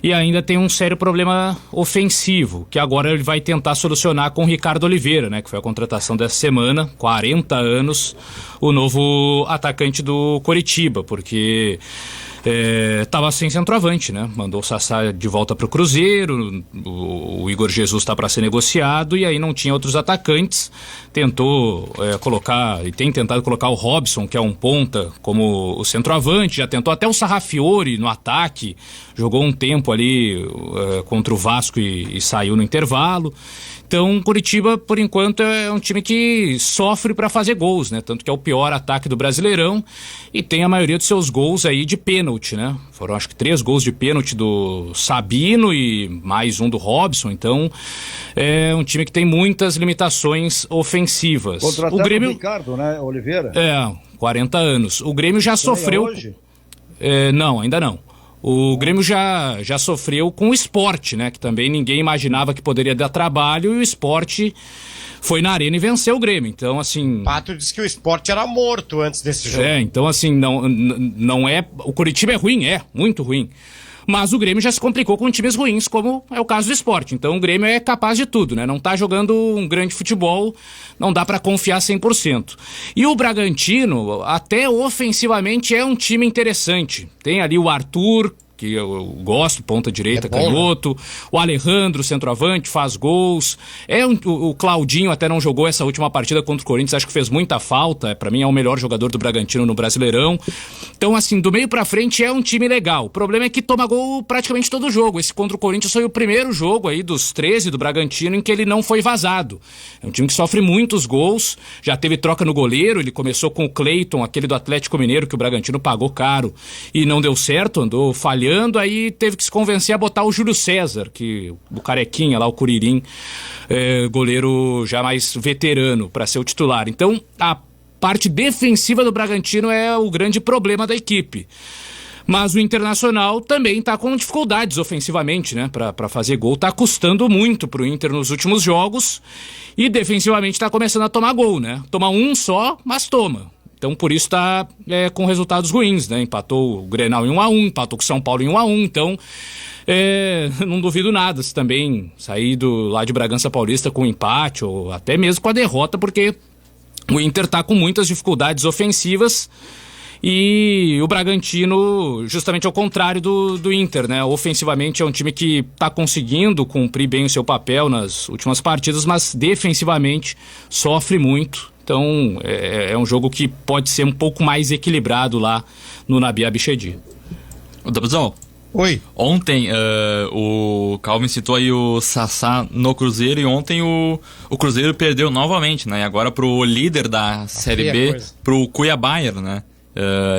e ainda tem um sério problema ofensivo, que agora ele vai tentar solucionar com o Ricardo Oliveira, né, que foi a contratação dessa semana, 40 anos, o novo atacante do Coritiba, porque estava sem centroavante, né? Mandou o Sassá de volta para o Cruzeiro, o Igor Jesus está para ser negociado e aí não tinha outros atacantes. Tentou colocar, e tem tentado colocar o Robson, que é um ponta, como o centroavante, já tentou até o Sarrafiori no ataque, jogou um tempo ali contra o Vasco e saiu no intervalo. Então, Coritiba, por enquanto, é um time que sofre para fazer gols, né? Tanto que é o pior ataque do Brasileirão e tem a maioria dos seus gols aí de pênalti, né? Foram, acho que 3 gols de pênalti do Sabino e mais um do Robson. Então, é um time que tem muitas limitações ofensivas. Contrataram o Grêmio, Ricardo, né, Oliveira? 40 anos. O Grêmio já sofreu... Hoje? Não, ainda não. O Grêmio já sofreu com o Sport, né? Que também ninguém imaginava que poderia dar trabalho e o Sport foi na Arena e venceu o Grêmio. Então, assim... O Pato disse que o Sport era morto antes desse jogo. Então, assim, não é... O Coritiba é ruim, muito ruim. Mas o Grêmio já se complicou com times ruins, como é o caso do Sport. Então o Grêmio é capaz de tudo, né? Não tá jogando um grande futebol, não dá pra confiar 100%. E o Bragantino, até ofensivamente, é um time interessante. Tem ali o Arthur, que eu gosto, ponta direita, canhoto, né? O Alejandro, centroavante, faz gols. O Claudinho até não jogou essa última partida contra o Corinthians, acho que fez muita falta, pra mim é o melhor jogador do Bragantino no Brasileirão. Então, assim, do meio pra frente é um time legal. O problema é que toma gol praticamente todo jogo. Esse contra o Corinthians foi o primeiro jogo aí dos 13 do Bragantino em que ele não foi vazado. É um time que sofre muitos gols, já teve troca no goleiro, ele começou com o Cleiton, aquele do Atlético Mineiro que o Bragantino pagou caro e não deu certo, andou falhando. Aí teve que se convencer a botar o Júlio César, que o carequinha lá, o Curirim, goleiro já mais veterano, para ser o titular. Então, a parte defensiva do Bragantino é o grande problema da equipe. Mas o Internacional também está com dificuldades ofensivamente, né? Para fazer gol. Está custando muito pro Inter nos últimos jogos. E defensivamente está começando a tomar gol, né? Toma um só, mas toma. Então, por isso está com resultados ruins, né? Empatou o Grenal em 1-1, empatou com o São Paulo em 1-1. Então, não duvido nada se também sair lá de Bragança Paulista com empate ou até mesmo com a derrota, porque o Inter está com muitas dificuldades ofensivas e o Bragantino, justamente ao contrário do Inter, né? Ofensivamente é um time que está conseguindo cumprir bem o seu papel nas últimas partidas, mas defensivamente sofre muito. Então é um jogo que pode ser um pouco mais equilibrado lá no Nabi Abichedi. Ô Dabuzão. Oi. Ontem o Calvin citou aí o Sassá no Cruzeiro e ontem o Cruzeiro perdeu novamente, né? E agora pro líder da Série B, pro Cuiabá, né?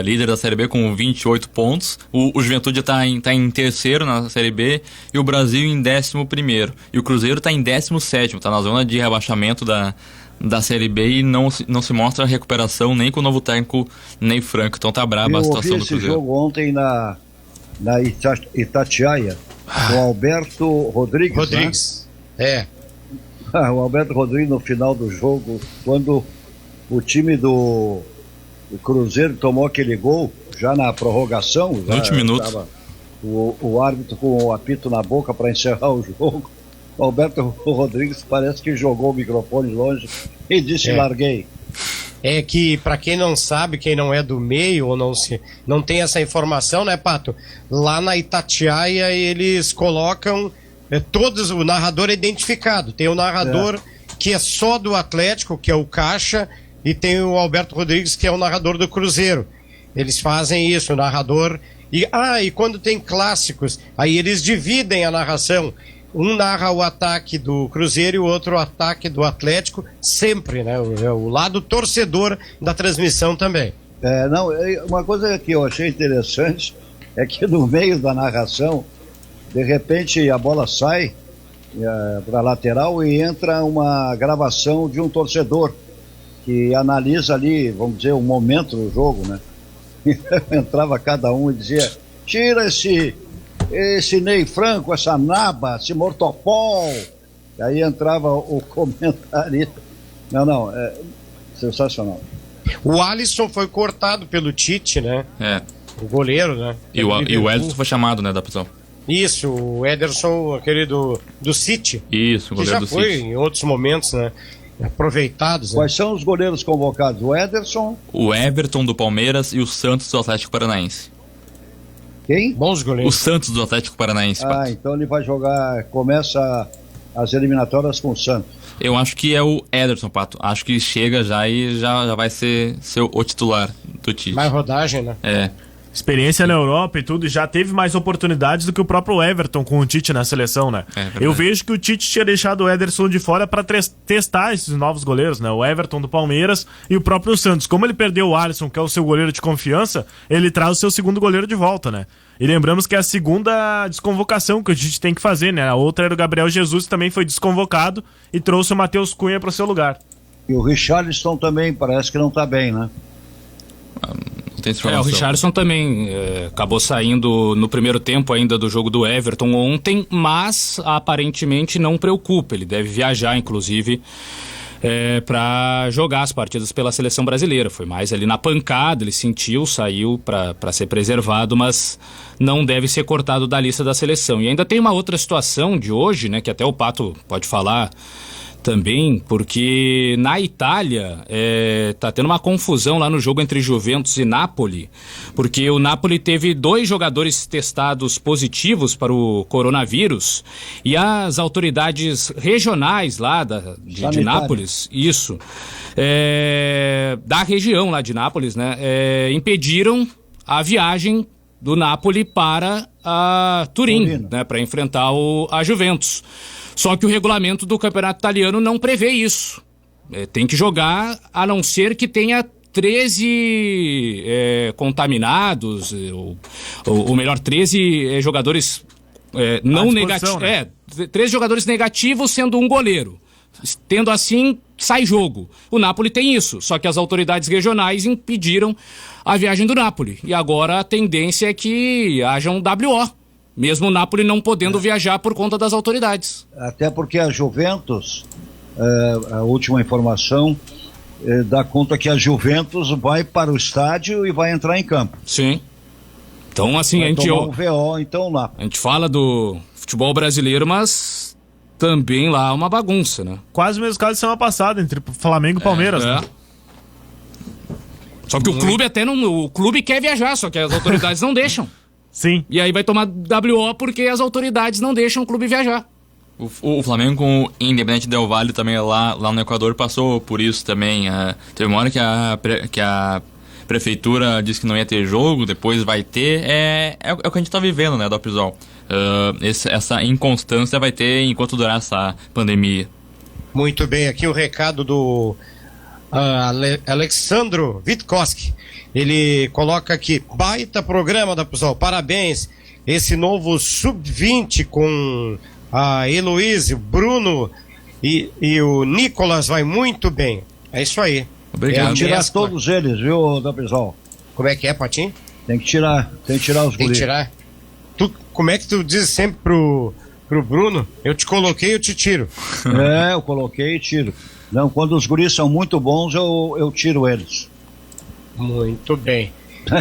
Líder da Série B com 28 pontos. O Juventude tá em terceiro na Série B e o Brasil em 11º. E o Cruzeiro tá em 17º, tá na zona de rebaixamento da Série B e não se mostra recuperação nem com o novo técnico, nem Franco. Então tá braba a situação do Cruzeiro. Eu vi esse jogo ontem na Itatiaia, com o Alberto Rodrigues. Né? O Alberto Rodrigues no final do jogo, quando o time do Cruzeiro tomou aquele gol, já na prorrogação, 20 minutos. O árbitro com o apito na boca para encerrar o jogo. O Alberto Rodrigues parece que jogou o microfone longe e disse larguei. É que, para quem não sabe, quem não é do meio ou não tem essa informação, né, Pato? Lá na Itatiaia eles colocam todos, o narrador é identificado. Tem o narrador que é só do Atlético, que é o Caixa, e tem o Alberto Rodrigues, que é o narrador do Cruzeiro. Eles fazem isso, o narrador. E quando tem clássicos, aí eles dividem a narração. Um narra o ataque do Cruzeiro e o outro o ataque do Atlético, sempre, né? O lado torcedor da transmissão também. Uma coisa que eu achei interessante é que no meio da narração, de repente a bola sai para a lateral e entra uma gravação de um torcedor que analisa ali, vamos dizer, o momento do jogo, né? Entrava cada um e dizia: tira esse Ney Franco, essa naba, esse mortopol. E aí entrava o comentarista. Não, é sensacional. O Alisson foi cortado pelo Tite, né? O goleiro, né? E o Ederson foi chamado, né, da prisão. Isso, o Ederson, aquele do City. Isso, o goleiro do City. Que já foi em outros momentos, né? Aproveitados. Quais são os goleiros convocados? O Ederson, o Everton do Palmeiras e o Santos do Atlético Paranaense. quem? Bons goleiros. O Santos do Atlético Paranaense. Então ele vai jogar, começa as eliminatórias com o Santos. Eu acho que é o Ederson, Pato. Acho que chega já e já vai ser o titular do Tite. Mais rodagem, né? Experiência na Europa e tudo, e já teve mais oportunidades do que o próprio Everton com o Tite na seleção, né? Eu vejo que o Tite tinha deixado o Ederson de fora para testar esses novos goleiros, né? O Everton do Palmeiras e o próprio Santos. Como ele perdeu o Alisson, que é o seu goleiro de confiança, ele traz o seu segundo goleiro de volta, né? E lembramos que é a segunda desconvocação que a gente tem que fazer, né? A outra era o Gabriel Jesus, que também foi desconvocado e trouxe o Matheus Cunha para o seu lugar. E o Richarlison também parece que não está bem, né? O Richarlison também acabou saindo no primeiro tempo ainda do jogo do Everton ontem, mas aparentemente não preocupa. Ele deve viajar, inclusive, para jogar as partidas pela seleção brasileira. Foi mais ali na pancada, ele sentiu, saiu para ser preservado, mas não deve ser cortado da lista da seleção. E ainda tem uma outra situação de hoje, né, que até o Pato pode falar também, porque na Itália tá tendo uma confusão lá no jogo entre Juventus e Napoli, porque o Napoli teve 2 jogadores testados positivos para o coronavírus e as autoridades regionais lá de Nápoles, isso, da região lá de Nápoles, né, impediram a viagem do Napoli para Turim, né, para enfrentar a Juventus. Só que o regulamento do campeonato italiano não prevê isso. Tem que jogar, a não ser que tenha 13 contaminados, ou melhor, 13 jogadores não negativos. Né? 13 jogadores negativos, sendo um goleiro. Tendo assim, sai jogo. O Napoli tem isso, só que as autoridades regionais impediram a viagem do Napoli. E agora a tendência é que haja um WO. Mesmo o Napoli não podendo viajar por conta das autoridades. Até porque a Juventus, a última informação, dá conta que a Juventus vai para o estádio e vai entrar em campo. Sim. Então, assim, a gente fala do futebol brasileiro, mas também lá é uma bagunça, né? Quase o mesmo caso de semana passada, entre Flamengo e Palmeiras, né? Só que o clube o clube quer viajar, só que as autoridades não deixam. Sim. E aí vai tomar WO porque as autoridades não deixam o clube viajar. O Flamengo com o Independente Del Valle também lá no Equador passou por isso também. Teve uma hora que a prefeitura disse que não ia ter jogo, depois vai ter. É o que a gente tá vivendo, né, Dopizol? Essa inconstância vai ter enquanto durar essa pandemia. Muito bem, aqui o recado do Alexandro Witkowski. Ele coloca aqui: baita programa da pessoal, parabéns. Esse novo Sub-20 com a Heloísa, o Bruno e o Nicolas vai muito bem. É isso aí. Obrigado. Tem que tirar todos eles, viu, da pessoal? Como é que é, Patinho? Tem que tirar os Tem que tirar. Como é que tu diz sempre pro Bruno? Eu te coloquei, eu te tiro. Eu coloquei e tiro. Não, quando os guris são muito bons, eu tiro eles. Muito bem.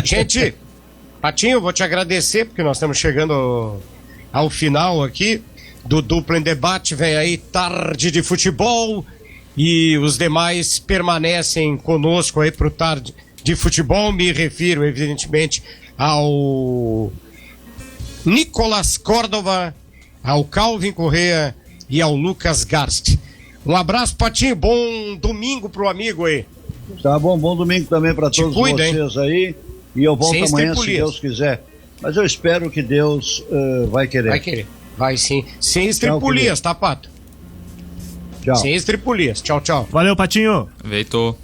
Gente, Patinho, vou te agradecer, porque nós estamos chegando ao final aqui do Duplo em Debate. Vem aí Tarde de Futebol. e os demais permanecem conosco aí pro Tarde de Futebol. Me refiro, evidentemente, ao Nicolas Córdova, ao Calvin Correa e ao Lucas Garst. Um abraço, Patinho, bom domingo pro amigo aí. Tá bom, bom domingo também para todos vocês aí. E eu volto amanhã, se Deus quiser. Mas eu espero que Deus vai querer. Vai querer, vai sim. Sem estripulias, tá, Pato? Tchau. Sem estripulias. Tchau, tchau. Valeu, Patinho. Veitou.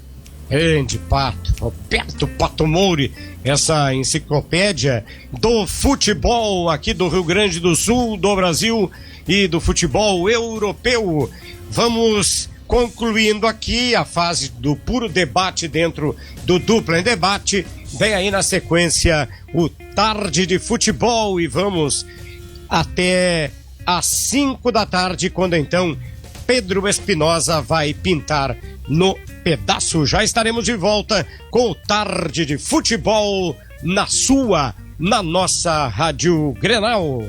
Grande Pato, Roberto Pato Mouri, essa enciclopédia do futebol aqui do Rio Grande do Sul, do Brasil e do futebol europeu. Vamos concluindo aqui a fase do puro debate dentro do Dupla em Debate. Vem aí na sequência o Tarde de Futebol e vamos até às 5 da tarde, quando então Pedro Espinosa vai pintar no pedaço. Já estaremos de volta com o Tarde de Futebol na nossa Rádio Grenal.